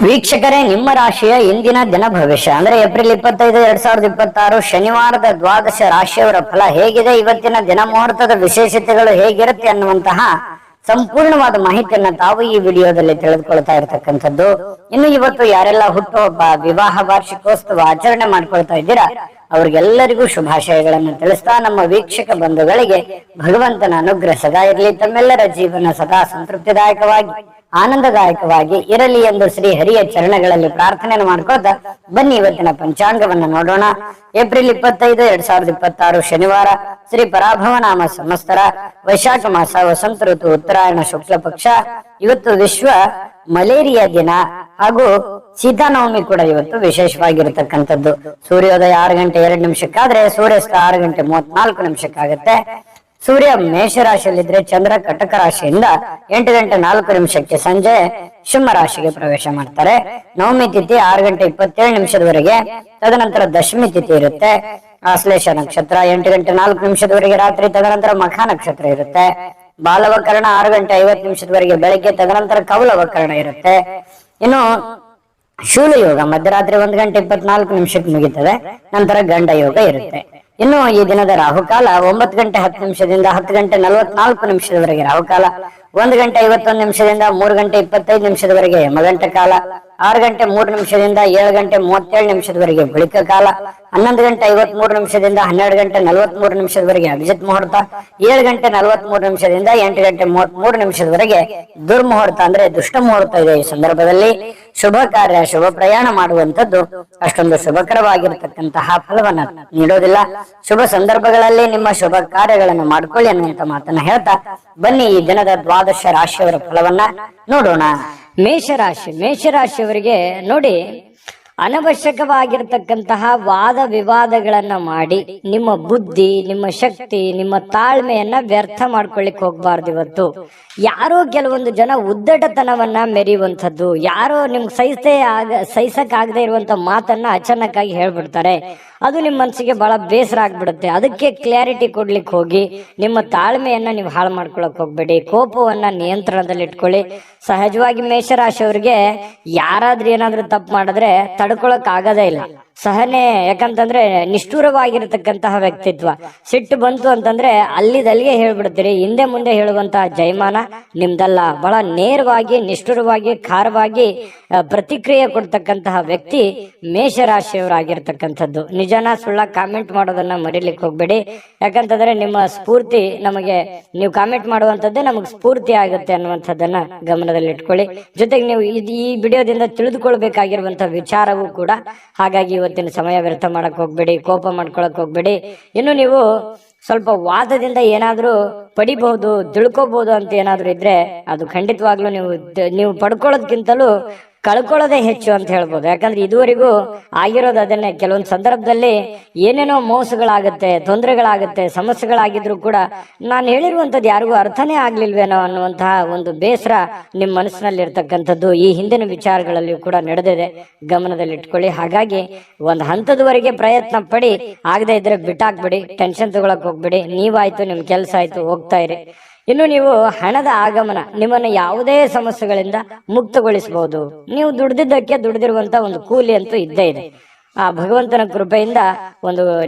ವೀಕ್ಷಕರೇ, ನಿಮ್ಮ ರಾಶಿಯ ಇಂದಿನ ದಿನ ಭವಿಷ್ಯ ಅಂದ್ರೆ ಏಪ್ರಿಲ್ 25, 2026 ಶನಿವಾರದ ದ್ವಾದಶ ರಾಶಿಯವರ ಫಲ ಹೇಗಿದೆ, ಇವತ್ತಿನ ದಿನ ಮುಹೂರ್ತದ ವಿಶೇಷತೆಗಳು ಹೇಗಿರುತ್ತೆ ಅನ್ನುವಂತಹ ಸಂಪೂರ್ಣವಾದ ಮಾಹಿತಿಯನ್ನ ತಾವು ಈ ವಿಡಿಯೋದಲ್ಲಿ ತಿಳಿದುಕೊಳ್ತಾ ಇರತಕ್ಕಂಥದ್ದು. ಇನ್ನು ಇವತ್ತು ಯಾರೆಲ್ಲ ಹುಟ್ಟುಹಬ್ಬ, ವಿವಾಹ ವಾರ್ಷಿಕೋತ್ಸವ ಆಚರಣೆ ಮಾಡ್ಕೊಳ್ತಾ ಇದ್ದೀರಾ ಅವ್ರಿಗೆಲ್ಲರಿಗೂ ಶುಭಾಶಯಗಳನ್ನು ತಿಳಿಸ್ತಾ ನಮ್ಮ ವೀಕ್ಷಕ ಬಂಧುಗಳಿಗೆ ಭಗವಂತನ ಅನುಗ್ರಹ ಸದಾ ಇರಲಿ, ತಮ್ಮೆಲ್ಲರ ಜೀವನ ಸದಾ ಸಂತೃಪ್ತಿದಾಯಕವಾಗಿ ಆನಂದದಾಯಕವಾಗಿ ಇರಲಿ ಎಂದು ಶ್ರೀ ಹರಿಯ ಚರಣಗಳಲ್ಲಿ ಪ್ರಾರ್ಥನೆಯನ್ನು ಮಾಡ್ಕೊಳ್ತಾ ಬನ್ನಿ ಇವತ್ತಿನ ಪಂಚಾಂಗವನ್ನು ನೋಡೋಣ. ಏಪ್ರಿಲ್ 25, 2026 ಶನಿವಾರ, ಶ್ರೀ ಪರಾಭವ ನಾಮ ಸಂವತ್ಸರ, ವೈಶಾಖ ಮಾಸ, ವಸಂತ ಋತು, ಉತ್ತರಾಯಣ ಶುಕ್ಲ ಪಕ್ಷ. ಇವತ್ತು ವಿಶ್ವ ಮಲೇರಿಯಾ ದಿನ ಹಾಗೂ ಸೀತಾನವಮಿ ಕೂಡ ಇವತ್ತು ವಿಶೇಷವಾಗಿರತಕ್ಕಂಥದ್ದು. ಸೂರ್ಯೋದಯ 6:02 ಸೂರ್ಯಾಸ್ತ 6:34 ಸೂರ್ಯ ಮೇಷರಾಶಿಯಲ್ಲಿದ್ರೆ ಚಂದ್ರ ಕಟಕ ರಾಶಿಯಿಂದ 8:04 ಸಂಜೆ ಸಿಂಹ ರಾಶಿಗೆ ಪ್ರವೇಶ ಮಾಡ್ತಾರೆ. ನವಮಿ ತಿಥಿ 6:27 ತದನಂತರ ದಶಮಿ ತಿಥಿ ಇರುತ್ತೆ. ಆಶ್ಲೇಷ ನಕ್ಷತ್ರ 8:04 ರಾತ್ರಿ, ತದನಂತರ ಮಖ ನಕ್ಷತ್ರ ಇರುತ್ತೆ. ಬಾಲವಕರಣ 6:50 ಬೆಳಗ್ಗೆ, ತದನಂತರ ಕೌಲವಕರಣ ಇರುತ್ತೆ. ಇನ್ನು ಶೂಲ ಯೋಗ ಮಧ್ಯರಾತ್ರಿ 1:24 ಮುಗಿತದೆ, ನಂತರ ಗಂಡ ಯೋಗ ಇರುತ್ತೆ. ಇನ್ನು ಈ ದಿನದ ರಾಹುಕಾಲ 9:10 10:44 ರಾಹುಕಾಲ, 1:51 3:25 ಯಮಗಂಟ ಕಾಲ, 6:03 7:37 ಬಳಿಕ ಕಾಲ, 11:53 12:43 ಅಭಿಜಿತ್ ಮುಹೂರ್ತ, 7:43 8:33 ದುರ್ಮುಹೂರ್ತ ಅಂದ್ರೆ ದುಷ್ಟ ಮುಹೂರ್ತ ಇದೆ. ಈ ಸಂದರ್ಭದಲ್ಲಿ ಶುಭ ಕಾರ್ಯ, ಶುಭ ಪ್ರಯಾಣ ಮಾಡುವಂತದ್ದು ಅಷ್ಟೊಂದು ಶುಭಕರವಾಗಿರತಕ್ಕಂತಹ ಫಲವನ್ನ ನೀಡೋದಿಲ್ಲ. ಶುಭ ಸಂದರ್ಭಗಳಲ್ಲಿ ನಿಮ್ಮ ಶುಭ ಕಾರ್ಯಗಳನ್ನು ಮಾಡ್ಕೊಳ್ಳಿ ಅನ್ನುವಂತ ಮಾತನ್ನ ಹೇಳ್ತಾ ಬನ್ನಿ ಈ ದಿನದ ದ್ವಾದಶ ರಾಶಿಯವರ ಫಲವನ್ನ ನೋಡೋಣ. ಮೇಷರಾಶಿಯವರಿಗೆ ನೋಡಿ, ಅನವಶ್ಯಕವಾಗಿರ್ತಕ್ಕಂತಹ ವಾದ ವಿವಾದಗಳನ್ನ ಮಾಡಿ ನಿಮ್ಮ ಬುದ್ಧಿ, ನಿಮ್ಮ ಶಕ್ತಿ, ನಿಮ್ಮ ತಾಳ್ಮೆಯನ್ನ ವ್ಯರ್ಥ ಮಾಡ್ಕೊಳ್ಳಿಕ್ ಹೋಗ್ಬಾರ್ದು. ಇವತ್ತು ಯಾರೋ ಕೆಲವೊಂದು ಜನ ಉದ್ದಟತನವನ್ನ ಮೆರೆಯುವಂಥದ್ದು, ಯಾರೋ ನಿಮ್ಗೆ ಸಹಿಸಕ್ಕಾಗದೇ ಇರುವಂತ ಮಾತನ್ನ ಅಚಾನಕ್ಕಾಗಿ ಹೇಳ್ಬಿಡ್ತಾರೆ. ಅದು ನಿಮ್ಮ ಮನಸ್ಸಿಗೆ ಬಹಳ ಬೇಸರ ಆಗ್ಬಿಡುತ್ತೆ. ಅದಕ್ಕೆ ಕ್ಲಾರಿಟಿ ಕೊಡ್ಲಿಕ್ಕೆ ಹೋಗಿ ನಿಮ್ಮ ತಾಳ್ಮೆಯನ್ನ ನೀವು ಹಾಳು ಮಾಡ್ಕೊಳಕ್ ಹೋಗ್ಬೇಡಿ. ಕೋಪವನ್ನ ನಿಯಂತ್ರಣದಲ್ಲಿ ಇಟ್ಕೊಳ್ಳಿ. ಸಹಜವಾಗಿ ಮೇಷರಾಶಿಯವರಿಗೆ ಯಾರಾದ್ರೂ ಏನಾದ್ರೂ ತಪ್ಪು ಮಾಡಿದ್ರೆ ತಡ್ಕೊಳಕ್ ಆಗದೇ ಇಲ್ಲ. ಸಹನೆ, ಯಾಕಂತಂದ್ರೆ ನಿಷ್ಠುರವಾಗಿರತಕ್ಕಂತಹ ವ್ಯಕ್ತಿತ್ವ. ಸಿಟ್ಟು ಬಂತು ಅಂತಂದ್ರೆ ಅಲ್ಲಿದಲ್ಲಿಗೆ ಹೇಳ್ಬಿಡ್ತೀರಿ. ಹಿಂದೆ ಮುಂದೆ ಹೇಳುವಂತಹ ಜಯಮಾನ ನಿಮ್ದಲ್ಲ. ಬಹಳ ನೇರವಾಗಿ, ನಿಷ್ಠುರವಾಗಿ, ಖಾರವಾಗಿ ಪ್ರತಿಕ್ರಿಯೆ ಕೊಡ್ತಕ್ಕಂತಹ ವ್ಯಕ್ತಿ ಮೇಷರಾಶಿಯವರಾಗಿರ್ತಕ್ಕಂಥದ್ದು. ನಿಜನ ಸುಳ್ಳ ಕಾಮೆಂಟ್ ಮಾಡೋದನ್ನ ಮರಿಲಿಕ್ಕೆ ಹೋಗ್ಬೇಡಿ. ಯಾಕಂತಂದ್ರೆ ನಿಮ್ಮ ಸ್ಫೂರ್ತಿ ನಮಗೆ, ನೀವು ಕಾಮೆಂಟ್ ಮಾಡುವಂತದ್ದೇ ನಮಗೆ ಸ್ಫೂರ್ತಿ ಆಗುತ್ತೆ ಅನ್ನುವಂಥದ್ದನ್ನ ಗಮನದಲ್ಲಿ ಇಟ್ಕೊಳ್ಳಿ. ಜೊತೆಗೆ ನೀವು ಈ ವಿಡಿಯೋದಿಂದ ತಿಳಿದುಕೊಳ್ಬೇಕಾಗಿರುವಂತಹ ವಿಚಾರವೂ ಕೂಡ. ಹಾಗಾಗಿ ಇವತ್ತಿನ ಸಮಯ ವ್ಯರ್ಥ ಮಾಡಕ್ ಹೋಗ್ಬೇಡಿ, ಕೋಪ ಮಾಡ್ಕೊಳಕ್ ಹೋಗ್ಬೇಡಿ. ಇನ್ನು ನೀವು ಸ್ವಲ್ಪ ವಾದದಿಂದ ಏನಾದ್ರೂ ಪಡಿಬಹುದು, ತಿಳ್ಕೋಬಹುದು ಅಂತ ಏನಾದ್ರೂ ಇದ್ರೆ ಅದು ಖಂಡಿತವಾಗ್ಲೂ ನೀವು ಪಡ್ಕೊಳ್ಳೋದ್ಕಿಂತಲೂ ಕಳ್ಕೊಳ್ಳೋದೇ ಹೆಚ್ಚು ಅಂತ ಹೇಳ್ಬೋದು. ಯಾಕಂದ್ರೆ ಇದುವರೆಗೂ ಆಗಿರೋದು ಅದನ್ನೇ. ಕೆಲವೊಂದು ಸಂದರ್ಭದಲ್ಲಿ ಏನೇನೋ ಮೋಸಗಳಾಗುತ್ತೆ, ತೊಂದರೆಗಳಾಗುತ್ತೆ, ಸಮಸ್ಯೆಗಳಾಗಿದ್ರು ಕೂಡ ನಾನು ಹೇಳಿರುವಂತದ್ದು ಯಾರಿಗೂ ಅರ್ಥನೇ ಆಗ್ಲಿಲ್ವೇನೋ ಅನ್ನುವಂತಹ ಒಂದು ಬೇಸರ ನಿಮ್ಮ ಮನಸ್ಸಿನಲ್ಲಿ ಇರ್ತಕ್ಕಂಥದ್ದು ಈ ಹಿಂದಿನ ವಿಚಾರಗಳಲ್ಲಿ ಕೂಡ ನಡೆದಿದೆ. ಗಮನದಲ್ಲಿ ಇಟ್ಕೊಳ್ಳಿ. ಹಾಗಾಗಿ ಒಂದು ಹಂತದವರೆಗೆ ಪ್ರಯತ್ನ ಪಡಿ, ಆಗದೆ ಇದ್ರೆ ಬಿಟ್ಟಾಕ್ಬಿಡಿ. ಟೆನ್ಷನ್ ತಗೊಳಕ್ ಹೋಗ್ಬಿಡಿ. ನೀವಾಯ್ತು, ನಿಮ್ ಕೆಲಸ ಆಯ್ತು, ಹೋಗ್ತಾ ಇರಿ. ಇನ್ನು ನೀವು ಹಣದ ಆಗಮನ ನಿಮ್ಮನ್ನು ಯಾವುದೇ ಸಮಸ್ಯೆಗಳಿಂದ ಮುಕ್ತಗೊಳಿಸಬಹುದು. ನೀವು ದುಡಿದಿರುವಂತ ಒಂದು ಕೂಲಿ ಅಂತೂ ಇದ್ದೇ ಇದೆ. ಆ ಭಗವಂತನ ಕೃಪೆಯಿಂದ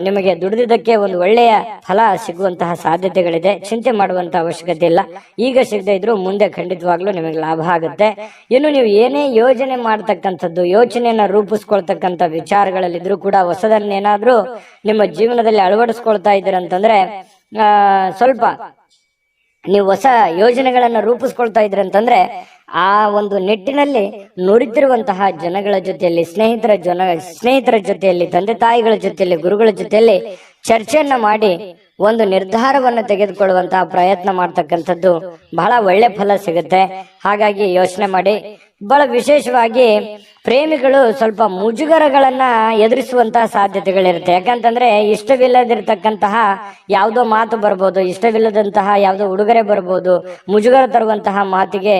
ನಿಮಗೆ ದುಡಿದಿದ್ದಕ್ಕೆ ಒಂದು ಒಳ್ಳೆಯ ಫಲ ಸಿಗುವಂತಹ ಸಾಧ್ಯತೆಗಳಿದೆ. ಚಿಂತೆ ಮಾಡುವಂತಹ ಅವಶ್ಯಕತೆ ಇಲ್ಲ. ಈಗ ಸಿಗದೆ ಇದ್ರು ಮುಂದೆ ಖಂಡಿತವಾಗ್ಲೂ ನಿಮಗೆ ಲಾಭ ಆಗುತ್ತೆ. ಇನ್ನು ನೀವು ಏನೇ ಯೋಜನೆ ಮಾಡ್ತಕ್ಕಂಥದ್ದು, ಯೋಚನೆಯನ್ನ ರೂಪಿಸ್ಕೊಳ್ತಕ್ಕಂಥ ವಿಚಾರಗಳಲ್ಲಿದ್ರು ಕೂಡ ಹೊಸದನ್ನೇನಾದ್ರೂ ನಿಮ್ಮ ಜೀವನದಲ್ಲಿ ಅಳವಡಿಸ್ಕೊಳ್ತಾ ಇದ್ದೀರಂತಂದ್ರೆ ಸ್ವಲ್ಪ ನೀವು ಹೊಸ ಯೋಜನೆಗಳನ್ನ ರೂಪಿಸ್ಕೊಳ್ತಾ ಇದ್ರಿ ಅಂತಂದ್ರೆ ಆ ಒಂದು ನಿಟ್ಟಿನಲ್ಲಿ ನುರಿತಿರುವಂತಹ ಜನಗಳ ಜೊತೆಯಲ್ಲಿ, ಸ್ನೇಹಿತರ ಜೊತೆಯಲ್ಲಿ, ತಂದೆ ತಾಯಿಗಳ ಜೊತೆಯಲ್ಲಿ, ಗುರುಗಳ ಜೊತೆಯಲ್ಲಿ ಚರ್ಚೆಯನ್ನ ಮಾಡಿ ಒಂದು ನಿರ್ಧಾರವನ್ನು ತೆಗೆದುಕೊಳ್ಳುವಂತಹ ಪ್ರಯತ್ನ ಮಾಡ್ತಕ್ಕಂಥದ್ದು ಬಹಳ ಒಳ್ಳೆ ಫಲ ಸಿಗುತ್ತೆ. ಹಾಗಾಗಿ ಯೋಚನೆ ಮಾಡಿ. ಬಹಳ ವಿಶೇಷವಾಗಿ ಪ್ರೇಮಿಗಳು ಸ್ವಲ್ಪ ಮುಜುಗರಗಳನ್ನ ಎದುರಿಸುವಂತಹ ಸಾಧ್ಯತೆಗಳಿರುತ್ತೆ. ಯಾಕಂತಂದ್ರೆ ಇಷ್ಟವಿಲ್ಲದಿರ್ತಕ್ಕಂತಹ ಯಾವುದೋ ಮಾತು ಬರ್ಬೋದು, ಇಷ್ಟವಿಲ್ಲದಂತಹ ಯಾವುದೋ ಉಡುಗೊರೆ ಬರ್ಬೋದು, ಮುಜುಗರ ತರುವಂತಹ ಮಾತಿಗೆ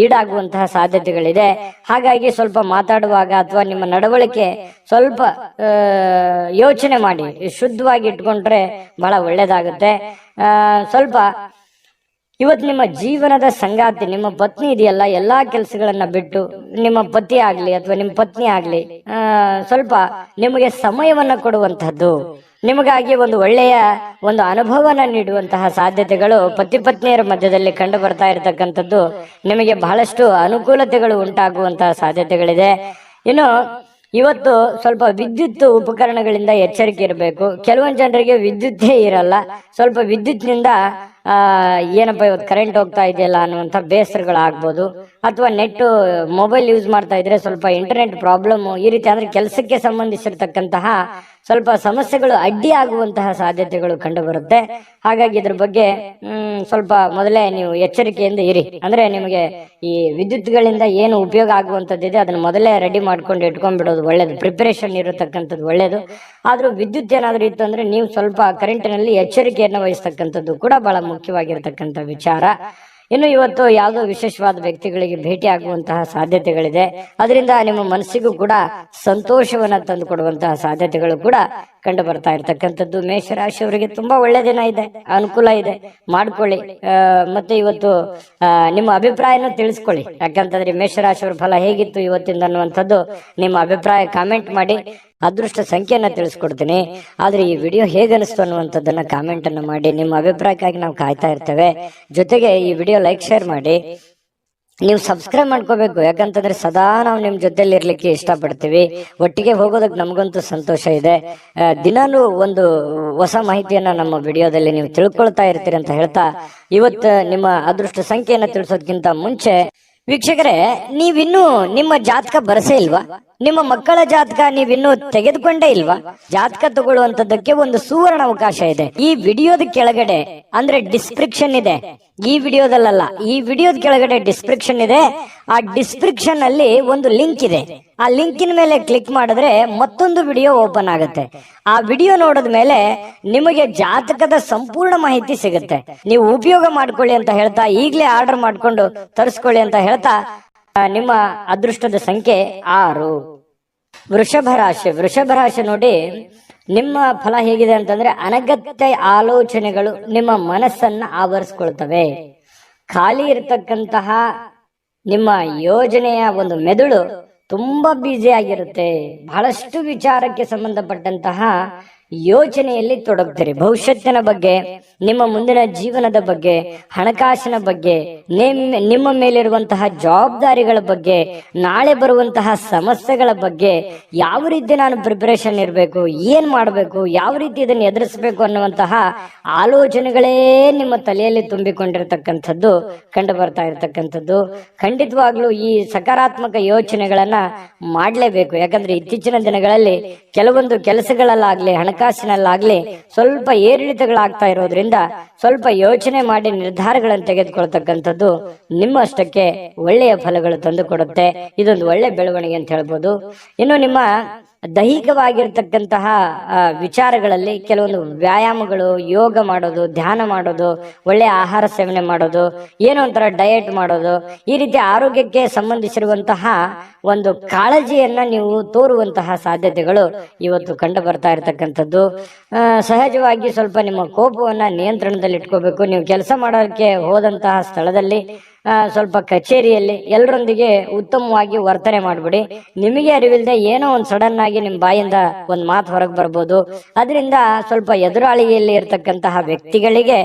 ಈಡಾಗುವಂತಹ ಸಾಧ್ಯತೆಗಳಿದೆ. ಹಾಗಾಗಿ ಸ್ವಲ್ಪ ಮಾತಾಡುವಾಗ ಅಥವಾ ನಿಮ್ಮ ನಡವಳಿಕೆ ಸ್ವಲ್ಪ ಯೋಚನೆ ಮಾಡಿ, ಶುದ್ಧವಾಗಿ ಇಟ್ಕೊಂಡ್ರೆ ಬಹಳ ಒಳ್ಳೇದಾಗುತ್ತೆ. ಸ್ವಲ್ಪ ಇವತ್ತು ನಿಮ್ಮ ಜೀವನದ ಸಂಗಾತಿ ನಿಮ್ಮ ಪತ್ನಿ ಇದೆಯಲ್ಲ, ಎಲ್ಲಾ ಕೆಲಸಗಳನ್ನ ಬಿಟ್ಟು ನಿಮ್ಮ ಪತಿ ಆಗ್ಲಿ ಅಥವಾ ನಿಮ್ಮ ಪತ್ನಿ ಆಗ್ಲಿ ಸ್ವಲ್ಪ ನಿಮಗೆ ಸಮಯವನ್ನ ಕೊಡುವಂತಹದ್ದು, ನಿಮಗಾಗಿ ಒಂದು ಒಳ್ಳೆಯ ಒಂದು ಅನುಭವನ ನೀಡುವಂತಹ ಸಾಧ್ಯತೆಗಳು ಪತಿ ಪತ್ನಿಯರ ಮಧ್ಯದಲ್ಲಿ ಕಂಡು ಬರ್ತಾ ಇರತಕ್ಕಂಥದ್ದು ನಿಮಗೆ ಬಹಳಷ್ಟು ಅನುಕೂಲತೆಗಳು ಉಂಟಾಗುವಂತಹ ಸಾಧ್ಯತೆಗಳಿದೆ. ಇನ್ನು ಇವತ್ತು ಸ್ವಲ್ಪ ವಿದ್ಯುತ್ ಉಪಕರಣಗಳಿಂದ ಎಚ್ಚರಿಕೆ ಇರಬೇಕು. ಕೆಲವೊಂದು ಜನರಿಗೆ ವಿದ್ಯುತ್ತೇ ಇರಲ್ಲ, ಸ್ವಲ್ಪ ವಿದ್ಯುತ್ನಿಂದ ಏನಪ್ಪ ಇವತ್ತು ಕರೆಂಟ್ ಹೋಗ್ತಾ ಇದೆಯಲ್ಲ ಅನ್ನುವಂಥ ಬೇಸರಗಳಾಗ್ಬೋದು, ಅಥವಾ ನೆಟ್ ಮೊಬೈಲ್ ಯೂಸ್ ಮಾಡ್ತಾ ಇದ್ರೆ ಸ್ವಲ್ಪ ಇಂಟರ್ನೆಟ್ ಪ್ರಾಬ್ಲಮ್, ಈ ರೀತಿ ಅಂದ್ರೆ ಕೆಲಸಕ್ಕೆ ಸಂಬಂಧಿಸಿರ್ತಕ್ಕಂತಹ ಸ್ವಲ್ಪ ಸಮಸ್ಯೆಗಳು ಅಡ್ಡಿ ಆಗುವಂತಹ ಸಾಧ್ಯತೆಗಳು ಕಂಡು ಬರುತ್ತೆ. ಹಾಗಾಗಿ ಇದ್ರ ಬಗ್ಗೆ ಸ್ವಲ್ಪ ಮೊದಲೇ ನೀವು ಎಚ್ಚರಿಕೆಯಿಂದ ಇರಿ. ಅಂದ್ರೆ ನಿಮಗೆ ಈ ವಿದ್ಯುತ್ಗಳಿಂದ ಏನು ಉಪಯೋಗ ಆಗುವಂತದ್ದಿದೆ ಅದನ್ನ ಮೊದಲೇ ರೆಡಿ ಮಾಡ್ಕೊಂಡು ಇಟ್ಕೊಂಡ್ಬಿಡೋದು ಒಳ್ಳೇದು, ಪ್ರಿಪರೇಷನ್ ಇರತಕ್ಕಂಥದ್ದು ಒಳ್ಳೇದು. ಆದ್ರೂ ವಿದ್ಯುತ್ ಏನಾದ್ರೂ ಇತ್ತು ಅಂದ್ರೆ ನೀವು ಸ್ವಲ್ಪ ಕರೆಂಟಿನಲ್ಲಿ ಎಚ್ಚರಿಕೆಯನ್ನು ವಹಿಸ್ತಕ್ಕಂಥದ್ದು ಕೂಡ ಬಹಳ ಮುಖ್ಯವಾಗಿರ್ತಕ್ಕಂಥ ವಿಚಾರ. ಇನ್ನು ಇವತ್ತು ಯಾವುದೋ ವಿಶೇಷವಾದ ವ್ಯಕ್ತಿಗಳಿಗೆ ಭೇಟಿ ಆಗುವಂತಹ ಸಾಧ್ಯತೆಗಳಿದೆ. ಅದರಿಂದ ನಿಮ್ಮ ಮನಸ್ಸಿಗೂ ಕೂಡ ಸಂತೋಷವನ್ನ ತಂದು ಕೊಡುವಂತಹ ಸಾಧ್ಯತೆಗಳು ಕೂಡ ಕಂಡು ಬರ್ತಾ ಇರ್ತಕ್ಕಂಥದ್ದು. ಮೇಷರಾಶಿಯವರಿಗೆ ತುಂಬಾ ಒಳ್ಳೆ ದಿನ ಇದೆ, ಅನುಕೂಲ ಇದೆ, ಮಾಡ್ಕೊಳ್ಳಿ. ಮತ್ತೆ ಇವತ್ತು ನಿಮ್ಮ ಅಭಿಪ್ರಾಯನೂ ತಿಳಿಸ್ಕೊಳ್ಳಿ. ಯಾಕಂತಂದ್ರೆ ಮೇಷರಾಶಿಯವರ ಫಲ ಹೇಗಿತ್ತು ಇವತ್ತಿಂದ ಅನ್ನುವಂಥದ್ದು ನಿಮ್ಮ ಅಭಿಪ್ರಾಯ ಕಾಮೆಂಟ್ ಮಾಡಿ. ಅದೃಷ್ಟ ಸಂಖ್ಯೆಯನ್ನ ತಿಳಿಸ್ಕೊಡ್ತೀನಿ. ಆದ್ರೆ ಈ ವಿಡಿಯೋ ಹೇಗನಿಸ್ತು ಅನ್ನುವಂಥದ್ದನ್ನ ಕಾಮೆಂಟ್ ಅನ್ನು ಮಾಡಿ. ನಿಮ್ಮ ಅಭಿಪ್ರಾಯಕ್ಕಾಗಿ ನಾವು ಕಾಯ್ತಾ ಇರ್ತೇವೆ. ಜೊತೆಗೆ ಈ ವಿಡಿಯೋ ಲೈಕ್ ಶೇರ್ ಮಾಡಿ. ನೀವು ಸಬ್ಸ್ಕ್ರೈಬ್ ಮಾಡ್ಕೋಬೇಕು, ಯಾಕಂತಂದ್ರೆ ಸದಾ ನಾವು ನಿಮ್ ಜೊತೆಲಿ ಇರ್ಲಿಕ್ಕೆ ಇಷ್ಟಪಡ್ತೀವಿ. ಒಟ್ಟಿಗೆ ಹೋಗೋದಕ್ಕೆ ನಮಗಂತೂ ಸಂತೋಷ ಇದೆ. ದಿನಾನು ಒಂದು ಹೊಸ ಮಾಹಿತಿಯನ್ನ ನಮ್ಮ ವಿಡಿಯೋದಲ್ಲಿ ನೀವು ತಿಳ್ಕೊಳ್ತಾ ಇರ್ತೀರಿ ಅಂತ ಹೇಳ್ತಾ, ಇವತ್ತು ನಿಮ್ಮ ಅದೃಷ್ಟ ಸಂಖ್ಯೆಯನ್ನ ತಿಳಿಸೋದಕ್ಕಿಂತ ಮುಂಚೆ ವೀಕ್ಷಕರೇ, ನೀವಿನ್ನೂ ನಿಮ್ಮ ಜಾತಕ ಬರಸೇ ಇಲ್ವಾ? ನಿಮ್ಮ ಮಕ್ಕಳ ಜಾತಕ ನೀವಿನ್ನೂ ತೆಗೆದುಕೊಂಡೇ ಇಲ್ವಾ? ಜಾತಕ ತಗೊಳ್ಳುವಂತದ್ದಕ್ಕೆ ಒಂದು ಸುವರ್ಣ ಅವಕಾಶ ಇದೆ. ಈ ವಿಡಿಯೋದ ಕೆಳಗಡೆ ಅಂದ್ರೆ ಡಿಸ್ಕ್ರಿಪ್ಷನ್ ಇದೆ, ಈ ವಿಡಿಯೋದಲ್ಲ, ಈ ವಿಡಿಯೋದ ಕೆಳಗಡೆ ಡಿಸ್ಕ್ರಿಪ್ಷನ್ ಇದೆ. ಆ ಡಿಸ್ಕ್ರಿಪ್ಷನ್ ಅಲ್ಲಿ ಒಂದು ಲಿಂಕ್ ಇದೆ. ಆ ಲಿಂಕಿನ ಮೇಲೆ ಕ್ಲಿಕ್ ಮಾಡಿದ್ರೆ ಮತ್ತೊಂದು ವಿಡಿಯೋ ಓಪನ್ ಆಗುತ್ತೆ. ಆ ವಿಡಿಯೋ ನೋಡಿದ ಮೇಲೆ ನಿಮಗೆ ಜಾತಕದ ಸಂಪೂರ್ಣ ಮಾಹಿತಿ ಸಿಗುತ್ತೆ. ನೀವು ಉಪಯೋಗ ಮಾಡ್ಕೊಳ್ಳಿ ಅಂತ ಹೇಳ್ತಾ, ಈಗಲೇ ಆರ್ಡರ್ ಮಾಡ್ಕೊಂಡು ತರಿಸ್ಕೊಳ್ಳಿ ಅಂತ ಹೇಳ್ತಾ, ನಿಮ್ಮ ಅದೃಷ್ಟದ ಸಂಖ್ಯೆ 6. ವೃಷಭ ರಾಶಿ. ವೃಷಭ ರಾಶಿ ನೋಡಿ, ನಿಮ್ಮ ಫಲ ಹೇಗಿದೆ ಅಂತಂದ್ರೆ ಅನಗತ್ಯ ಆಲೋಚನೆಗಳು ನಿಮ್ಮ ಮನಸ್ಸನ್ನ ಆವರಿಸ್ಕೊಳ್ತವೆ. ಖಾಲಿ ಇರತಕ್ಕಂತಹ ನಿಮ್ಮ ಯೋಜನೆಯ ಒಂದು ಮೆದುಳು ತುಂಬಾ ಬ್ಯುಸಿ ಆಗಿರುತ್ತೆ. ಬಹಳಷ್ಟು ವಿಚಾರಕ್ಕೆ ಸಂಬಂಧಪಟ್ಟಂತಹ ಯೋಚನೆಯಲ್ಲಿ ತೊಡಗ್ತೀರಿ. ಭವಿಷ್ಯತ್ತಿನ ಬಗ್ಗೆ, ನಿಮ್ಮ ಮುಂದಿನ ಜೀವನದ ಬಗ್ಗೆ, ಹಣಕಾಸಿನ ಬಗ್ಗೆ, ನಿಮ್ಮ ಮೇಲಿರುವಂತಹ ಜವಾಬ್ದಾರಿಗಳ ಬಗ್ಗೆ, ನಾಳೆ ಬರುವಂತಹ ಸಮಸ್ಯೆಗಳ ಬಗ್ಗೆ, ಯಾವ ರೀತಿ ನಾನು ಪ್ರಿಪರೇಷನ್ ಇರಬೇಕು, ಏನ್ ಮಾಡಬೇಕು, ಯಾವ ರೀತಿ ಇದನ್ನು ಎದುರಿಸಬೇಕು ಅನ್ನುವಂತಹ ಆಲೋಚನೆಗಳೇ ನಿಮ್ಮ ತಲೆಯಲ್ಲಿ ತುಂಬಿಕೊಂಡಿರ್ತಕ್ಕಂಥದ್ದು ಕಂಡು ಬರ್ತಾ ಇರತಕ್ಕಂಥದ್ದು. ಖಂಡಿತವಾಗ್ಲೂ ಈ ಸಕಾರಾತ್ಮಕ ಯೋಚನೆಗಳನ್ನ ಮಾಡಲೇಬೇಕು. ಯಾಕಂದ್ರೆ ಇತ್ತೀಚಿನ ದಿನಗಳಲ್ಲಿ ಕೆಲವೊಂದು ಕೆಲಸಗಳಲ್ಲಾಗ್ಲಿ ಹಣಕಾಸಿನಲ್ಲಾಗ್ಲಿ ಸ್ವಲ್ಪ ಏರಿಳಿತಗಳಾಗ್ತಾ ಇರೋದ್ರಿಂದ ಸ್ವಲ್ಪ ಯೋಚನೆ ಮಾಡಿ ನಿರ್ಧಾರಗಳನ್ನು ತೆಗೆದುಕೊಳ್ತಕ್ಕಂಥದ್ದು ನಿಮ್ಮಷ್ಟಕ್ಕೆ ಒಳ್ಳೆಯ ಫಲಗಳು ತಂದು ಕೊಡುತ್ತೆ. ಇದೊಂದು ಒಳ್ಳೆ ಬೆಳವಣಿಗೆ ಅಂತ ಹೇಳ್ಬೋದು. ಇನ್ನು ನಿಮ್ಮ ದೈಹಿಕವಾಗಿರ್ತಕ್ಕಂತಹ ವಿಚಾರಗಳಲ್ಲಿ ಕೆಲವೊಂದು ವ್ಯಾಯಾಮಗಳು, ಯೋಗ ಮಾಡೋದು, ಧ್ಯಾನ ಮಾಡೋದು, ಒಳ್ಳೆಯ ಆಹಾರ ಸೇವನೆ ಮಾಡೋದು, ಏನೋ ಒಂಥರ ಡಯಟ್ ಮಾಡೋದು, ಈ ರೀತಿ ಆರೋಗ್ಯಕ್ಕೆ ಸಂಬಂಧಿಸಿರುವಂತಹ ಒಂದು ಕಾಳಜಿಯನ್ನ ನೀವು ತೋರುವಂತಹ ಸಾಧ್ಯತೆಗಳು ಇವತ್ತು ಕಂಡು ಬರ್ತಾ ಇರತಕ್ಕಂಥದ್ದು. ಸಹಜವಾಗಿ ಸ್ವಲ್ಪ ನಿಮ್ಮ ಕೋಪವನ್ನ ನಿಯಂತ್ರಣದಲ್ಲಿ ಇಟ್ಕೋಬೇಕು. ನೀವು ಕೆಲಸ ಮಾಡೋದಕ್ಕೆ ಹೋದಂತಹ ಸ್ಥಳದಲ್ಲಿ ಸ್ವಲ್ಪ ಕಚೇರಿಯಲ್ಲಿ ಎಲ್ಲರೊಂದಿಗೆ ಉತ್ತಮವಾಗಿ ವರ್ತನೆ ಮಾಡ್ಬಿಡಿ. ನಿಮಗೆ ಅರಿವಿಲ್ಲದೆ ಏನೋ ಒಂದು ಸಡನ್ ಆಗಿ ನಿಮ್ಮ ಬಾಯಿಂದ ಒಂದು ಮಾತು ಹೊರಗೆ ಬರ್ಬೋದು. ಅದರಿಂದ ಸ್ವಲ್ಪ ಎದುರಾಳಿಯಲ್ಲಿ ಇರತಕ್ಕಂತಹ ವ್ಯಕ್ತಿಗಳಿಗೆ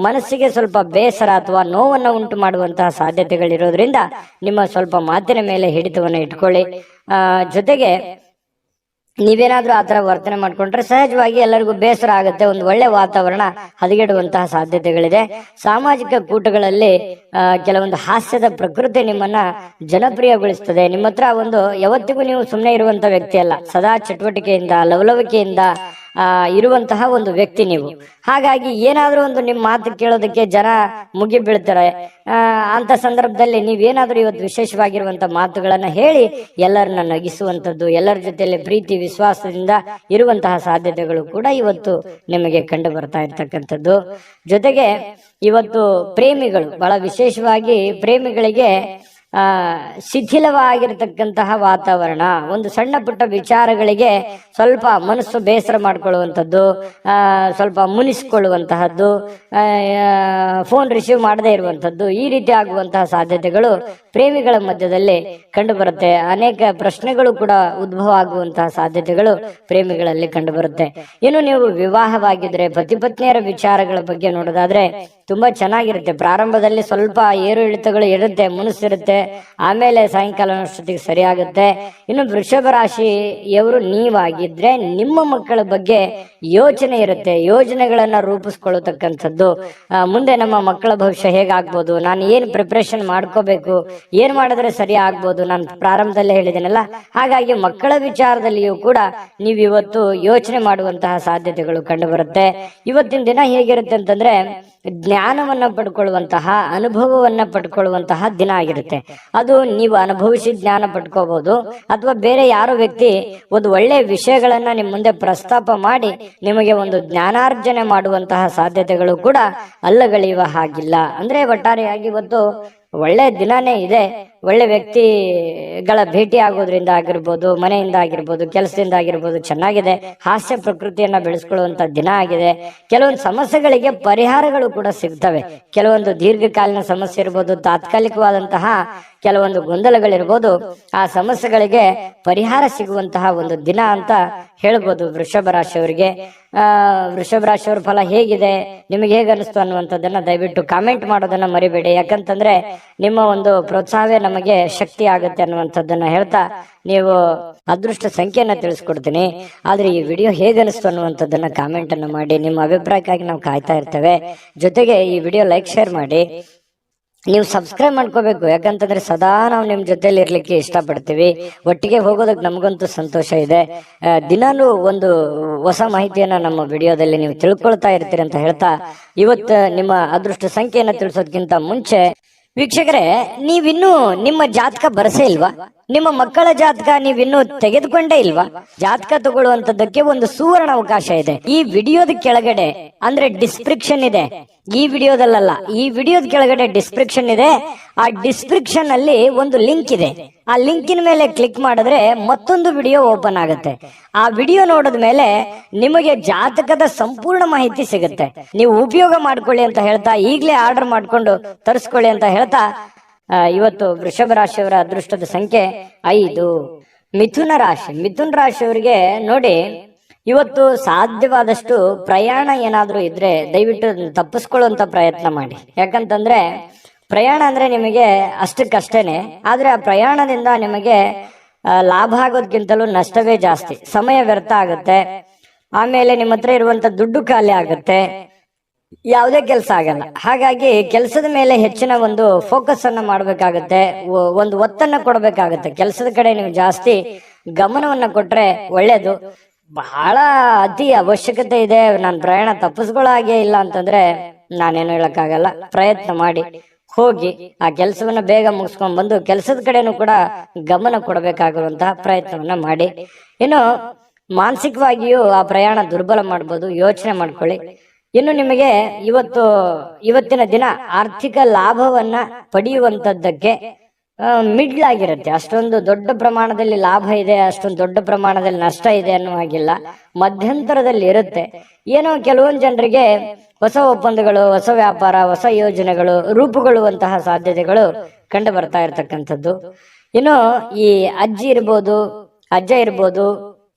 ಮನಸ್ಸಿಗೆ ಸ್ವಲ್ಪ ಬೇಸರ ಅಥವಾ ನೋವನ್ನು ಉಂಟು ಮಾಡುವಂತಹ ಸಾಧ್ಯತೆಗಳಿರೋದ್ರಿಂದ ನಿಮ್ಮ ಸ್ವಲ್ಪ ಮಾತಿನ ಮೇಲೆ ಹಿಡಿತವನ್ನು ಇಟ್ಕೊಳ್ಳಿ. ಜೊತೆಗೆ ನೀವೇನಾದ್ರೂ ಆತರ ವರ್ತನೆ ಮಾಡ್ಕೊಂಡ್ರೆ ಸಹಜವಾಗಿ ಎಲ್ಲರಿಗೂ ಬೇಸರ ಆಗುತ್ತೆ. ಒಂದು ಒಳ್ಳೆ ವಾತಾವರಣ ಹದಗೆಡುವಂತಹ ಸಾಧ್ಯತೆಗಳಿದೆ. ಸಾಮಾಜಿಕ ಕೂಟಗಳಲ್ಲಿ ಕೆಲವೊಂದು ಹಾಸ್ಯದ ಪ್ರಕೃತಿ ನಿಮ್ಮನ್ನ ಜನಪ್ರಿಯಗೊಳಿಸ್ತದೆ. ನಿಮ್ಮ ಹತ್ರ ಒಂದು ಯಾವತ್ತಿಗೂ ನೀವು ಸುಮ್ಮನೆ ಇರುವಂತ ವ್ಯಕ್ತಿ ಅಲ್ಲ, ಸದಾ ಚಟುವಟಿಕೆಯಿಂದ ಲವಲವಿಕೆಯಿಂದ ಇರುವಂತಹ ಒಂದು ವ್ಯಕ್ತಿ ನೀವು. ಹಾಗಾಗಿ ಏನಾದ್ರೂ ಒಂದು ನಿಮ್ಮ ಮಾತು ಕೇಳೋದಕ್ಕೆ ಜನ ಮುಗಿ ಬೀಳ್ತಾರೆ. ಅಂತ ಸಂದರ್ಭದಲ್ಲಿ ನೀವೇನಾದ್ರೂ ಇವತ್ತು ವಿಶೇಷವಾಗಿರುವಂತ ಮಾತುಗಳನ್ನ ಹೇಳಿ ಎಲ್ಲರನ್ನ ನಗಿಸುವಂತದ್ದು, ಎಲ್ಲರ ಜೊತೆಯಲ್ಲಿ ಪ್ರೀತಿ ವಿಶ್ವಾಸದಿಂದ ಇರುವಂತಹ ಸಾಧ್ಯತೆಗಳು ಕೂಡ ಇವತ್ತು ನಿಮಗೆ ಕಂಡು ಬರ್ತಾ ಇರ್ತಕ್ಕಂಥದ್ದು. ಜೊತೆಗೆ ಇವತ್ತು ಪ್ರೇಮಿಗಳು, ಬಹಳ ವಿಶೇಷವಾಗಿ ಪ್ರೇಮಿಗಳಿಗೆ ಶಿಥಿಲವಾಗಿರತಕ್ಕಂತಹ ವಾತಾವರಣ, ಒಂದು ಸಣ್ಣ ಪುಟ್ಟ ವಿಚಾರಗಳಿಗೆ ಸ್ವಲ್ಪ ಮನಸ್ಸು ಬೇಸರ ಮಾಡ್ಕೊಳ್ಳುವಂಥದ್ದು, ಸ್ವಲ್ಪ ಮುನಿಸಿಕೊಳ್ಳುವಂತಹದ್ದು, ಫೋನ್ ರಿಸೀವ್ ಮಾಡದೇ ಇರುವಂಥದ್ದು, ಈ ರೀತಿ ಆಗುವಂತಹ ಸಾಧ್ಯತೆಗಳು ಪ್ರೇಮಿಗಳ ಮಧ್ಯದಲ್ಲಿ ಕಂಡು ಬರುತ್ತೆ. ಅನೇಕ ಪ್ರಶ್ನೆಗಳು ಕೂಡ ಉದ್ಭವ ಆಗುವಂತಹ ಸಾಧ್ಯತೆಗಳು ಪ್ರೇಮಿಗಳಲ್ಲಿ ಕಂಡು ಬರುತ್ತೆ. ಇನ್ನು ನೀವು ವಿವಾಹವಾಗಿದ್ರೆ ಪತಿ ಪತ್ನಿಯರ ವಿಚಾರಗಳ ಬಗ್ಗೆ ನೋಡೋದಾದ್ರೆ ತುಂಬಾ ಚೆನ್ನಾಗಿರುತ್ತೆ. ಪ್ರಾರಂಭದಲ್ಲಿ ಸ್ವಲ್ಪ ಏರು ಇಳಿತಗಳು ಇರುತ್ತೆ, ಮುನಿಸಿರುತ್ತೆ, ಆಮೇಲೆ ಸಾಯಂಕಾಲ ಅಷ್ಟೊತ್ತಿಗೆ ಸರಿಯಾಗುತ್ತೆ. ಇನ್ನು ವೃಷಭ ರಾಶಿಯವರು ನೀವಾಗಿದ್ರೆ ನಿಮ್ಮ ಮಕ್ಕಳ ಬಗ್ಗೆ ಯೋಚನೆ ಇರುತ್ತೆ, ಯೋಜನೆಗಳನ್ನ ರೂಪಿಸ್ಕೊಳ್ಳತಕ್ಕಂಥದ್ದು. ಮುಂದೆ ನಮ್ಮ ಮಕ್ಕಳ ಭವಿಷ್ಯ ಹೇಗಾಗ್ಬೋದು, ನಾನು ಏನ್ ಪ್ರಿಪರೇಷನ್ ಮಾಡ್ಕೋಬೇಕು, ಏನ್ ಮಾಡಿದ್ರೆ ಸರಿ ಆಗ್ಬೋದು, ನಾನು ಪ್ರಾರಂಭದಲ್ಲೇ ಹೇಳಿದ್ದೇನಲ್ಲ. ಹಾಗಾಗಿ ಮಕ್ಕಳ ವಿಚಾರದಲ್ಲಿಯೂ ಕೂಡ ನೀವು ಇವತ್ತು ಯೋಚನೆ ಮಾಡುವಂತಹ ಸಾಧ್ಯತೆಗಳು ಕಂಡು ಬರುತ್ತೆ. ಇವತ್ತಿನ ದಿನ ಹೇಗಿರುತ್ತೆ ಅಂತಂದ್ರೆ ಜ್ಞಾನವನ್ನ ಪಡ್ಕೊಳ್ಳುವಂತಹ, ಅನುಭವವನ್ನ ಪಡ್ಕೊಳ್ಳುವಂತಹ ದಿನ ಆಗಿರುತ್ತೆ. ಅದು ನೀವು ಅನುಭವಿಸಿ ಜ್ಞಾನ ಪಡ್ಕೋಬಹುದು, ಅಥವಾ ಬೇರೆ ಯಾರೋ ವ್ಯಕ್ತಿ ಒಂದು ಒಳ್ಳೆ ವಿಷಯಗಳನ್ನ ನಿಮ್ಮ ಮುಂದೆ ಪ್ರಸ್ತಾಪ ಮಾಡಿ ನಿಮಗೆ ಒಂದು ಜ್ಞಾನಾರ್ಜನೆ ಮಾಡುವಂತಹ ಸಾಧ್ಯತೆಗಳು ಕೂಡ ಅಲ್ಲಗಳೆಯುವ ಹಾಗಿಲ್ಲ. ಅಂದ್ರೆ ಒಟ್ಟಾರೆಯಾಗಿ ಇವತ್ತು ಒಳ್ಳೆ ದಿನಾನೇ ಇದೆ. ಒಳ್ಳೆ ವ್ಯಕ್ತಿಗಳ ಭೇಟಿ ಆಗೋದ್ರಿಂದ ಆಗಿರ್ಬೋದು, ಮನೆಯಿಂದ ಆಗಿರ್ಬೋದು, ಕೆಲಸದಿಂದ ಆಗಿರ್ಬೋದು ಚೆನ್ನಾಗಿದೆ. ಹಾಸ್ಯ ಪ್ರಕೃತಿಯನ್ನ ಬೆಳೆಸ್ಕೊಳ್ಳುವಂತ ದಿನ ಆಗಿದೆ. ಕೆಲವೊಂದು ಸಮಸ್ಯೆಗಳಿಗೆ ಪರಿಹಾರಗಳು ಕೂಡ ಸಿಗ್ತವೆ. ಕೆಲವೊಂದು ದೀರ್ಘಕಾಲೀನ ಸಮಸ್ಯೆ ಇರ್ಬೋದು, ತಾತ್ಕಾಲಿಕವಾದಂತಹ ಕೆಲವೊಂದು ಗೊಂದಲಗಳಿರ್ಬೋದು, ಆ ಸಮಸ್ಯೆಗಳಿಗೆ ಪರಿಹಾರ ಸಿಗುವಂತಹ ಒಂದು ದಿನ ಅಂತ ಹೇಳ್ಬೋದು ವೃಷಭ ರಾಶಿಯವರಿಗೆ. ವೃಷಭ ರಾಶಿಯವರ ಫಲ ಹೇಗಿದೆ, ನಿಮಗೆ ಹೇಗೆ ಅನಿಸ್ತು ಅನ್ನುವಂಥದ್ದನ್ನ ದಯವಿಟ್ಟು ಕಾಮೆಂಟ್ ಮಾಡೋದನ್ನ ಮರಿಬೇಡಿ. ಯಾಕಂತಂದ್ರೆ ನಿಮ್ಮ ಒಂದು ಪ್ರೋತ್ಸಾಹವೇ ನಮಗೆ ಶಕ್ತಿ ಆಗುತ್ತೆ ಅನ್ನುವಂಥದ್ದನ್ನ ಹೇಳ್ತಾ ನೀವು ಅದೃಷ್ಟ ಸಂಖ್ಯೆಯನ್ನ ತಿಳಿಸ್ಕೊಡ್ತೀನಿ. ಆದ್ರೆ ಈ ವಿಡಿಯೋ ಹೇಗೆ ಅನಿಸ್ತು ಅನ್ನುವಂಥದ್ದನ್ನ ಕಾಮೆಂಟ್ ಅನ್ನು ಮಾಡಿ. ನಿಮ್ಮ ಅಭಿಪ್ರಾಯಕ್ಕಾಗಿ ನಾವು ಕಾಯ್ತಾ ಇರ್ತೇವೆ. ಜೊತೆಗೆ ಈ ವಿಡಿಯೋ ಲೈಕ್ ಶೇರ್ ಮಾಡಿ. ನೀವು ಸಬ್ಸ್ಕ್ರೈಬ್ ಮಾಡ್ಕೋಬೇಕು, ಯಾಕಂತಂದ್ರೆ ಸದಾ ನಾವು ನಿಮ್ ಜೊತೆಲಿ ಇರ್ಲಿಕ್ಕೆ ಇಷ್ಟಪಡ್ತೀವಿ. ಒಟ್ಟಿಗೆ ಹೋಗೋದಕ್ಕೆ ನಮಗಂತೂ ಸಂತೋಷ ಇದೆ. ದಿನಾಲೂ ಒಂದು ಹೊಸ ಮಾಹಿತಿಯನ್ನ ನಮ್ಮ ವಿಡಿಯೋದಲ್ಲಿ ನೀವು ತಿಳ್ಕೊಳ್ತಾ ಇರ್ತೀರಿ ಅಂತ ಹೇಳ್ತಾ, ಇವತ್ತು ನಿಮ್ಮ ಅದೃಷ್ಟ ಸಂಖ್ಯೆಯನ್ನ ತಿಳಿಸೋದಕ್ಕಿಂತ ಮುಂಚೆ ವೀಕ್ಷಕರೇ, ನೀವಿನ್ನೂ ನಿಮ್ಮ ಜಾತಕ ಬರಸೇ ಇಲ್ವಾ? ನಿಮ್ಮ ಮಕ್ಕಳ ಜಾತಕ ನೀವಿನ್ನೂ ತೆಗೆದುಕೊಂಡೇ ಇಲ್ವಾ? ಜಾತಕ ತಗೊಳ್ಳುವಂತದ್ದಕ್ಕೆ ಒಂದು ಸುವರ್ಣ ಅವಕಾಶ ಇದೆ. ಈ ವಿಡಿಯೋದ ಕೆಳಗಡೆ ಅಂದ್ರೆ ಡಿಸ್ಕ್ರಿಪ್ಷನ್ ಇದೆ, ಈ ವಿಡಿಯೋದಲ್ಲ, ಈ ವಿಡಿಯೋದ ಕೆಳಗಡೆ ಡಿಸ್ಕ್ರಿಪ್ಷನ್ ಇದೆ. ಆ ಡಿಸ್ಕ್ರಿಪ್ಷನ್ ಅಲ್ಲಿ ಒಂದು ಲಿಂಕ್ ಇದೆ. ಆ ಲಿಂಕಿನ ಮೇಲೆ ಕ್ಲಿಕ್ ಮಾಡಿದ್ರೆ ಮತ್ತೊಂದು ವಿಡಿಯೋ ಓಪನ್ ಆಗುತ್ತೆ. ಆ ವಿಡಿಯೋ ನೋಡಿದ ಮೇಲೆ ನಿಮಗೆ ಜಾತಕದ ಸಂಪೂರ್ಣ ಮಾಹಿತಿ ಸಿಗುತ್ತೆ. ನೀವು ಉಪಯೋಗ ಮಾಡ್ಕೊಳ್ಳಿ ಅಂತ ಹೇಳ್ತಾ, ಈಗಲೇ ಆರ್ಡರ್ ಮಾಡ್ಕೊಂಡು ತರಿಸ್ಕೊಳ್ಳಿ ಅಂತ ಹೇಳ್ತಾ, ಇವತ್ತು ವೃಷಭ ರಾಶಿಯವರ ಅದೃಷ್ಟದ ಸಂಖ್ಯೆ 5. ಮಿಥುನ ರಾಶಿ, ಮಿಥುನ ರಾಶಿಯವರಿಗೆ ನೋಡಿ, ಇವತ್ತು ಸಾಧ್ಯವಾದಷ್ಟು ಪ್ರಯಾಣ ಏನಾದ್ರೂ ಇದ್ರೆ ದಯವಿಟ್ಟು ತಪ್ಪಿಸ್ಕೊಳ್ಳುವಂತ ಪ್ರಯತ್ನ ಮಾಡಿ. ಯಾಕಂತಂದ್ರೆ ಪ್ರಯಾಣ ಅಂದ್ರೆ ನಿಮಗೆ ಅಷ್ಟಕ್ಕಷ್ಟೇನೆ, ಆದ್ರೆ ಆ ಪ್ರಯಾಣದಿಂದ ನಿಮಗೆ ಲಾಭ ಆಗೋದ್ಕಿಂತಲೂ ನಷ್ಟವೇ ಜಾಸ್ತಿ. ಸಮಯ ವ್ಯರ್ಥ ಆಗುತ್ತೆ, ಆಮೇಲೆ ನಿಮ್ಮ ಹತ್ರ ಇರುವಂತ ದುಡ್ಡು ಖಾಲಿ ಆಗುತ್ತೆ, ಯಾವುದೇ ಕೆಲಸ ಆಗಲ್ಲ. ಹಾಗಾಗಿ ಕೆಲಸದ ಮೇಲೆ ಹೆಚ್ಚಿನ ಒಂದು ಫೋಕಸ್ ಅನ್ನ ಮಾಡ್ಬೇಕಾಗತ್ತೆ, ಒಂದು ಒತ್ತನ್ನ ಕೊಡ್ಬೇಕಾಗತ್ತೆ. ಕೆಲಸದ ಕಡೆ ನೀವು ಜಾಸ್ತಿ ಗಮನವನ್ನ ಕೊಟ್ರೆ ಒಳ್ಳೇದು. ಬಹಳ ಅತಿ ಅವಶ್ಯಕತೆ ಇದೆ, ನಾನು ಪ್ರಯಾಣ ತಪ್ಪಿಸ್ಕೊಳ್ಳೋ ಹಾಗೆ ಇಲ್ಲ ಅಂತಂದ್ರೆ ನಾನೇನು ಹೇಳಕ್ಕಾಗಲ್ಲ. ಪ್ರಯತ್ನ ಮಾಡಿ ಹೋಗಿ ಆ ಕೆಲಸವನ್ನ ಬೇಗ ಮುಗಿಸ್ಕೊಂಡ್ ಬಂದು ಕೆಲಸದ ಕಡೆನೂ ಕೂಡ ಗಮನ ಕೊಡಬೇಕಾಗಿರುವಂತಹ ಪ್ರಯತ್ನವನ್ನ ಮಾಡಿ. ಇನ್ನು ಮಾನಸಿಕವಾಗಿಯೂ ಆ ಪ್ರಯಾಣ ದುರ್ಬಲ ಮಾಡ್ಬೋದು, ಯೋಚನೆ ಮಾಡ್ಕೊಳ್ಳಿ. ಇನ್ನು ನಿಮಗೆ ಇವತ್ತಿನ ದಿನ ಆರ್ಥಿಕ ಲಾಭವನ್ನ ಪಡೆಯುವಂತದ್ದಕ್ಕೆ ಮಿಡ್ಲಾಗಿರುತ್ತೆ. ಅಷ್ಟೊಂದು ದೊಡ್ಡ ಪ್ರಮಾಣದಲ್ಲಿ ಲಾಭ ಇದೆ, ಅಷ್ಟೊಂದು ದೊಡ್ಡ ಪ್ರಮಾಣದಲ್ಲಿ ನಷ್ಟ ಇದೆ ಅನ್ನೋ ಹಾಗಿಲ್ಲ, ಮಧ್ಯಂತರದಲ್ಲಿ ಇರುತ್ತೆ. ಏನೋ ಕೆಲವೊಂದು ಜನರಿಗೆ ಹೊಸ ಒಪ್ಪಂದಗಳು, ಹೊಸ ವ್ಯಾಪಾರ, ಹೊಸ ಯೋಜನೆಗಳು ರೂಪುಗೊಳ್ಳುವಂತಹ ಸಾಧ್ಯತೆಗಳು ಕಂಡು ಬರ್ತಾ ಇರತಕ್ಕಂಥದ್ದು. ಇನ್ನು ಈ ಅಜ್ಜಿ ಇರ್ಬೋದು, ಅಜ್ಜ ಇರ್ಬೋದು,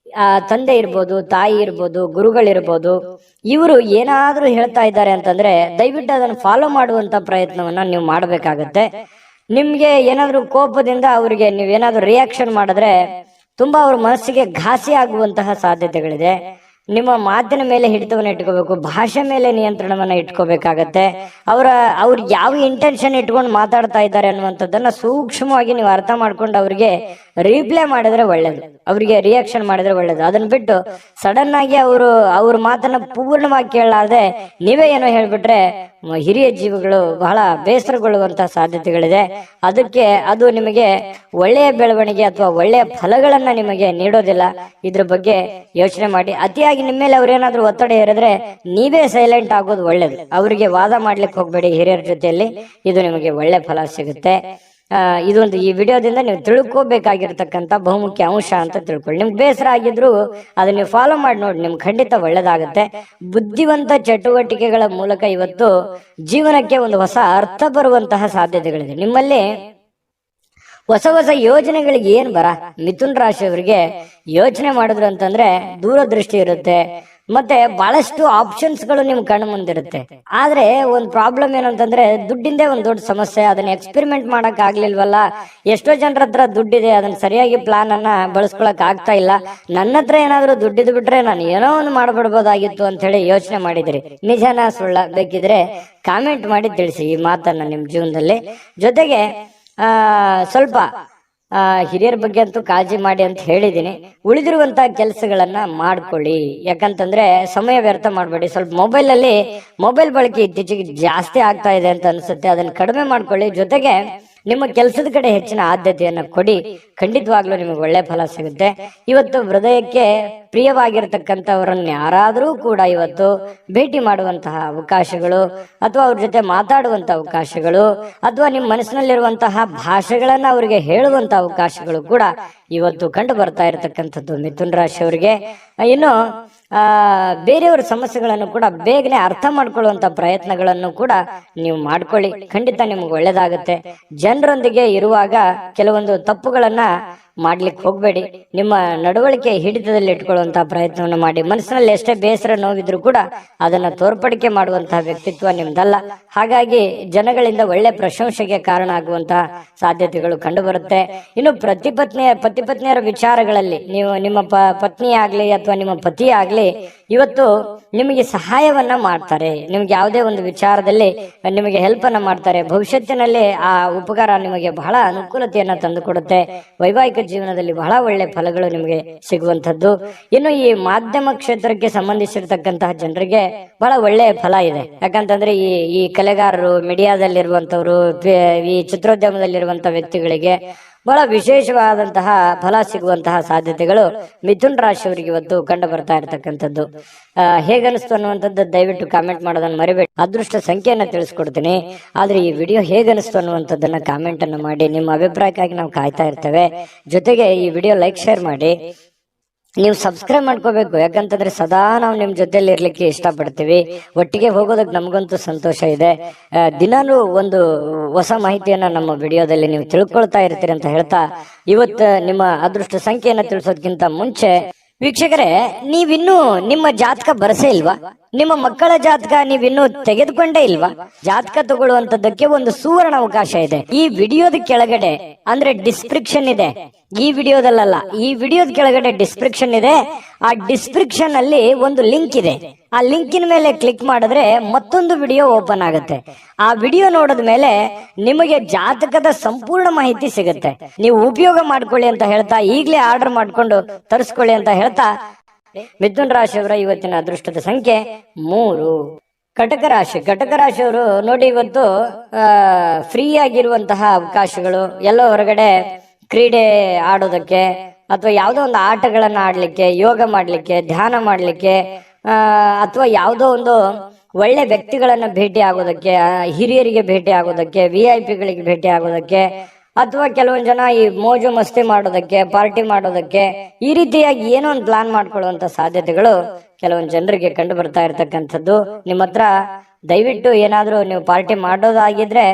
ತಂದೆ ಇರ್ಬೋದು, ತಾಯಿ ಇರ್ಬೋದು, ಗುರುಗಳಿರ್ಬೋದು, ಇವರು ಏನಾದ್ರೂ ಹೇಳ್ತಾ ಇದ್ದಾರೆ ಅಂತಂದ್ರೆ ದಯವಿಟ್ಟು ಅದನ್ನು ಫಾಲೋ ಮಾಡುವಂತ ಪ್ರಯತ್ನವನ್ನ ನೀವು ಮಾಡಬೇಕಾಗತ್ತೆ. ನಿಮ್ಗೆ ಏನಾದ್ರೂ ಕೋಪದಿಂದ ಅವರಿಗೆ ನೀವೇನಾದ್ರೂ ರಿಯಾಕ್ಷನ್ ಮಾಡಿದ್ರೆ ತುಂಬಾ ಅವ್ರ ಮನಸ್ಸಿಗೆ ಘಾಸಿ ಆಗುವಂತಹ ಸಾಧ್ಯತೆಗಳಿದೆ. ನಿಮ್ಮ ಮಾತಿನ ಮೇಲೆ ಹಿಡಿತವನ್ನ ಇಟ್ಕೋಬೇಕು, ಭಾಷೆ ಮೇಲೆ ನಿಯಂತ್ರಣವನ್ನ ಇಟ್ಕೋಬೇಕಾಗತ್ತೆ. ಅವ್ರು ಯಾವ ಇಂಟೆನ್ಷನ್ ಇಟ್ಕೊಂಡು ಮಾತಾಡ್ತಾ ಇದ್ದಾರೆ ಅನ್ನುವಂಥದ್ದನ್ನ ಸೂಕ್ಷ್ಮವಾಗಿ ನೀವು ಅರ್ಥ ಮಾಡ್ಕೊಂಡು ಅವ್ರಿಗೆ ರಿಪ್ಲೈ ಮಾಡಿದ್ರೆ ಒಳ್ಳೇದು, ಅವರಿಗೆ ರಿಯಾಕ್ಷನ್ ಮಾಡಿದ್ರೆ ಒಳ್ಳೇದು. ಅದನ್ನ ಬಿಟ್ಟು ಸಡನ್ ಆಗಿ ಅವ್ರ ಮಾತನ್ನ ಪೂರ್ಣವಾಗಿ ಕೇಳಲಾರ್ದೆ ನೀವೇ ಏನೋ ಹೇಳ್ಬಿಟ್ರೆ ಹಿರಿಯ ಜೀವಿಗಳು ಬಹಳ ಬೇಸರಗೊಳ್ಳುವಂತಹ ಸಾಧ್ಯತೆಗಳಿದೆ. ಅದಕ್ಕೆ ಅದು ನಿಮಗೆ ಒಳ್ಳೆಯ ಬೆಳವಣಿಗೆ ಅಥವಾ ಒಳ್ಳೆಯ ಫಲಗಳನ್ನ ನಿಮಗೆ ನೀಡೋದಿಲ್ಲ. ಇದ್ರ ಬಗ್ಗೆ ಯೋಚನೆ ಮಾಡಿ. ಅತಿಯಾಗಿ ನಿಮ್ಮ ಮೇಲೆ ಅವ್ರೇನಾದ್ರೂ ಒತ್ತಡ ಹೇರಿದ್ರೆ ನೀವೇ ಸೈಲೆಂಟ್ ಆಗೋದು ಒಳ್ಳೇದು. ಅವರಿಗೆ ವಾದ ಮಾಡ್ಲಿಕ್ಕೆ ಹೋಗ್ಬೇಡಿ ಹಿರಿಯರ ಜೊತೆಯಲ್ಲಿ, ಇದು ನಿಮಗೆ ಒಳ್ಳೆ ಫಲ ಸಿಗುತ್ತೆ. ಇದೊಂದು ಈ ವಿಡಿಯೋದಿಂದ ನೀವು ತಿಳ್ಕೋಬೇಕಾಗಿರ್ತಕ್ಕಂಥ ಬಹುಮುಖ್ಯ ಅಂಶ ಅಂತ ತಿಳ್ಕೊಳ್ಳಿ. ನಿಮ್ಗೆ ಬೇಸರ ಆಗಿದ್ರು ಅದನ್ನ ನೀವು ಫಾಲೋ ಮಾಡಿ ನೋಡಿ, ನಿಮ್ಗೆ ಖಂಡಿತ ಒಳ್ಳೇದಾಗುತ್ತೆ. ಬುದ್ಧಿವಂತ ಚಟುವಟಿಕೆಗಳ ಮೂಲಕ ಇವತ್ತು ಜೀವನಕ್ಕೆ ಒಂದು ಹೊಸ ಅರ್ಥ ಬರುವಂತಹ ಸಾಧ್ಯತೆಗಳಿದೆ. ನಿಮ್ಮಲ್ಲಿ ಹೊಸ ಹೊಸ ಯೋಜನೆಗಳಿಗೆ ಏನ್ ಮಿಥುನ್ ರಾಶಿಯವರಿಗೆ ಯೋಚನೆ ಮಾಡಿದ್ರು ಅಂತಂದ್ರೆ ದೂರದೃಷ್ಟಿ ಇರುತ್ತೆ, ಮತ್ತೆ ಬಹಳಷ್ಟು ಆಪ್ಷನ್ಸ್ ಗಳು ನಿಮ್ ಕಣ್ಣು ಮುಂದಿರುತ್ತೆ. ಆದ್ರೆ ಒಂದ್ ಪ್ರಾಬ್ಲಮ್ ಏನು ಅಂತಂದ್ರೆ ದುಡ್ಡಿಂದೇ ಒಂದ್ ದೊಡ್ಡ ಸಮಸ್ಯೆ. ಅದನ್ನ ಎಕ್ಸ್ಪೆರಿಮೆಂಟ್ ಮಾಡಕ್ ಆಗ್ಲಿಲ್ವಲ್ಲ. ಎಷ್ಟೋ ಜನರ ಹತ್ರ ದುಡ್ಡಿದೆ, ಅದನ್ನ ಸರಿಯಾಗಿ ಪ್ಲಾನ್ ಅನ್ನ ಬಳಸ್ಕೊಳಕ್ ಆಗ್ತಾ ಇಲ್ಲ. ನನ್ನ ಹತ್ರ ಏನಾದ್ರು ದುಡ್ಡಿದ್ ಬಿಟ್ರೆ ನಾನು ಏನೋ ಒಂದು ಮಾಡ್ಬಿಡ್ಬೋದಾಗಿತ್ತು ಅಂತ ಹೇಳಿ ಯೋಚನೆ ಮಾಡಿದಿರಿ. ನಿಜಾನ ಸುಳ್ಳ ಬೇಕಿದ್ರೆ ಕಾಮೆಂಟ್ ಮಾಡಿ ತಿಳಿಸಿ ಈ ಮಾತನ್ನ ನಿಮ್ ಜೀವನದಲ್ಲಿ. ಜೊತೆಗೆ ಸ್ವಲ್ಪ ಹಿರಿಯರ ಬಗ್ಗೆ ಅಂತೂ ಕಾಳಜಿ ಮಾಡಿ ಅಂತ ಹೇಳಿದೀನಿ. ಉಳಿದಿರುವಂತಹ ಕೆಲಸಗಳನ್ನ ಮಾಡ್ಕೊಳ್ಳಿ, ಯಾಕಂತಂದ್ರೆ ಸಮಯ ವ್ಯರ್ಥ ಮಾಡಬೇಡಿ. ಸ್ವಲ್ಪ ಮೊಬೈಲ್ ಬಳಕೆ ಇತ್ತೀಚೆಗೆ ಜಾಸ್ತಿ ಆಗ್ತಾ ಇದೆ ಅಂತ ಅನ್ಸುತ್ತೆ, ಅದನ್ನ ಕಡಿಮೆ ಮಾಡ್ಕೊಳ್ಳಿ. ಜೊತೆಗೆ ನಿಮ್ಮ ಕೆಲಸದ ಕಡೆ ಹೆಚ್ಚಿನ ಆದ್ಯತೆಯನ್ನ ಕೊಡಿ, ಖಂಡಿತವಾಗ್ಲೂ ನಿಮಗೆ ಒಳ್ಳೆ ಫಲ ಸಿಗುತ್ತೆ. ಇವತ್ತು ಹೃದಯಕ್ಕೆ ಪ್ರಿಯವಾಗಿರ್ತಕ್ಕಂಥವ್ರನ್ನ ಯಾರಾದರೂ ಕೂಡ ಇವತ್ತು ಭೇಟಿ ಮಾಡುವಂತಹ ಅವಕಾಶಗಳು, ಅಥವಾ ಅವ್ರ ಜೊತೆ ಮಾತಾಡುವಂತ ಅವಕಾಶಗಳು, ಅಥವಾ ನಿಮ್ಮ ಮನಸ್ಸಿನಲ್ಲಿರುವಂತಹ ಭಾಷೆಗಳನ್ನ ಅವರಿಗೆ ಹೇಳುವಂತ ಅವಕಾಶಗಳು ಕೂಡ ಇವತ್ತು ಕಂಡು ಬರ್ತಾ ಇರತಕ್ಕಂಥದ್ದು ಮಿಥುನ್ ರಾಶಿಯವರಿಗೆ. ಇನ್ನು ಬೇರೆಯವರ ಸಮಸ್ಯೆಗಳನ್ನು ಕೂಡ ಬೇಗನೆ ಅರ್ಥ ಮಾಡ್ಕೊಳ್ಳುವಂತ ಪ್ರಯತ್ನಗಳನ್ನು ಕೂಡ ನೀವು ಮಾಡ್ಕೊಳ್ಳಿ, ಖಂಡಿತ ನಿಮ್ಗೆ ಒಳ್ಳೇದಾಗುತ್ತೆ. ಜನರೊಂದಿಗೆ ಇರುವಾಗ ಕೆಲವೊಂದು ತಪ್ಪುಗಳನ್ನ ಮಾಡ್ಲಿಕ್ಕೆ ಹೋಗ್ಬೇಡಿ. ನಿಮ್ಮ ನಡವಳಿಕೆ ಹಿಡಿತದಲ್ಲಿ ಇಟ್ಕೊಳ್ಳುವಂತಹ ಪ್ರಯತ್ನವನ್ನು ಮಾಡಿ. ಮನಸ್ಸಿನಲ್ಲಿ ಎಷ್ಟೇ ಬೇಸರ ನೋವಿದ್ರು ಕೂಡ ಅದನ್ನ ತೋರ್ಪಡಿಕೆ ಮಾಡುವಂತಹ ವ್ಯಕ್ತಿತ್ವ ನಿಮ್ದಲ್ಲ. ಹಾಗಾಗಿ ಜನಗಳಿಂದ ಒಳ್ಳೆ ಪ್ರಶಂಸೆಗೆ ಕಾರಣ ಆಗುವಂತಹ ಸಾಧ್ಯತೆಗಳು ಕಂಡು ಬರುತ್ತೆ. ಇನ್ನು ಪತಿ ಪತ್ನಿಯರ ವಿಚಾರಗಳಲ್ಲಿ ನೀವು ನಿಮ್ಮ ಪತ್ನಿ ಆಗ್ಲಿ ಅಥವಾ ನಿಮ್ಮ ಪತಿ ಆಗ್ಲಿ ಇವತ್ತು ನಿಮಗೆ ಸಹಾಯವನ್ನ ಮಾಡ್ತಾರೆ. ನಿಮ್ಗೆ ಯಾವುದೇ ಒಂದು ವಿಚಾರದಲ್ಲಿ ನಿಮಗೆ ಹೆಲ್ಪ್ ಅನ್ನ ಮಾಡ್ತಾರೆ. ಭವಿಷ್ಯತ್ತಿನಲ್ಲಿ ಆ ಉಪಕಾರ ನಿಮಗೆ ಬಹಳ ಅನುಕೂಲತೆಯನ್ನ ತಂದು ಕೊಡುತ್ತೆ. ವೈವಾಹಿಕ ಜೀವನದಲ್ಲಿ ಬಹಳ ಒಳ್ಳೆ ಫಲಗಳು ನಿಮಗೆ ಸಿಗುವಂತದ್ದು. ಇನ್ನು ಈ ಮಾಧ್ಯಮ ಕ್ಷೇತ್ರಕ್ಕೆ ಸಂಬಂಧಿಸಿರ್ತಕ್ಕಂತಹ ಜನರಿಗೆ ಬಹಳ ಒಳ್ಳೆ ಫಲ ಇದೆ. ಯಾಕಂತಂದ್ರೆ ಈ ಕಲೆಗಾರರು, ಮೀಡಿಯಾದಲ್ಲಿರುವಂತವ್ರು, ಈ ಚಿತ್ರೋದ್ಯಮದಲ್ಲಿರುವಂತಹ ವ್ಯಕ್ತಿಗಳಿಗೆ ಬಹಳ ವಿಶೇಷವಾದಂತಹ ಫಲ ಸಿಗುವಂತಹ ಸಾಧ್ಯತೆಗಳು ಮಿಥುನ್ ರಾಶಿಯವರಿಗೆ ಇವತ್ತು ಕಂಡು ಬರ್ತಾ ಇರತಕ್ಕಂಥದ್ದು. ಹೇಗನಿಸ್ತು ಅನ್ನುವಂಥದ್ದು ದಯವಿಟ್ಟು ಕಾಮೆಂಟ್ ಮಾಡೋದನ್ನ ಮರಿಬೇಡಿ. ಅದೃಷ್ಟ ಸಂಖ್ಯೆಯನ್ನ ತಿಳಿಸ್ಕೊಡ್ತೀನಿ, ಆದ್ರೆ ಈ ವಿಡಿಯೋ ಹೇಗನಿಸ್ತು ಅನ್ನುವಂಥದ್ದನ್ನ ಕಾಮೆಂಟ್ ಅನ್ನು ಮಾಡಿ. ನಿಮ್ಮ ಅಭಿಪ್ರಾಯಕ್ಕಾಗಿ ನಾವು ಕಾಯ್ತಾ ಇರ್ತೇವೆ. ಜೊತೆಗೆ ಈ ವಿಡಿಯೋ ಲೈಕ್, ಶೇರ್ ಮಾಡಿ. ನೀವು ಸಬ್ಸ್ಕ್ರೈಬ್ ಮಾಡ್ಕೋಬೇಕು, ಯಾಕಂತಂದ್ರೆ ಸದಾ ನಾವು ನಿಮ್ ಜೊತೆಲಿ ಇರ್ಲಿಕ್ಕೆ ಇಷ್ಟಪಡ್ತೀವಿ. ಒಟ್ಟಿಗೆ ಹೋಗೋದಕ್ಕೆ ನಮಗಂತೂ ಸಂತೋಷ ಇದೆ. ದಿನಾಲೂ ಒಂದು ಹೊಸ ಮಾಹಿತಿಯನ್ನ ನಮ್ಮ ವಿಡಿಯೋದಲ್ಲಿ ನೀವು ತಿಳ್ಕೊಳ್ತಾ ಇರ್ತೀರಿ ಅಂತ ಹೇಳ್ತಾ, ಇವತ್ತು ನಿಮ್ಮ ಅದೃಷ್ಟ ಸಂಖ್ಯೆಯನ್ನ ತಿಳಿಸೋದಕ್ಕಿಂತ ಮುಂಚೆ ವೀಕ್ಷಕರೇ, ನೀವಿನ್ನೂ ನಿಮ್ಮ ಜಾತಕ ಬರಸೇ ಇಲ್ವಾ? ನಿಮ್ಮ ಮಕ್ಕಳ ಜಾತಕ ನೀವಿನ್ನೂ ತೆಗೆದುಕೊಂಡೇ ಇಲ್ವಾ? ಜಾತಕ ತಗೊಳ್ಳುವಂತದ್ದಕ್ಕೆ ಒಂದು ಸುವರ್ಣ ಅವಕಾಶ ಇದೆ. ಈ ವಿಡಿಯೋದ ಕೆಳಗಡೆ ಅಂದ್ರೆ ಡಿಸ್ಕ್ರಿಪ್ಷನ್ ಇದೆ. ಈ ವಿಡಿಯೋದಲ್ಲ, ಈ ವಿಡಿಯೋದ ಕೆಳಗಡೆ ಡಿಸ್ಕ್ರಿಪ್ಷನ್ ಇದೆ. ಆ ಡಿಸ್ಕ್ರಿಪ್ಷನ್ ಅಲ್ಲಿ ಒಂದು ಲಿಂಕ್ ಇದೆ. ಆ ಲಿಂಕಿನ ಮೇಲೆ ಕ್ಲಿಕ್ ಮಾಡಿದ್ರೆ ಮತ್ತೊಂದು ವಿಡಿಯೋ ಓಪನ್ ಆಗುತ್ತೆ. ಆ ವಿಡಿಯೋ ನೋಡಿದ ಮೇಲೆ ನಿಮಗೆ ಜಾತಕದ ಸಂಪೂರ್ಣ ಮಾಹಿತಿ ಸಿಗುತ್ತೆ. ನೀವು ಉಪಯೋಗ ಮಾಡ್ಕೊಳ್ಳಿ ಅಂತ ಹೇಳ್ತಾ, ಈಗಲೇ ಆರ್ಡರ್ ಮಾಡ್ಕೊಂಡು ತರಿಸ್ಕೊಳ್ಳಿ ಅಂತ ಹೇಳ್ತಾ, ಮಿಥುನ್ ರಾಶಿಯವರ ಇವತ್ತಿನ ಅದೃಷ್ಟದ ಸಂಖ್ಯೆ 3. ಕಟಕ ರಾಶಿಯವರು ನೋಡಿ, ಇವತ್ತು ಫ್ರೀ ಆಗಿರುವಂತಹ ಅವಕಾಶಗಳು, ಎಲ್ಲೋ ಹೊರಗಡೆ ಕ್ರೀಡೆ ಆಡೋದಕ್ಕೆ ಅಥವಾ ಯಾವುದೋ ಒಂದು ಆಟಗಳನ್ನ ಆಡ್ಲಿಕ್ಕೆ, ಯೋಗ ಮಾಡ್ಲಿಕ್ಕೆ, ಧ್ಯಾನ ಮಾಡ್ಲಿಕ್ಕೆ, ಅಥವಾ ಯಾವುದೋ ಒಂದು ಒಳ್ಳೆ ವ್ಯಕ್ತಿಗಳನ್ನ ಭೇಟಿ ಆಗೋದಕ್ಕೆ, ಹಿರಿಯರಿಗೆ ಭೇಟಿ ಆಗೋದಕ್ಕೆ, VIP ಗಳಿಗೆ ಭೇಟಿ ಆಗೋದಕ್ಕೆ, ಅಥವಾ ಕೆಲವೊಂದು ಜನ ಈ ಮೋಜು ಮಸ್ತಿ ಮಾಡೋದಕ್ಕೆ, ಪಾರ್ಟಿ ಮಾಡೋದಕ್ಕೆ, ಈ ರೀತಿಯಾಗಿ ಏನೋ ಒಂದು ಪ್ಲಾನ್ ಮಾಡ್ಕೊಳ್ಳುವಂತ ಸಾಧ್ಯತೆಗಳು ಕೆಲವೊಂದು ಜನರಿಗೆ ಕಂಡು ಬರ್ತಾ ಇರ್ತಕ್ಕಂಥದ್ದು. ನಿಮ್ಮ ಹತ್ರ ದಯವಿಟ್ಟು ಏನಾದ್ರೂ ನೀವು ಪಾರ್ಟಿ ಮಾಡೋದಾಗಿದ್ರೆ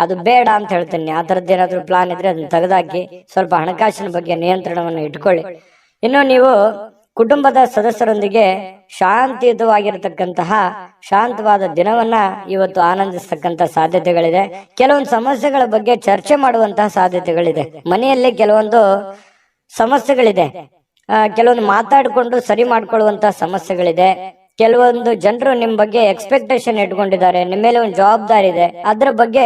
ಅದು ಬೇಡ ಅಂತ ಹೇಳ್ತೀನಿ. ಆ ತರದ್ದು ಏನಾದ್ರು ಪ್ಲಾನ್ ಇದ್ರೆ ಅದನ್ನ ತೆಗೆದಾಕಿ ಸ್ವಲ್ಪ ಹಣಕಾಸಿನ ಬಗ್ಗೆ ನಿಯಂತ್ರಣವನ್ನು ಇಟ್ಕೊಳ್ಳಿ. ಇನ್ನು ನೀವು ಕುಟುಂಬದ ಸದಸ್ಯರೊಂದಿಗೆ ಶಾಂತಿಯುತವಾಗಿರತಕ್ಕಂತಹ ಶಾಂತವಾದ ದಿನವನ್ನ ಇವತ್ತು ಆನಂದಿಸ್ತಕ್ಕಂತ ಸಾಧ್ಯತೆಗಳಿದೆ. ಕೆಲವೊಂದು ಸಮಸ್ಯೆಗಳ ಬಗ್ಗೆ ಚರ್ಚೆ ಮಾಡುವಂತಹ ಸಾಧ್ಯತೆಗಳಿದೆ. ಮನೆಯಲ್ಲಿ ಕೆಲವೊಂದು ಸಮಸ್ಯೆಗಳಿದೆ, ಕೆಲವೊಂದು ಮಾತಾಡಿಕೊಂಡು ಸರಿ ಮಾಡ್ಕೊಳ್ಳುವಂತಹ ಸಮಸ್ಯೆಗಳಿದೆ. ಕೆಲವೊಂದು ಜನರು ನಿಮ್ ಬಗ್ಗೆ ಎಕ್ಸ್ಪೆಕ್ಟೇಷನ್ ಇಟ್ಕೊಂಡಿದ್ದಾರೆ, ನಿಮ್ಮ ಮೇಲೆ ಒಂದು ಜವಾಬ್ದಾರಿ ಇದೆ. ಅದ್ರ ಬಗ್ಗೆ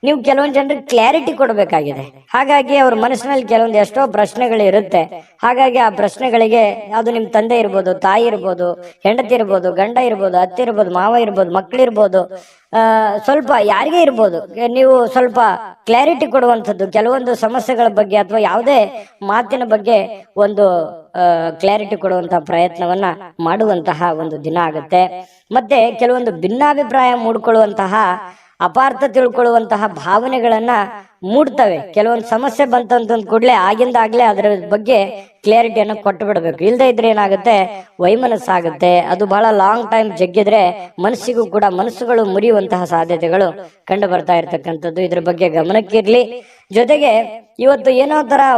ನೀವು ಕೆಲವೊಂದು ಜನರಿಗೆ ಕ್ಲಾರಿಟಿ ಕೊಡಬೇಕಾಗಿದೆ. ಹಾಗಾಗಿ ಅವ್ರ ಮನಸ್ಸಿನಲ್ಲಿ ಕೆಲವೊಂದು ಎಷ್ಟೋ ಪ್ರಶ್ನೆಗಳು ಇರುತ್ತೆ. ಹಾಗಾಗಿ ಆ ಪ್ರಶ್ನೆಗಳಿಗೆ, ಅದು ನಿಮ್ ತಂದೆ ಇರ್ಬೋದು, ತಾಯಿ ಇರ್ಬೋದು, ಹೆಂಡತಿ ಇರ್ಬೋದು, ಗಂಡ ಇರ್ಬೋದು, ಅತ್ತೆ ಇರ್ಬೋದು, ಮಾವ ಇರ್ಬೋದು, ಮಕ್ಕಳಿರ್ಬೋದು, ಸ್ವಲ್ಪ ಯಾರಿಗೇ ಇರ್ಬೋದು, ನೀವು ಸ್ವಲ್ಪ ಕ್ಲಾರಿಟಿ ಕೊಡುವಂಥದ್ದು ಕೆಲವೊಂದು ಸಮಸ್ಯೆಗಳ ಬಗ್ಗೆ ಅಥವಾ ಯಾವುದೇ ಮಾತಿನ ಬಗ್ಗೆ ಒಂದು ಕ್ಲಾರಿಟಿ ಕೊಡುವಂತಹ ಪ್ರಯತ್ನವನ್ನ ಮಾಡುವಂತಹ ಒಂದು ದಿನ ಆಗುತ್ತೆ. ಮತ್ತೆ ಕೆಲವೊಂದು ಭಿನ್ನಾಭಿಪ್ರಾಯ ಮೂಡ್ಕೊಳ್ಳುವಂತಹ, ಅಪಾರ್ಥ ತಿಳ್ಕೊಳ್ಳುವಂತಹ ಭಾವನೆಗಳನ್ನ ಮೂಡ್ತವೆ. ಕೆಲವೊಂದು ಸಮಸ್ಯೆ ಬಂತಂತಂದ್ ಕೂಡಲೇ ಆಗಿಂದಾಗ್ಲೇ ಅದರ ಬಗ್ಗೆ ಕ್ಲಿಯರಿಟಿಯನ್ನು ಕೊಟ್ಟು ಬಿಡಬೇಕು. ಇಲ್ಲದೆ ಇದ್ರೆ ಏನಾಗುತ್ತೆ, ವೈಮನಸ್ಸಾಗುತ್ತೆ. ಅದು ಬಹಳ ಲಾಂಗ್ ಟೈಮ್ ಜಗ್ಗಿದ್ರೆ ಮನಸ್ಸುಗಳು ಮುರಿಯುವಂತಹ ಸಾಧ್ಯತೆಗಳು ಕಂಡು ಬರ್ತಾ ಇರ್ತಕ್ಕಂಥದ್ದು. ಇದ್ರ ಬಗ್ಗೆ ಗಮನಕ್ಕಿರ್ಲಿ. ಜೊತೆಗೆ ಇವತ್ತು ಏನೋ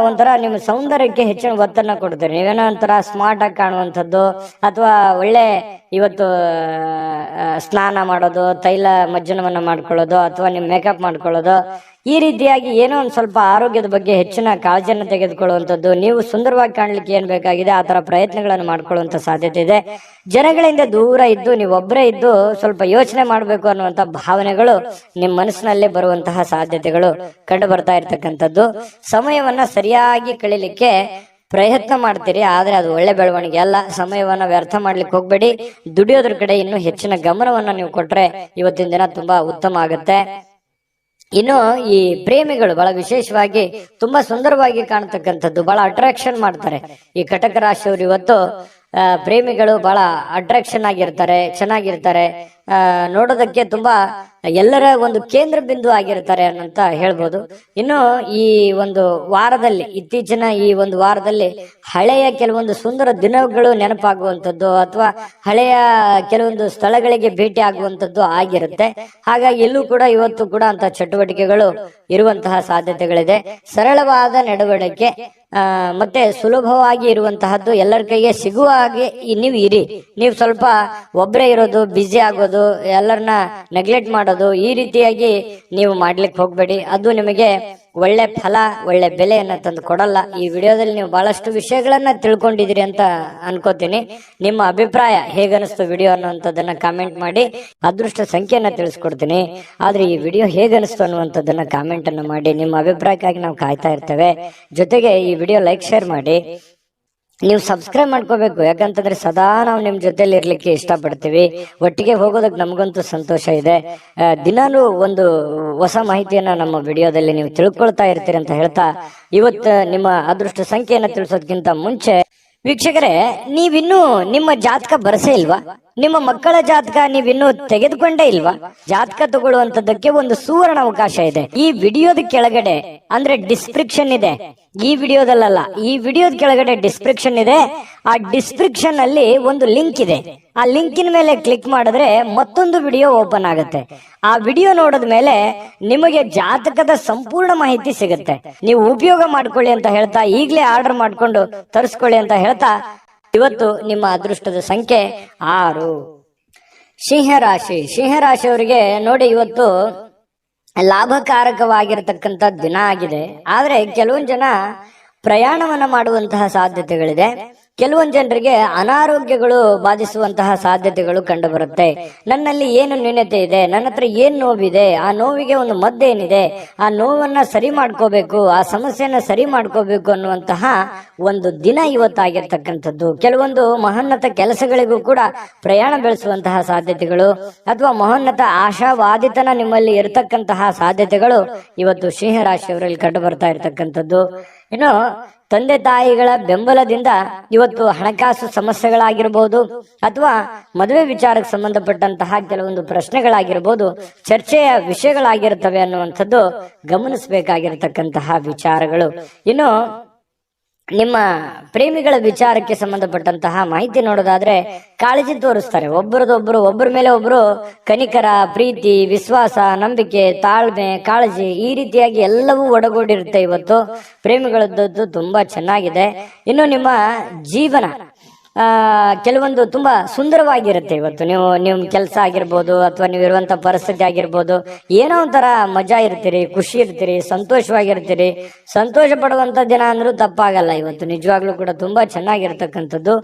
ಒಂಥರ ನಿಮ್ಮ ಸೌಂದರ್ಯಕ್ಕೆ ಹೆಚ್ಚಿನ ಒತ್ತನ್ನ ಕೊಡ್ತೀರಿ. ನೀವೇನೋ ಒಂಥರ ಸ್ಮಾರ್ಟ್ ಆಗಿ ಕಾಣುವಂಥದ್ದು, ಅಥವಾ ಒಳ್ಳೆ ಇವತ್ತು ಸ್ನಾನ ಮಾಡೋದು, ತೈಲ ಮಜ್ಜನವನ್ನ ಮಾಡ್ಕೊಳ್ಳೋದು, ಅಥವಾ ನಿಮ್ ಮೇಕಪ್ ಮಾಡ್ಕೊಳ್ಳೋದು, ಈ ರೀತಿಯಾಗಿ ಏನೋ ಒಂದ್ ಸ್ವಲ್ಪ ಆರೋಗ್ಯದ ಬಗ್ಗೆ ಹೆಚ್ಚಿನ ಕಾಳಜಿಯನ್ನು ತೆಗೆದುಕೊಳ್ಳುವಂಥದ್ದು. ನೀವು ಸುಂದರವಾಗಿ ಕಾಣ್ಲಿಕ್ಕೆ ಏನ್ ಬೇಕಾಗಿದೆ ಆ ತರ ಪ್ರಯತ್ನಗಳನ್ನು ಮಾಡ್ಕೊಳ್ಳುವಂತ ಸಾಧ್ಯತೆ ಇದೆ. ಜನಗಳಿಂದ ದೂರ ಇದ್ದು ನೀವೊಬ್ಬರೇ ಇದ್ದು ಸ್ವಲ್ಪ ಯೋಚನೆ ಮಾಡ್ಬೇಕು ಅನ್ನುವಂತ ಭಾವನೆಗಳು ನಿಮ್ ಮನಸ್ಸಿನಲ್ಲೇ ಬರುವಂತಹ ಸಾಧ್ಯತೆಗಳು ಕಂಡು ಬರ್ತಾ ಇರ್ತಕ್ಕಂಥದ್ದು. ಸಮಯವನ್ನ ಸರಿಯಾಗಿ ಕಳಿಲಿಕ್ಕೆ ಪ್ರಯತ್ನ ಮಾಡ್ತೀರಿ, ಆದ್ರೆ ಅದು ಒಳ್ಳೆ ಬೆಳವಣಿಗೆ ಅಲ್ಲ. ಸಮಯವನ್ನ ವ್ಯರ್ಥ ಮಾಡ್ಲಿಕ್ಕೆ ಹೋಗ್ಬೇಡಿ. ದುಡಿಯೋದ್ರ ಕಡೆ ಇನ್ನೂ ಹೆಚ್ಚಿನ ಗಮನವನ್ನ ನೀವು ಕೊಟ್ರೆ ಇವತ್ತಿನ ದಿನ ತುಂಬಾ ಉತ್ತಮ ಆಗುತ್ತೆ. ಇನ್ನು ಈ ಪ್ರೇಮಿಗಳು ಬಹಳ ವಿಶೇಷವಾಗಿ ತುಂಬಾ ಸುಂದರವಾಗಿ ಕಾಣತಕ್ಕಂಥದ್ದು, ಬಹಳ ಅಟ್ರಾಕ್ಷನ್ ಮಾಡ್ತಾರೆ ಈ ಕಟಕ ರಾಶಿಯವರು. ಇವತ್ತು ಪ್ರೇಮಿಗಳು ಬಹಳ ಅಟ್ರಾಕ್ಷನ್ ಆಗಿರ್ತಾರೆ, ಚೆನ್ನಾಗಿರ್ತಾರೆ, ನೋಡೋದಕ್ಕೆ ತುಂಬಾ ಎಲ್ಲರ ಒಂದು ಕೇಂದ್ರ ಬಿಂದು ಆಗಿರ್ತಾರೆ ಅಂತ ಹೇಳ್ಬೋದು. ಇನ್ನು ಈ ಒಂದು ವಾರದಲ್ಲಿ, ಇತ್ತೀಚಿನ ಈ ಒಂದು ವಾರದಲ್ಲಿ ಹಳೆಯ ಕೆಲವೊಂದು ಸುಂದರ ದಿನಗಳು ನೆನಪಾಗುವಂಥದ್ದು, ಅಥವಾ ಹಳೆಯ ಕೆಲವೊಂದು ಸ್ಥಳಗಳಿಗೆ ಭೇಟಿ ಆಗುವಂಥದ್ದು ಆಗಿರುತ್ತೆ. ಹಾಗಾಗಿ ಎಲ್ಲೂ ಕೂಡ ಇವತ್ತು ಕೂಡ ಅಂತ ಚಟುವಟಿಕೆಗಳು ಇರುವಂತಹ ಸಾಧ್ಯತೆಗಳಿದೆ. ಸರಳವಾದ ನಡವಳಿಕೆ ಮತ್ತೆ ಸುಲಭವಾಗಿ ಇರುವಂತಹದ್ದು, ಎಲ್ಲರ ಕೈಗೆ ಸಿಗುವ ಹಾಗೆ ನೀವು ಇರಿ. ನೀವು ಸ್ವಲ್ಪ ಒಬ್ಬರೇ ಇರೋದು, ಬ್ಯುಸಿ ಆಗೋದು, ಎಲ್ಲರನ್ನ ನೆಗ್ಲೆಕ್ಟ್ ಮಾಡೋದು, ಈ ರೀತಿಯಾಗಿ ನೀವು ಮಾಡ್ಲಿಕ್ಕೆ ಹೋಗ್ಬೇಡಿ. ಅದು ನಿಮಗೆ ಒಳ್ಳೆ ಫಲ, ಒಳ್ಳೆ ಬೆಲೆಯನ್ನ ತಂದು ಕೊಡಲ್ಲ. ಈ ವಿಡಿಯೋದಲ್ಲಿ ನೀವು ಬಹಳಷ್ಟು ವಿಷಯಗಳನ್ನ ತಿಳ್ಕೊಂಡಿದ್ದೀರಿ ಅಂತ ಅನ್ಕೋತೀನಿ. ನಿಮ್ಮ ಅಭಿಪ್ರಾಯ ಹೇಗನಿಸ್ತು ವಿಡಿಯೋ ಅನ್ನುವಂಥದ್ದನ್ನ ಕಾಮೆಂಟ್ ಮಾಡಿ. ಅದೃಷ್ಟ ಸಂಖ್ಯೆಯನ್ನ ತಿಳಿಸ್ಕೊಡ್ತೀನಿ, ಆದ್ರೆ ಈ ವಿಡಿಯೋ ಹೇಗನಿಸ್ತು ಅನ್ನುವಂಥದ್ದನ್ನ ಕಾಮೆಂಟ್ ಅನ್ನು ಮಾಡಿ. ನಿಮ್ಮ ಅಭಿಪ್ರಾಯಕ್ಕಾಗಿ ನಾವು ಕಾಯ್ತಾ ಇರ್ತೇವೆ. ಜೊತೆಗೆ ಈ ವಿಡಿಯೋ ಲೈಕ್, ಶೇರ್ ಮಾಡಿ. ನೀವು ಸಬ್ಸ್ಕ್ರೈಬ್ ಮಾಡ್ಕೋಬೇಕು, ಯಾಕಂತಂದ್ರೆ ಸದಾ ನಾವು ನಿಮ್ ಜೊತೆಲಿ ಇರ್ಲಿಕ್ಕೆ ಇಷ್ಟಪಡ್ತೀವಿ. ಒಟ್ಟಿಗೆ ಹೋಗೋದಕ್ಕೆ ನಮಗಂತೂ ಸಂತೋಷ ಇದೆ. ದಿನಾನು ಒಂದು ಹೊಸ ಮಾಹಿತಿಯನ್ನ ನಮ್ಮ ವಿಡಿಯೋದಲ್ಲಿ ನೀವು ತಿಳ್ಕೊಳ್ತಾ ಇರ್ತೀರಿ ಅಂತ ಹೇಳ್ತಾ, ಇವತ್ತು ನಿಮ್ಮ ಅದೃಷ್ಟ ಸಂಖ್ಯೆಯನ್ನ ತಿಳಿಸೋದಕ್ಕಿಂತ ಮುಂಚೆ ವೀಕ್ಷಕರೇ, ನೀವಿನ್ನೂ ನಿಮ್ಮ ಜಾತಕ ಬರಸೇ ಇಲ್ವಾ? ನಿಮ್ಮ ಮಕ್ಕಳ ಜಾತಕ ನೀವಿನ್ನೂ ತೆಗೆದುಕೊಂಡೇ ಇಲ್ವಾ? ಜಾತಕ ತಗೊಳ್ಳುವಂತದಕ್ಕೆ ಒಂದು ಸುವರ್ಣ ಅವಕಾಶ ಇದೆ. ಈ ವಿಡಿಯೋದ ಕೆಳಗಡೆ ಅಂದ್ರೆ ಡಿಸ್ಕ್ರಿಪ್ಷನ್ ಇದೆ, ಈ ವಿಡಿಯೋದಲ್ಲ, ಈ ವಿಡಿಯೋದ ಕೆಳಗಡೆ ಡಿಸ್ಕ್ರಿಪ್ಷನ್ ಇದೆ. ಆ ಡಿಸ್ಕ್ರಿಪ್ಷನ್ ಅಲ್ಲಿ ಒಂದು ಲಿಂಕ್ ಇದೆ. ಆ ಲಿಂಕಿನ ಮೇಲೆ ಕ್ಲಿಕ್ ಮಾಡಿದ್ರೆ ಮತ್ತೊಂದು ವಿಡಿಯೋ ಓಪನ್ ಆಗುತ್ತೆ. ಆ ವಿಡಿಯೋ ನೋಡಿದ ಮೇಲೆ ನಿಮಗೆ ಜಾತಕದ ಸಂಪೂರ್ಣ ಮಾಹಿತಿ ಸಿಗುತ್ತೆ. ನೀವು ಉಪಯೋಗ ಮಾಡ್ಕೊಳ್ಳಿ ಅಂತ ಹೇಳ್ತಾ, ಈಗಲೇ ಆರ್ಡರ್ ಮಾಡ್ಕೊಂಡು ತರಿಸ್ಕೊಳ್ಳಿ ಅಂತ ಹೇಳ್ತಾ, ಇವತ್ತು ನಿಮ್ಮ ಅದೃಷ್ಟದ ಸಂಖ್ಯೆ 6. ಸಿಂಹರಾಶಿ. ಸಿಂಹರಾಶಿಯವರಿಗೆ ನೋಡಿ, ಇವತ್ತು ಲಾಭಕಾರಕವಾಗಿರತಕ್ಕಂಥ ದಿನ ಆಗಿದೆ. ಆದ್ರೆ ಕೆಲವೊಂದು ಜನ ಪ್ರಯಾಣವನ್ನ ಮಾಡುವಂತಹ ಸಾಧ್ಯತೆಗಳಿದೆ. ಕೆಲವೊಂದು ಜನರಿಗೆ ಅನಾರೋಗ್ಯಗಳು ಬಾಧಿಸುವಂತಹ ಸಾಧ್ಯತೆಗಳು ಕಂಡು ಬರುತ್ತೆ. ನನ್ನಲ್ಲಿ ಏನು ನ್ಯೂನತೆ ಇದೆ, ನನ್ನ ಹತ್ರ ಏನ್ ನೋವಿದೆ, ಆ ನೋವಿಗೆ ಒಂದು ಮದ್ದೇನಿದೆ, ಆ ನೋವನ್ನ ಸರಿ ಮಾಡ್ಕೋಬೇಕು, ಆ ಸಮಸ್ಯೆಯನ್ನ ಸರಿ ಮಾಡ್ಕೋಬೇಕು ಅನ್ನುವಂತಹ ಒಂದು ದಿನ ಇವತ್ತಾಗಿರ್ತಕ್ಕಂಥದ್ದು. ಕೆಲವೊಂದು ಮಹೋನ್ನತ ಕೆಲಸಗಳಿಗೂ ಕೂಡ ಪ್ರಯಾಣ ಬೆಳೆಸುವಂತಹ ಸಾಧ್ಯತೆಗಳು, ಅಥವಾ ಮಹೋನ್ನತ ಆಶಾವಾದಿತನ ನಿಮ್ಮಲ್ಲಿ ಇರತಕ್ಕಂತಹ ಸಾಧ್ಯತೆಗಳು ಇವತ್ತು ಸಿಂಹರಾಶಿಯವರಲ್ಲಿ ಕಂಡು ಬರ್ತಾ ಇರತಕ್ಕಂಥದ್ದು. ಇನ್ನು ತಂದೆ ತಾಯಿಗಳ ಬೆಂಬಲದಿಂದ ಇವತ್ತು ಹಣಕಾಸು ಸಮಸ್ಯೆಗಳಾಗಿರ್ಬೋದು, ಅಥವಾ ಮದುವೆ ವಿಚಾರಕ್ಕೆ ಸಂಬಂಧಪಟ್ಟಂತಹ ಕೆಲವೊಂದು ಪ್ರಶ್ನೆಗಳಾಗಿರ್ಬೋದು, ಚರ್ಚೆಯ ವಿಷಯಗಳಾಗಿರ್ತವೆ ಅನ್ನುವಂಥದ್ದು ಗಮನಿಸಬೇಕಾಗಿರತಕ್ಕಂತಹ ವಿಚಾರಗಳು. ಇನ್ನು ನಿಮ್ಮ ಪ್ರೇಮಿಗಳ ವಿಚಾರಕ್ಕೆ ಸಂಬಂಧಪಟ್ಟಂತಹ ಮಾಹಿತಿ ನೋಡೋದಾದ್ರೆ, ಕಾಳಜಿ ತೋರಿಸ್ತಾರೆ ಒಬ್ಬರ ಮೇಲೆ ಒಬ್ರು. ಕನಿಕರ, ಪ್ರೀತಿ, ವಿಶ್ವಾಸ, ನಂಬಿಕೆ, ತಾಳ್ಮೆ, ಕಾಳಜಿ, ಈ ರೀತಿಯಾಗಿ ಎಲ್ಲವೂ ಒಡಗೂಡಿರುತ್ತೆ. ಇವತ್ತು ಪ್ರೇಮಿಗಳದ್ದು ತುಂಬಾ ಚೆನ್ನಾಗಿದೆ. ಇನ್ನು ನಿಮ್ಮ ಜೀವನ ಕೆಲವೊಂದು ತುಂಬಾ ಸುಂದರವಾಗಿರುತ್ತೆ. ಇವತ್ತು ನೀವು ಕೆಲಸ ಆಗಿರ್ಬೋದು, ಅಥವಾ ನೀವು ಇರುವಂತ ಪರಿಸ್ಥಿತಿ ಆಗಿರ್ಬೋದು, ಏನೋ ಒಂಥರ ಮಜಾ ಇರ್ತೀರಿ, ಖುಷಿ ಇರ್ತೀರಿ, ಸಂತೋಷವಾಗಿರ್ತೀರಿ. ಸಂತೋಷ ಪಡುವಂತ ದಿನ ಅಂದ್ರೂ ತಪ್ಪಾಗಲ್ಲ. ಇವತ್ತು ನಿಜವಾಗ್ಲೂ ಕೂಡ ತುಂಬಾ ಚೆನ್ನಾಗಿರ್ತಕ್ಕಂಥದ್ದು.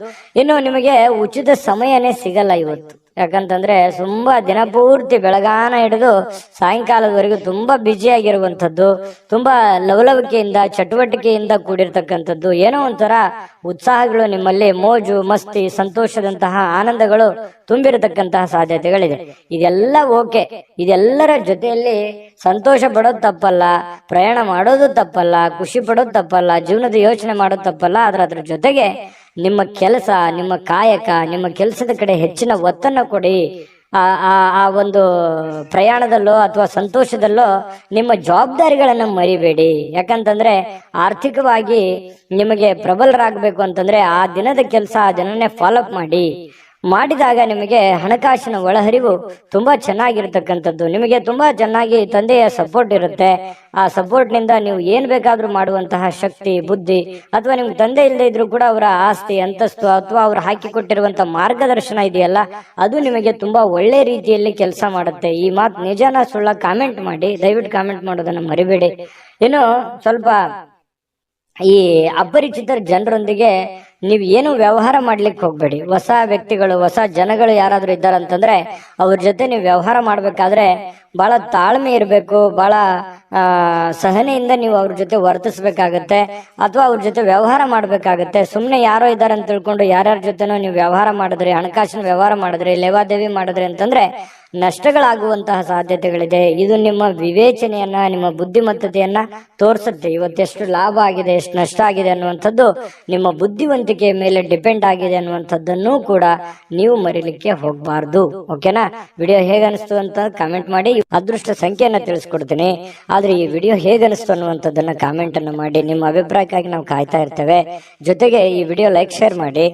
ಇನ್ನು ನಿಮಗೆ ಉಚಿತ ಸಮಯನೇ ಸಿಗಲ್ಲ ಇವತ್ತು. ಯಾಕಂತಂದ್ರೆ ತುಂಬಾ ದಿನ ಪೂರ್ತಿ ಬೆಳಗಾನ ಹಿಡಿದು ಸಾಯಂಕಾಲದವರೆಗೂ ತುಂಬಾ ಬ್ಯುಸಿ ಆಗಿರುವಂತದ್ದು, ತುಂಬಾ ಲವಲವಿಕೆಯಿಂದ ಚಟುವಟಿಕೆಯಿಂದ ಕೂಡಿರ್ತಕ್ಕಂಥದ್ದು. ಏನೋ ಒಂಥರ ಉತ್ಸಾಹಗಳು ನಿಮ್ಮಲ್ಲಿ, ಮೋಜು ಮಸ್ತಿ, ಸಂತೋಷದಂತಹ ಆನಂದಗಳು ತುಂಬಿರತಕ್ಕಂತಹ ಸಾಧ್ಯತೆಗಳಿದೆ. ಇದೆಲ್ಲ ಓಕೆ, ಇದೆಲ್ಲರ ಜೊತೆಯಲ್ಲಿ ಸಂತೋಷ ಪಡೋದು ತಪ್ಪಲ್ಲ, ಪ್ರಯಾಣ ಮಾಡೋದು ತಪ್ಪಲ್ಲ, ಖುಷಿ ಪಡೋದು ತಪ್ಪಲ್ಲ, ಜೀವನದ ಯೋಚನೆ ಮಾಡೋದು ತಪ್ಪಲ್ಲ. ಅದ್ರ ಜೊತೆಗೆ ನಿಮ್ಮ ಕೆಲಸ, ನಿಮ್ಮ ಕಾಯಕ, ನಿಮ್ಮ ಕೆಲಸದ ಕಡೆ ಹೆಚ್ಚಿನ ಒತ್ತನ್ನು ಕೊಡಿ. ಆ ಆ ಆ ಒಂದು ಪ್ರಯಾಣದಲ್ಲೋ ಅಥವಾ ಸಂತೋಷದಲ್ಲೋ ನಿಮ್ಮ ಜವಾಬ್ದಾರಿಗಳನ್ನ ಮರಿಬೇಡಿ. ಯಾಕಂತಂದ್ರೆ ಆರ್ಥಿಕವಾಗಿ ನಿಮಗೆ ಪ್ರಬಲರಾಗಬೇಕು ಅಂತಂದ್ರೆ ಆ ದಿನದ ಕೆಲಸ ಆ ದಿನನೇ ಫಾಲೋಅಪ್ ಮಾಡಿದಾಗ ನಿಮಗೆ ಹಣಕಾಸಿನ ಒಳಹರಿವು ತುಂಬಾ ಚೆನ್ನಾಗಿರ್ತಕ್ಕಂಥದ್ದು. ನಿಮಗೆ ತುಂಬಾ ಚೆನ್ನಾಗಿ ತಂದೆಯ ಸಪೋರ್ಟ್ ಇರುತ್ತೆ. ಆ ಸಪೋರ್ಟ್ ನಿಂದ ನೀವು ಏನ್ ಬೇಕಾದ್ರೂ ಮಾಡುವಂತಹ ಶಕ್ತಿ, ಬುದ್ಧಿ, ಅಥವಾ ನಿಮ್ಗೆ ತಂದೆ ಇಲ್ಲದೆ ಇದ್ರೂ ಕೂಡ ಅವರ ಆಸ್ತಿ, ಅಂತಸ್ತು ಅಥವಾ ಅವ್ರು ಹಾಕಿಕೊಟ್ಟಿರುವಂತ ಮಾರ್ಗದರ್ಶನ ಇದೆಯಲ್ಲ, ಅದು ನಿಮಗೆ ತುಂಬಾ ಒಳ್ಳೆ ರೀತಿಯಲ್ಲಿ ಕೆಲಸ ಮಾಡುತ್ತೆ. ಈ ಮಾತು ನಿಜಾನ ಸುಳ್ಳ ಕಾಮೆಂಟ್ ಮಾಡಿ, ದಯವಿಟ್ಟು ಕಾಮೆಂಟ್ ಮಾಡೋದನ್ನ ಮರಿಬೇಡಿ. ಇನ್ನು ಸ್ವಲ್ಪ ಈ ಅಪರಿಚಿತರ ಜನರೊಂದಿಗೆ ನೀವು ಏನು ವ್ಯವಹಾರ ಮಾಡ್ಲಿಕ್ಕೆ ಹೋಗ್ಬೇಡಿ. ಹೊಸ ವ್ಯಕ್ತಿಗಳು, ಹೊಸ ಜನಗಳು ಯಾರಾದ್ರೂ ಇದ್ದಾರಂತಂದ್ರೆ ಅವ್ರ ಜೊತೆ ನೀವು ವ್ಯವಹಾರ ಮಾಡ್ಬೇಕಾದ್ರೆ ಬಹಳ ತಾಳ್ಮೆ ಇರಬೇಕು, ಬಹಳ ಸಹನೆಯಿಂದ ನೀವು ಅವ್ರ ಜೊತೆ ವರ್ತಿಸ್ಬೇಕಾಗತ್ತೆ ಅಥವಾ ಅವ್ರ ಜೊತೆ ವ್ಯವಹಾರ ಮಾಡ್ಬೇಕಾಗತ್ತೆ. ಸುಮ್ನೆ ಯಾರೋ ಇದ್ದಾರೆ ಅಂತ ತಿಳ್ಕೊಂಡು ಯಾರ್ಯಾರ ಜೊತೆನೋ ನೀವು ವ್ಯವಹಾರ ಮಾಡಿದ್ರಿ, ಹಣಕಾಸಿನ ವ್ಯವಹಾರ ಮಾಡಿದ್ರಿ, ಲೇವಾದೇವಿ ಮಾಡಿದ್ರಿ ಅಂತಂದ್ರೆ ನಷ್ಟಗಳಾಗುವಂತಹ ಸಾಧ್ಯತೆಗಳಿದೆ. ಇದು ನಿಮ್ಮ ವಿವೇಚನೆಯನ್ನ, ನಿಮ್ಮ ಬುದ್ಧಿಮತ್ತತೆಯನ್ನ ತೋರಿಸುತ್ತೆ. ಇವತ್ತೆಷ್ಟು ಲಾಭ ಆಗಿದೆ, ಎಷ್ಟು ನಷ್ಟ ಆಗಿದೆ ಅನ್ನುವಂಥದ್ದು ನಿಮ್ಮ ಬುದ್ಧಿವಂತಿಕೆಯ ಮೇಲೆ ಡಿಪೆಂಡ್ ಆಗಿದೆ ಅನ್ನುವಂಥದ್ದನ್ನು ಕೂಡ ನೀವು ಮರಿಲಿಕ್ಕೆ ಹೋಗ್ಬಾರ್ದು. ಓಕೆನಾ? ವಿಡಿಯೋ ಹೇಗೆ ಅನಿಸ್ತು ಅಂತ ಕಾಮೆಂಟ್ ಮಾಡಿ. ಅದೃಷ್ಟ ಸಂಖ್ಯೆಯನ್ನ ತಿಳಿಸ್ಕೊಡ್ತೀನಿ. ಆದ್ರೆ ಈ ವಿಡಿಯೋ ಹೇಗೆ ಅನಿಸ್ತು ಅನ್ನುವಂಥದ್ದನ್ನ ಕಾಮೆಂಟ್ ಅನ್ನು ಮಾಡಿ. ನಿಮ್ಮ ಅಭಿಪ್ರಾಯಕ್ಕಾಗಿ ನಾವು ಕಾಯ್ತಾ ಇರ್ತೇವೆ. ಜೊತೆಗೆ ಈ ವಿಡಿಯೋ ಲೈಕ್, ಶೇರ್ ಮಾಡಿ.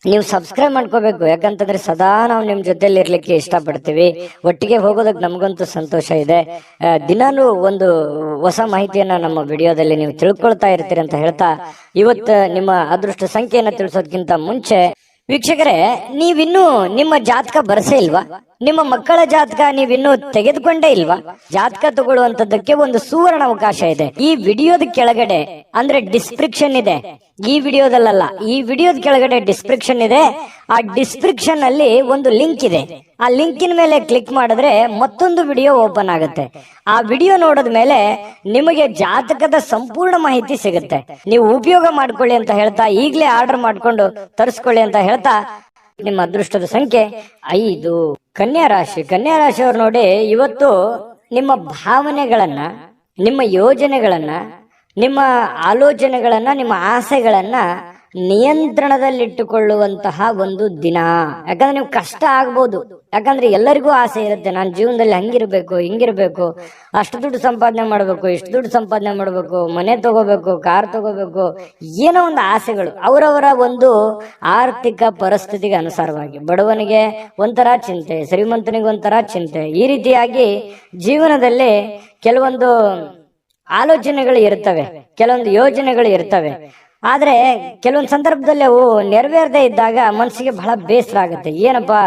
ನೀವು ಸಬ್ಸ್ಕ್ರೈಬ್ ಮಾಡ್ಕೋಬೇಕು. ಯಾಕಂತಂದ್ರೆ ಸದಾ ನಾವು ನಿಮ್ ಜೊತೆಲಿ ಇರ್ಲಿಕ್ಕೆ ಇಷ್ಟಪಡ್ತೀವಿ. ಒಟ್ಟಿಗೆ ಹೋಗೋದಕ್ಕೆ ನಮಗಂತೂ ಸಂತೋಷ ಇದೆ. ದಿನಾನು ಒಂದು ಹೊಸ ಮಾಹಿತಿಯನ್ನ ನಮ್ಮ ವಿಡಿಯೋದಲ್ಲಿ ನೀವು ತಿಳ್ಕೊಳ್ತಾ ಇರ್ತೀರಿ ಅಂತ ಹೇಳ್ತಾ, ಇವತ್ತು ನಿಮ್ಮ ಅದೃಷ್ಟ ಸಂಖ್ಯೆಯನ್ನ ತಿಳಿಸೋದಕ್ಕಿಂತ ಮುಂಚೆ ವೀಕ್ಷಕರೇ, ನೀವಿನ್ನೂ ನಿಮ್ಮ ಜಾತಕ ಬರಸೇ ಇಲ್ವಾ? ನಿಮ್ಮ ಮಕ್ಕಳ ಜಾತಕ ನೀವಿನ್ನೂ ತೆಗೆದುಕೊಂಡೇ ಇಲ್ವಾ? ಜಾತಕ ತಗೊಳ್ಳುವಂತದ್ದಕ್ಕೆ ಒಂದು ಸುವರ್ಣ ಅವಕಾಶ ಇದೆ. ಈ ವಿಡಿಯೋದ ಕೆಳಗಡೆ ಅಂದ್ರೆ ಡಿಸ್ಕ್ರಿಪ್ಷನ್ ಇದೆ. ಈ ವಿಡಿಯೋದಲ್ಲ, ಈ ವಿಡಿಯೋದ ಕೆಳಗಡೆ ಡಿಸ್ಕ್ರಿಪ್ಷನ್ ಇದೆ. ಆ ಡಿಸ್ಕ್ರಿಪ್ಷನ್ ಅಲ್ಲಿ ಒಂದು ಲಿಂಕ್ ಇದೆ. ಆ ಲಿಂಕಿನ ಮೇಲೆ ಕ್ಲಿಕ್ ಮಾಡಿದ್ರೆ ಮತ್ತೊಂದು ವಿಡಿಯೋ ಓಪನ್ ಆಗುತ್ತೆ. ಆ ವಿಡಿಯೋ ನೋಡಿದ ಮೇಲೆ ನಿಮಗೆ ಜಾತಕದ ಸಂಪೂರ್ಣ ಮಾಹಿತಿ ಸಿಗುತ್ತೆ. ನೀವು ಉಪಯೋಗ ಮಾಡ್ಕೊಳ್ಳಿ ಅಂತ ಹೇಳ್ತಾ, ಈಗಲೇ ಆರ್ಡರ್ ಮಾಡ್ಕೊಂಡು ತರಿಸ್ಕೊಳ್ಳಿ ಅಂತ ಹೇಳ್ತಾ, ನಿಮ್ಮ ಅದೃಷ್ಟದ ಸಂಖ್ಯೆ 5. ಕನ್ಯಾ ರಾಶಿ. ಕನ್ಯಾ ರಾಶಿಯವ್ರು ನೋಡಿ, ಇವತ್ತು ನಿಮ್ಮ ಭಾವನೆಗಳನ್ನ, ನಿಮ್ಮ ಯೋಜನೆಗಳನ್ನ, ನಿಮ್ಮ ಆಲೋಚನೆಗಳನ್ನ, ನಿಮ್ಮ ಆಸೆಗಳನ್ನ ನಿಯಂತ್ರಣದಲ್ಲಿಟ್ಟುಕೊಳ್ಳುವಂತಹ ಒಂದು ದಿನ. ಯಾಕಂದ್ರೆ ನೀವು ಕಷ್ಟ ಆಗ್ಬೋದು. ಯಾಕಂದ್ರೆ ಎಲ್ಲರಿಗೂ ಆಸೆ ಇರುತ್ತೆ, ನಾನು ಜೀವನದಲ್ಲಿ ಹಂಗಿರ್ಬೇಕು, ಹಿಂಗಿರ್ಬೇಕು, ಅಷ್ಟು ದುಡ್ಡು ಸಂಪಾದನೆ ಮಾಡ್ಬೇಕು, ಇಷ್ಟು ದುಡ್ಡು ಸಂಪಾದನೆ ಮಾಡ್ಬೇಕು, ಮನೆ ತಗೋಬೇಕು, ಕಾರ್ ತಗೋಬೇಕು, ಏನೋ ಒಂದು ಆಸೆಗಳು ಅವರವರ ಒಂದು ಆರ್ಥಿಕ ಪರಿಸ್ಥಿತಿಗೆ ಅನುಸಾರವಾಗಿ. ಬಡವನಿಗೆ ಒಂಥರ ಚಿಂತೆ, ಶ್ರೀಮಂತನಿಗೆ ಒಂಥರ ಚಿಂತೆ. ಈ ರೀತಿಯಾಗಿ ಜೀವನದಲ್ಲಿ ಕೆಲವೊಂದು ಆಲೋಚನೆಗಳು ಇರ್ತವೆ, ಕೆಲವೊಂದು ಯೋಜನೆಗಳು ಇರ್ತವೆ. ಆದ್ರೆ ಕೆಲವೊಂದು ಸಂದರ್ಭದಲ್ಲಿ ಅವು ನೆರವೇರದೆ ಇದ್ದಾಗ ಮನಸ್ಸಿಗೆ ಬಹಳ ಬೇಸರ ಆಗುತ್ತೆ. ಏನಪ್ಪಾ,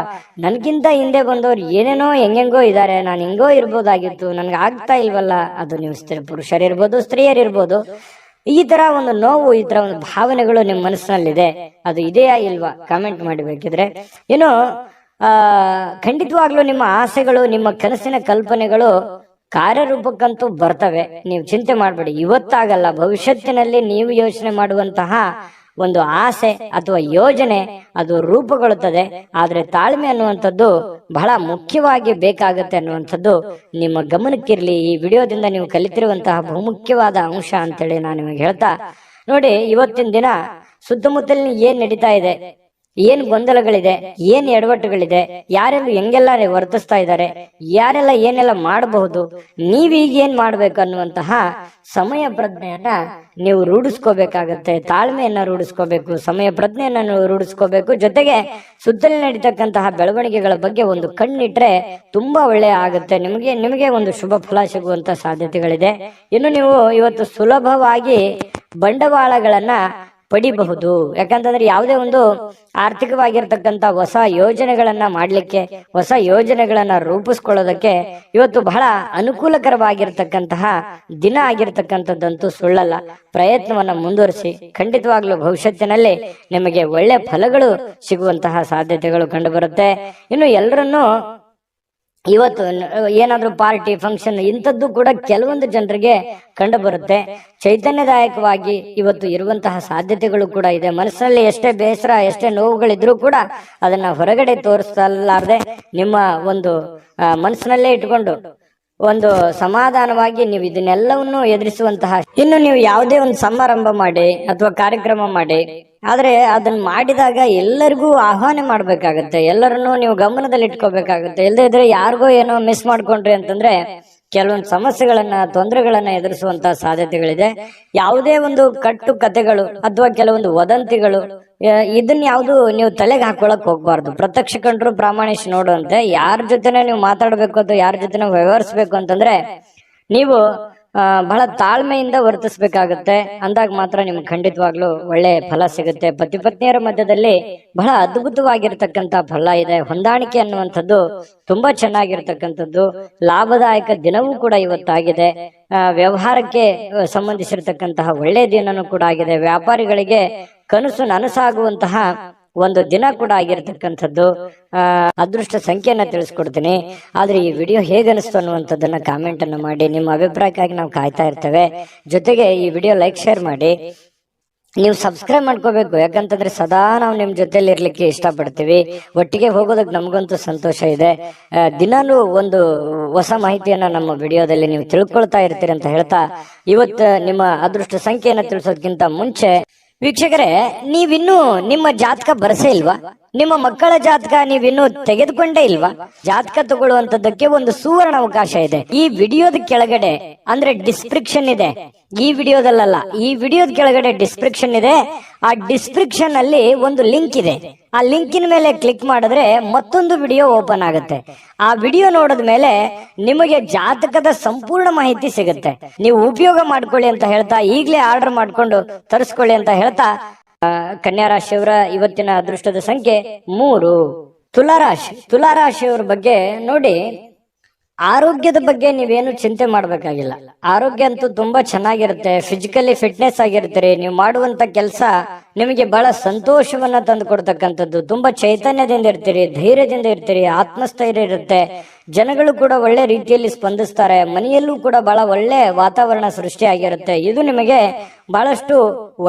ನನ್ಗಿಂತ ಹಿಂದೆ ಬಂದವ್ರು ಏನೇನೋ ಹೆಂಗೆಂಗೋ ಇದ್ದಾರೆ, ನಾನು ಹಿಂಗೋ ಇರ್ಬೋದಾಗಿತ್ತು, ನನ್ಗೆ ಆಗ್ತಾ ಇಲ್ವಲ್ಲ. ಅದು ನೀವು ಪುರುಷರಿರ್ಬೋದು, ಸ್ತ್ರೀಯರಿರ್ಬೋದು. ಈ ತರ ಒಂದು ನೋವು, ಈ ತರ ಒಂದು ಭಾವನೆಗಳು ನಿಮ್ಮ ಮನಸ್ಸಿನಲ್ಲಿದೆ. ಅದು ಇದೆಯಾ ಇಲ್ವಾ ಕಾಮೆಂಟ್ ಮಾಡಬೇಕಿದ್ರೆ. ಏನು ಖಂಡಿತವಾಗ್ಲೂ ನಿಮ್ಮ ಆಸೆಗಳು, ನಿಮ್ಮ ಕನಸಿನ ಕಲ್ಪನೆಗಳು ಕಾರ್ಯರೂಪಕ್ಕಂತೂ ಬರ್ತವೆ. ನೀವು ಚಿಂತೆ ಮಾಡಬೇಡಿ. ಇವತ್ತಾಗಲ್ಲ, ಭವಿಷ್ಯತ್ತಿನಲ್ಲಿ ನೀವು ಯೋಚನೆ ಮಾಡುವಂತಹ ಒಂದು ಆಸೆ ಅಥವಾ ಯೋಜನೆ ಅದು ರೂಪುಗೊಳ್ಳುತ್ತದೆ. ಆದ್ರೆ ತಾಳ್ಮೆ ಅನ್ನುವಂಥದ್ದು ಬಹಳ ಮುಖ್ಯವಾಗಿ ಬೇಕಾಗುತ್ತೆ ಅನ್ನುವಂಥದ್ದು ನಿಮ್ಮ ಗಮನಕ್ಕಿರ್ಲಿ. ಈ ವಿಡಿಯೋದಿಂದ ನೀವು ಕಲಿತಿರುವಂತಹ ಬಹುಮುಖ್ಯವಾದ ಅಂಶ ಅಂತೇಳಿ ನಾನು ನಿಮಗೆ ಹೇಳ್ತಾ, ನೋಡಿ, ಇವತ್ತಿನ ದಿನ ಸುತ್ತಮುತ್ತಲಿನ ಏನ್ ನಡೀತಾ ಇದೆ, ಏನ್ ಗೊಂದಲಗಳಿದೆ, ಏನ್ ಎಡವಟ್ಟುಗಳಿದೆ, ಯಾರೆಲ್ಲ ಹೆಂಗೆಲ್ಲ ವರ್ತಿಸ್ತಾ ಇದ್ದಾರೆ, ಯಾರೆಲ್ಲ ಏನೆಲ್ಲ ಮಾಡಬಹುದು, ನೀವೀಗ ಏನ್ ಮಾಡ್ಬೇಕು ಅನ್ನುವಂತಹ ಸಮಯ ಪ್ರಜ್ಞೆಯನ್ನ ನೀವು ರೂಢಿಸ್ಕೋಬೇಕಾಗತ್ತೆ. ತಾಳ್ಮೆಯನ್ನ ರೂಢಿಸ್ಕೋಬೇಕು, ಸಮಯ ಪ್ರಜ್ಞೆಯನ್ನ ನೀವು ರೂಢಿಸ್ಕೋಬೇಕು. ಜೊತೆಗೆ ಸುತ್ತಲೇ ನಡೀತಕ್ಕಂತಹ ಬೆಳವಣಿಗೆಗಳ ಬಗ್ಗೆ ಒಂದು ಕಣ್ಣಿಟ್ರೆ ತುಂಬಾ ಒಳ್ಳೆ ಆಗುತ್ತೆ. ನಿಮಗೆ ಒಂದು ಶುಭ ಫಲ ಸಿಗುವಂತ ಸಾಧ್ಯತೆಗಳಿದೆ. ಇನ್ನು ನೀವು ಇವತ್ತು ಸುಲಭವಾಗಿ ಬಂಡವಾಳಗಳನ್ನ ಪಡಿಬಹುದು. ಯಾಕಂತಂದ್ರೆ ಯಾವುದೇ ಒಂದು ಆರ್ಥಿಕವಾಗಿರ್ತಕ್ಕಂಥ ಹೊಸ ಯೋಜನೆಗಳನ್ನ ಮಾಡ್ಲಿಕ್ಕೆ, ಹೊಸ ಯೋಜನೆಗಳನ್ನ ರೂಪಿಸ್ಕೊಳ್ಳೋದಕ್ಕೆ ಇವತ್ತು ಬಹಳ ಅನುಕೂಲಕರವಾಗಿರ್ತಕ್ಕಂತಹ ದಿನ ಆಗಿರ್ತಕ್ಕಂಥದ್ದಂತೂ ಸುಳ್ಳಲ್ಲ. ಪ್ರಯತ್ನವನ್ನ ಮುಂದುವರಿಸಿ, ಖಂಡಿತವಾಗ್ಲೂ ಭವಿಷ್ಯತ್ತಿನಲ್ಲಿ ನಿಮಗೆ ಒಳ್ಳೆ ಫಲಗಳು ಸಿಗುವಂತಹ ಸಾಧ್ಯತೆಗಳು ಕಂಡು ಬರುತ್ತೆ. ಇನ್ನು ಎಲ್ಲರನ್ನೂ ಇವತ್ತು ಏನಾದ್ರೂ ಪಾರ್ಟಿ, ಫಂಕ್ಷನ್ ಇಂಥದ್ದು ಕೂಡ ಕೆಲವೊಂದು ಜನರಿಗೆ ಕಂಡು ಬರುತ್ತೆ. ಚೈತನ್ಯದಾಯಕವಾಗಿ ಇವತ್ತು ಇರುವಂತಹ ಸಾಧ್ಯತೆಗಳು ಕೂಡ ಇದೆ. ಮನಸ್ಸಿನಲ್ಲಿ ಎಷ್ಟೇ ಬೇಸರ, ಎಷ್ಟೇ ನೋವುಗಳಿದ್ರೂ ಕೂಡ ಅದನ್ನ ಹೊರಗಡೆ ತೋರಿಸಲಾರದೆ ನಿಮ್ಮ ಒಂದು ಮನಸ್ಸಿನಲ್ಲೇ ಇಟ್ಕೊಂಡು ಒಂದು ಸಮಾಧಾನವಾಗಿ ನೀವು ಇದನ್ನೆಲ್ಲವನ್ನು ಎದುರಿಸುವಂತಹ, ಇನ್ನು ನೀವು ಯಾವುದೇ ಒಂದು ಸಮಾರಂಭ ಮಾಡಿ ಅಥವಾ ಕಾರ್ಯಕ್ರಮ ಮಾಡಿ, ಆದ್ರೆ ಅದನ್ನ ಮಾಡಿದಾಗ ಎಲ್ಲರಿಗೂ ಆಹ್ವಾನ ಮಾಡ್ಬೇಕಾಗತ್ತೆ, ಎಲ್ಲರನ್ನು ನೀವು ಗಮನದಲ್ಲಿ ಇಟ್ಕೋಬೇಕಾಗತ್ತೆ. ಇಲ್ಲದೇ ಇದ್ರೆ ಯಾರಿಗೋ ಏನೋ ಮಿಸ್ ಮಾಡ್ಕೊಂಡ್ರಿ ಅಂತಂದ್ರೆ ಕೆಲವೊಂದು ಸಮಸ್ಯೆಗಳನ್ನ, ತೊಂದರೆಗಳನ್ನ ಎದುರಿಸುವಂತಹ ಸಾಧ್ಯತೆಗಳಿದೆ. ಯಾವುದೇ ಒಂದು ಕಟ್ಟು ಕಥೆಗಳು ಅಥವಾ ಕೆಲವೊಂದು ವದಂತಿಗಳು, ಇದನ್ನ ಯಾವುದು ನೀವು ತಲೆಗೆ ಹಾಕೊಳಕ್ ಹೋಗ್ಬಾರ್ದು. ಪ್ರತ್ಯಕ್ಷ ಕಂಡ್ರು ಪ್ರಾಮಾಣಿಸಿ ನೋಡುವಂತೆ ಯಾರ ಜೊತೆನೆ ನೀವು ಮಾತಾಡ್ಬೇಕು ಅಥವಾ ಯಾರ ಜೊತೆ ವ್ಯವಹರಿಸ್ಬೇಕು ಅಂತಂದ್ರೆ ನೀವು ಬಹಳ ತಾಳ್ಮೆಯಿಂದ ವರ್ತಿಸ್ಬೇಕಾಗತ್ತೆ. ಅಂದಾಗ ಮಾತ್ರ ನಿಮ್ಗೆ ಖಂಡಿತವಾಗ್ಲೂ ಒಳ್ಳೆ ಫಲ ಸಿಗುತ್ತೆ. ಪತಿ ಪತ್ನಿಯರ ಮಧ್ಯದಲ್ಲಿ ಬಹಳ ಅದ್ಭುತವಾಗಿರ್ತಕ್ಕಂಥ ಫಲ ಇದೆ. ಹೊಂದಾಣಿಕೆ ಅನ್ನುವಂಥದ್ದು ತುಂಬಾ ಚೆನ್ನಾಗಿರ್ತಕ್ಕಂಥದ್ದು. ಲಾಭದಾಯಕ ದಿನವೂ ಕೂಡ ಇವತ್ತಾಗಿದೆ. ವ್ಯವಹಾರಕ್ಕೆ ಸಂಬಂಧಿಸಿರ್ತಕ್ಕಂತಹ ಒಳ್ಳೆಯ ದಿನನೂ ಕೂಡ ಆಗಿದೆ. ವ್ಯಾಪಾರಿಗಳಿಗೆ ಕನಸು ನನಸಾಗುವಂತಹ ಒಂದು ದಿನ ಕೂಡ ಆಗಿರ್ತಕ್ಕಂಥದ್ದು. ಅದೃಷ್ಟ ಸಂಖ್ಯೆಯನ್ನ ತಿಳಿಸ್ಕೊಡ್ತೀನಿ. ಆದ್ರೆ ಈ ವಿಡಿಯೋ ಹೇಗನಿಸ್ತು ಅನ್ನುವಂಥದ್ದನ್ನ ಕಾಮೆಂಟ್ ಅನ್ನು ಮಾಡಿ. ನಿಮ್ಮ ಅಭಿಪ್ರಾಯಕ್ಕಾಗಿ ನಾವು ಕಾಯ್ತಾ ಇರ್ತೇವೆ. ಜೊತೆಗೆ ಈ ವಿಡಿಯೋ ಲೈಕ್, ಶೇರ್ ಮಾಡಿ. ನೀವು ಸಬ್ಸ್ಕ್ರೈಬ್ ಮಾಡ್ಕೋಬೇಕು, ಯಾಕಂತಂದ್ರೆ ಸದಾ ನಾವು ನಿಮ್ ಜೊತೆಲಿ ಇರ್ಲಿಕ್ಕೆ ಇಷ್ಟಪಡ್ತೀವಿ. ಒಟ್ಟಿಗೆ ಹೋಗೋದಕ್ಕೆ ನಮಗಂತೂ ಸಂತೋಷ ಇದೆ. ದಿನಾಲೂ ಒಂದು ಹೊಸ ಮಾಹಿತಿಯನ್ನ ನಮ್ಮ ವಿಡಿಯೋದಲ್ಲಿ ನೀವು ತಿಳ್ಕೊಳ್ತಾ ಇರ್ತೀರಿ ಅಂತ ಹೇಳ್ತಾ, ಇವತ್ತು ನಿಮ್ಮ ಅದೃಷ್ಟ ಸಂಖ್ಯೆಯನ್ನ ತಿಳಿಸೋದಕ್ಕಿಂತ ಮುಂಚೆ ವೀಕ್ಷಕರೇ, ನೀವಿನ್ನೂ ನಿಮ್ಮ ಜಾತಕ ಬರಸೇ ಇಲ್ವಾ? ನಿಮ್ಮ ಮಕ್ಕಳ ಜಾತಕ ನೀವಿನ್ನೂ ತೆಗೆದುಕೊಂಡೇ ಇಲ್ವಾ? ಜಾತಕ ತಗೊಳ್ಳುವಂತದ್ದಕ್ಕೆ ಒಂದು ಸುವರ್ಣ ಅವಕಾಶ ಇದೆ. ಈ ವಿಡಿಯೋದ ಕೆಳಗಡೆ ಅಂದ್ರೆ ಡಿಸ್ಕ್ರಿಪ್ಷನ್ ಇದೆ. ಈ ವಿಡಿಯೋದಲ್ಲ, ಈ ವಿಡಿಯೋದ ಕೆಳಗಡೆ ಡಿಸ್ಕ್ರಿಪ್ಷನ್ ಇದೆ. ಆ ಡಿಸ್ಕ್ರಿಪ್ಷನ್ ಅಲ್ಲಿ ಒಂದು ಲಿಂಕ್ ಇದೆ. ಆ ಲಿಂಕಿನ ಮೇಲೆ ಕ್ಲಿಕ್ ಮಾಡಿದ್ರೆ ಮತ್ತೊಂದು ವಿಡಿಯೋ ಓಪನ್ ಆಗುತ್ತೆ. ಆ ವಿಡಿಯೋ ನೋಡಿದ ಮೇಲೆ ನಿಮಗೆ ಜಾತಕದ ಸಂಪೂರ್ಣ ಮಾಹಿತಿ ಸಿಗುತ್ತೆ. ನೀವು ಉಪಯೋಗ ಮಾಡ್ಕೊಳ್ಳಿ ಅಂತ ಹೇಳ್ತಾ, ಈಗಲೇ ಆರ್ಡರ್ ಮಾಡ್ಕೊಂಡು ತರಿಸ್ಕೊಳ್ಳಿ ಅಂತ ಹೇಳ್ತಾ, ಕನ್ಯಾ ರಾಶಿಯವರ ಇವತ್ತಿನ ಅದೃಷ್ಟದ ಸಂಖ್ಯೆ 3. ತುಲಾರಾಶಿಯವರ ಬಗ್ಗೆ ನೋಡಿ, ಆರೋಗ್ಯದ ಬಗ್ಗೆ ನೀವೇನು ಚಿಂತೆ ಮಾಡ್ಬೇಕಾಗಿಲ್ಲ. ಆರೋಗ್ಯ ಅಂತೂ ತುಂಬಾ ಚೆನ್ನಾಗಿರುತ್ತೆ. ಫಿಸಿಕಲಿ ಫಿಟ್ನೆಸ್ ಆಗಿರ್ತೀರಿ. ನೀವು ಮಾಡುವಂತ ಕೆಲಸ ನಿಮಗೆ ಬಹಳ ಸಂತೋಷವನ್ನ ತಂದು ಕೊಡ್ತಕ್ಕಂಥದ್ದು. ತುಂಬಾ ಚೈತನ್ಯದಿಂದ ಇರ್ತೀರಿ, ಧೈರ್ಯದಿಂದ ಇರ್ತೀರಿ, ಆತ್ಮಸ್ಥೈರ್ಯ ಇರುತ್ತೆ. ಜನಗಳು ಕೂಡ ಒಳ್ಳೆ ರೀತಿಯಲ್ಲಿ ಸ್ಪಂದಿಸ್ತಾರೆ. ಮನೆಯಲ್ಲೂ ಕೂಡ ಬಹಳ ಒಳ್ಳೆ ವಾತಾವರಣ ಸೃಷ್ಟಿಯಾಗಿರುತ್ತೆ. ಇದು ನಿಮಗೆ ಬಹಳಷ್ಟು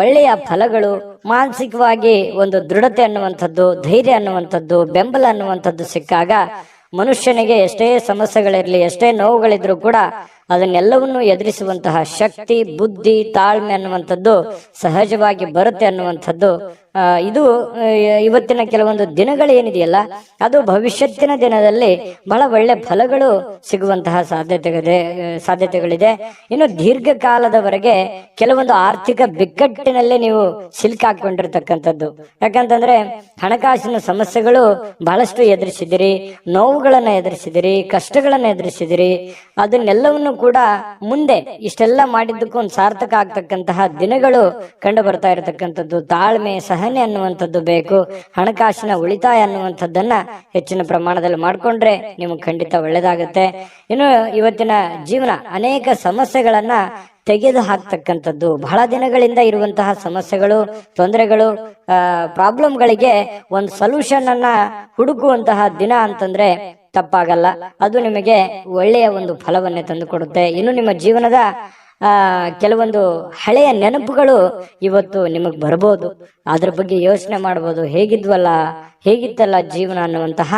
ಒಳ್ಳೆಯ ಫಲಗಳು. ಮಾನಸಿಕವಾಗಿ ಒಂದು ದೃಢತೆ ಅನ್ನುವಂಥದ್ದು, ಧೈರ್ಯ ಅನ್ನುವಂಥದ್ದು, ಬೆಂಬಲ ಅನ್ನುವಂಥದ್ದು ಸಿಕ್ಕಾಗ ಮನುಷ್ಯನಿಗೆ ಎಷ್ಟೇ ಸಮಸ್ಯೆಗಳಿರ್ಲಿ, ಎಷ್ಟೇ ನೋವುಗಳಿದ್ರು ಕೂಡ ಅದನ್ನೆಲ್ಲವನ್ನೂ ಎದುರಿಸುವಂತಹ ಶಕ್ತಿ, ಬುದ್ಧಿ, ತಾಳ್ಮೆ ಅನ್ನುವಂಥದ್ದು ಸಹಜವಾಗಿ ಬರುತ್ತೆ ಅನ್ನುವಂಥದ್ದು. ಇದು ಇವತ್ತಿನ ಕೆಲವೊಂದು ದಿನಗಳು ಏನಿದೆಯಲ್ಲ, ಅದು ಭವಿಷ್ಯತ್ತಿನ ದಿನದಲ್ಲಿ ಬಹಳ ಒಳ್ಳೆ ಫಲಗಳು ಸಿಗುವಂತಹ ಸಾಧ್ಯತೆಗಳಿದೆ. ಇನ್ನು ದೀರ್ಘಕಾಲದವರೆಗೆ ಕೆಲವೊಂದು ಆರ್ಥಿಕ ಬಿಕ್ಕಟ್ಟಿನಲ್ಲೇ ನೀವು ಸಿಲುಕಾಕೊಂಡಿರ್ತಕ್ಕಂಥದ್ದು. ಯಾಕಂತಂದ್ರೆ ಹಣಕಾಸಿನ ಸಮಸ್ಯೆಗಳು ಬಹಳಷ್ಟು ಎದುರಿಸಿದಿರಿ, ನೋವುಗಳನ್ನ ಎದುರಿಸಿದಿರಿ, ಕಷ್ಟಗಳನ್ನ ಎದುರಿಸಿದಿರಿ. ಅದನ್ನೆಲ್ಲವನ್ನು ಕೂಡ ಮುಂದೆ ಇಷ್ಟೆಲ್ಲ ಮಾಡಿದ್ದಕ್ಕೂ ಒಂದು ಸಾರ್ಥಕ ಆಗ್ತಕ್ಕಂತಹ ದಿನಗಳು ಕಂಡು ಬರ್ತಾ ಇರತಕ್ಕಂಥದ್ದು. ತಾಳ್ಮೆ, ಸಹನೆ ಅನ್ನುವಂಥದ್ದು ಬೇಕು. ಹಣಕಾಸಿನ ಉಳಿತಾಯ ಅನ್ನುವಂಥದ್ದನ್ನ ಹೆಚ್ಚಿನ ಪ್ರಮಾಣದಲ್ಲಿ ಮಾಡ್ಕೊಂಡ್ರೆ ನಿಮಗೆ ಖಂಡಿತ ಒಳ್ಳೇದಾಗುತ್ತೆ. ಇನ್ನು ಇವತ್ತಿನ ಜೀವನ ಅನೇಕ ಸಮಸ್ಯೆಗಳನ್ನ ತೆಗೆದು ಹಾಕ್ತಕ್ಕಂಥದ್ದು. ಬಹಳ ದಿನಗಳಿಂದ ಇರುವಂತಹ ಸಮಸ್ಯೆಗಳು, ತೊಂದರೆಗಳು, ಪ್ರಾಬ್ಲಮ್ಗಳಿಗೆ ಒಂದು ಸೊಲ್ಯೂಷನ್ ಅನ್ನ ಹುಡುಕುವಂತಹ ದಿನ ಅಂತಂದ್ರೆ ತಪ್ಪಾಗಲ್ಲ. ಅದು ನಿಮಗೆ ಒಳ್ಳೆಯ ಒಂದು ಫಲವನ್ನೇ ತಂದು ಕೊಡುತ್ತೆ. ಇನ್ನು ನಿಮ್ಮ ಜೀವನದ ಕೆಲವೊಂದು ಹಳೆಯ ನೆನಪುಗಳು ಇವತ್ತು ನಿಮಗ್ ಬರ್ಬೋದು. ಅದ್ರ ಬಗ್ಗೆ ಯೋಚನೆ ಮಾಡ್ಬೋದು. ಹೇಗಿತ್ತಲ್ಲ ಜೀವನ ಅನ್ನುವಂತಹ,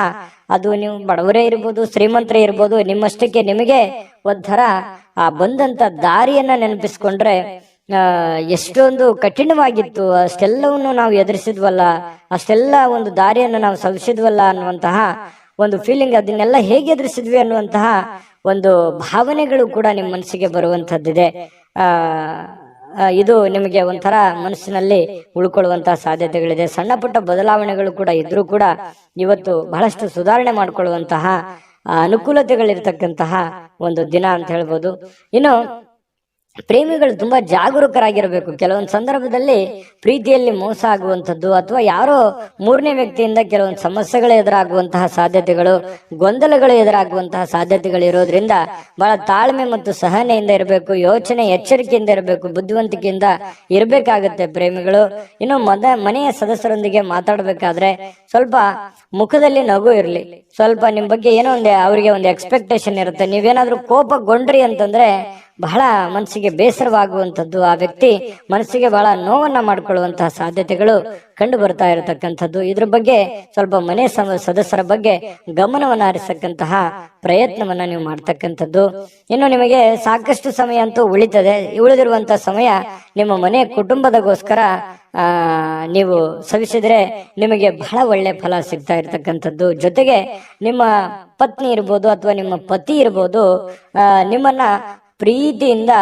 ಅದು ನೀವು ಬಡವರೇ ಇರ್ಬೋದು, ಶ್ರೀಮಂತರೇ ಇರ್ಬೋದು, ನಿಮ್ಮಷ್ಟಕ್ಕೆ ನಿಮಗೆ ಒಂಥರ ಆ ಬಂದಂತ ದಾರಿಯನ್ನ ನೆನಪಿಸ್ಕೊಂಡ್ರೆ ಎಷ್ಟೊಂದು ಕಠಿಣವಾಗಿತ್ತು, ಅಷ್ಟೆಲ್ಲವನ್ನು ನಾವು ಎದುರಿಸಿದ್ವಲ್ಲ, ಅಷ್ಟೆಲ್ಲ ಒಂದು ದಾರಿಯನ್ನು ನಾವು ಸವಿಸಿದ್ವಲ್ಲ ಅನ್ನುವಂತಹ ಒಂದು ಫೀಲಿಂಗ್, ಅದನ್ನೆಲ್ಲ ಹೇಗೆ ಎದುರಿಸಿದ್ವಿ ಅನ್ನುವಂತಹ ಒಂದು ಭಾವನೆಗಳು ಕೂಡ ನಿಮ್ಮ ಮನಸ್ಸಿಗೆ ಬರುವಂತದ್ದಿದೆ. ಇದು ನಿಮಗೆ ಒಂಥರ ಮನಸ್ಸಿನಲ್ಲಿ ಉಳ್ಕೊಳ್ಳುವಂತಹ ಸಾಧ್ಯತೆಗಳಿದೆ. ಸಣ್ಣ ಪುಟ್ಟ ಬದಲಾವಣೆಗಳು ಕೂಡ ಇದ್ರೂ ಕೂಡ ಇವತ್ತು ಬಹಳಷ್ಟು ಸುಧಾರಣೆ ಮಾಡಿಕೊಳ್ಳುವಂತಹ ಅನುಕೂಲತೆಗಳಿರ್ತಕ್ಕಂತಹ ಒಂದು ದಿನ ಅಂತ ಹೇಳ್ಬೋದು. ಇನ್ನು ಪ್ರೇಮಿಗಳು ತುಂಬಾ ಜಾಗರೂಕರಾಗಿರಬೇಕು. ಕೆಲವೊಂದು ಸಂದರ್ಭದಲ್ಲಿ ಪ್ರೀತಿಯಲ್ಲಿ ಮೋಸ ಆಗುವಂಥದ್ದು ಅಥವಾ ಯಾರೋ ಮೂರನೇ ವ್ಯಕ್ತಿಯಿಂದ ಕೆಲವೊಂದು ಸಮಸ್ಯೆಗಳು ಎದುರಾಗುವಂತಹ ಸಾಧ್ಯತೆಗಳು, ಗೊಂದಲಗಳು ಎದುರಾಗುವಂತಹ ಸಾಧ್ಯತೆಗಳು ಇರೋದ್ರಿಂದ ಬಹಳ ತಾಳ್ಮೆ ಮತ್ತು ಸಹನೆಯಿಂದ ಇರಬೇಕು. ಯೋಚನೆ, ಎಚ್ಚರಿಕೆಯಿಂದ ಇರಬೇಕು, ಬುದ್ಧಿವಂತಿಕೆಯಿಂದ ಇರಬೇಕಾಗತ್ತೆ ಪ್ರೇಮಿಗಳು. ಇನ್ನು ಮನೆಯ ಸದಸ್ಯರೊಂದಿಗೆ ಮಾತಾಡಬೇಕಾದ್ರೆ ಸ್ವಲ್ಪ ಮುಖದಲ್ಲಿ ನಗು ಇರಲಿ. ಸ್ವಲ್ಪ ನಿಮ್ ಬಗ್ಗೆ ಏನೋ ಅವರಿಗೆ ಒಂದು ಎಕ್ಸ್ಪೆಕ್ಟೇಷನ್ ಇರುತ್ತೆ. ನೀವೇನಾದ್ರೂ ಕೋಪಗೊಂಡ್ರಿ ಅಂತಂದ್ರೆ ಬಹಳ ಮನಸ್ಸಿಗೆ ಬೇಸರವಾಗುವಂಥದ್ದು, ಆ ವ್ಯಕ್ತಿ ಮನಸ್ಸಿಗೆ ಬಹಳ ನೋವನ್ನ ಮಾಡಿಕೊಳ್ಳುವಂತಹ ಸಾಧ್ಯತೆಗಳು ಕಂಡು ಬರ್ತಾ ಇರತಕ್ಕಂಥದ್ದು. ಇದ್ರ ಬಗ್ಗೆ ಸ್ವಲ್ಪ ಮನೆ ಸದಸ್ಯರ ಬಗ್ಗೆ ಗಮನವನ್ನ ಹರಿಸತಕ್ಕಂತಹ ಪ್ರಯತ್ನವನ್ನ ನೀವು ಮಾಡ್ತಕ್ಕಂಥದ್ದು. ಇನ್ನು ನಿಮಗೆ ಸಾಕಷ್ಟು ಸಮಯ ಅಂತೂ ಉಳಿದಿರುವಂತಹ ಸಮಯ ನಿಮ್ಮ ಮನೆ ಕುಟುಂಬದಗೋಸ್ಕರ ನೀವು ಸವಿಸಿದ್ರೆ ನಿಮಗೆ ಬಹಳ ಒಳ್ಳೆ ಫಲ ಸಿಗ್ತಾ ಇರ್ತಕ್ಕಂಥದ್ದು. ಜೊತೆಗೆ ನಿಮ್ಮ ಪತ್ನಿ ಇರ್ಬೋದು ಅಥವಾ ನಿಮ್ಮ ಪತಿ ಇರ್ಬೋದು, ನಿಮ್ಮನ್ನ ಪ್ರೀತಿಯಿಂದ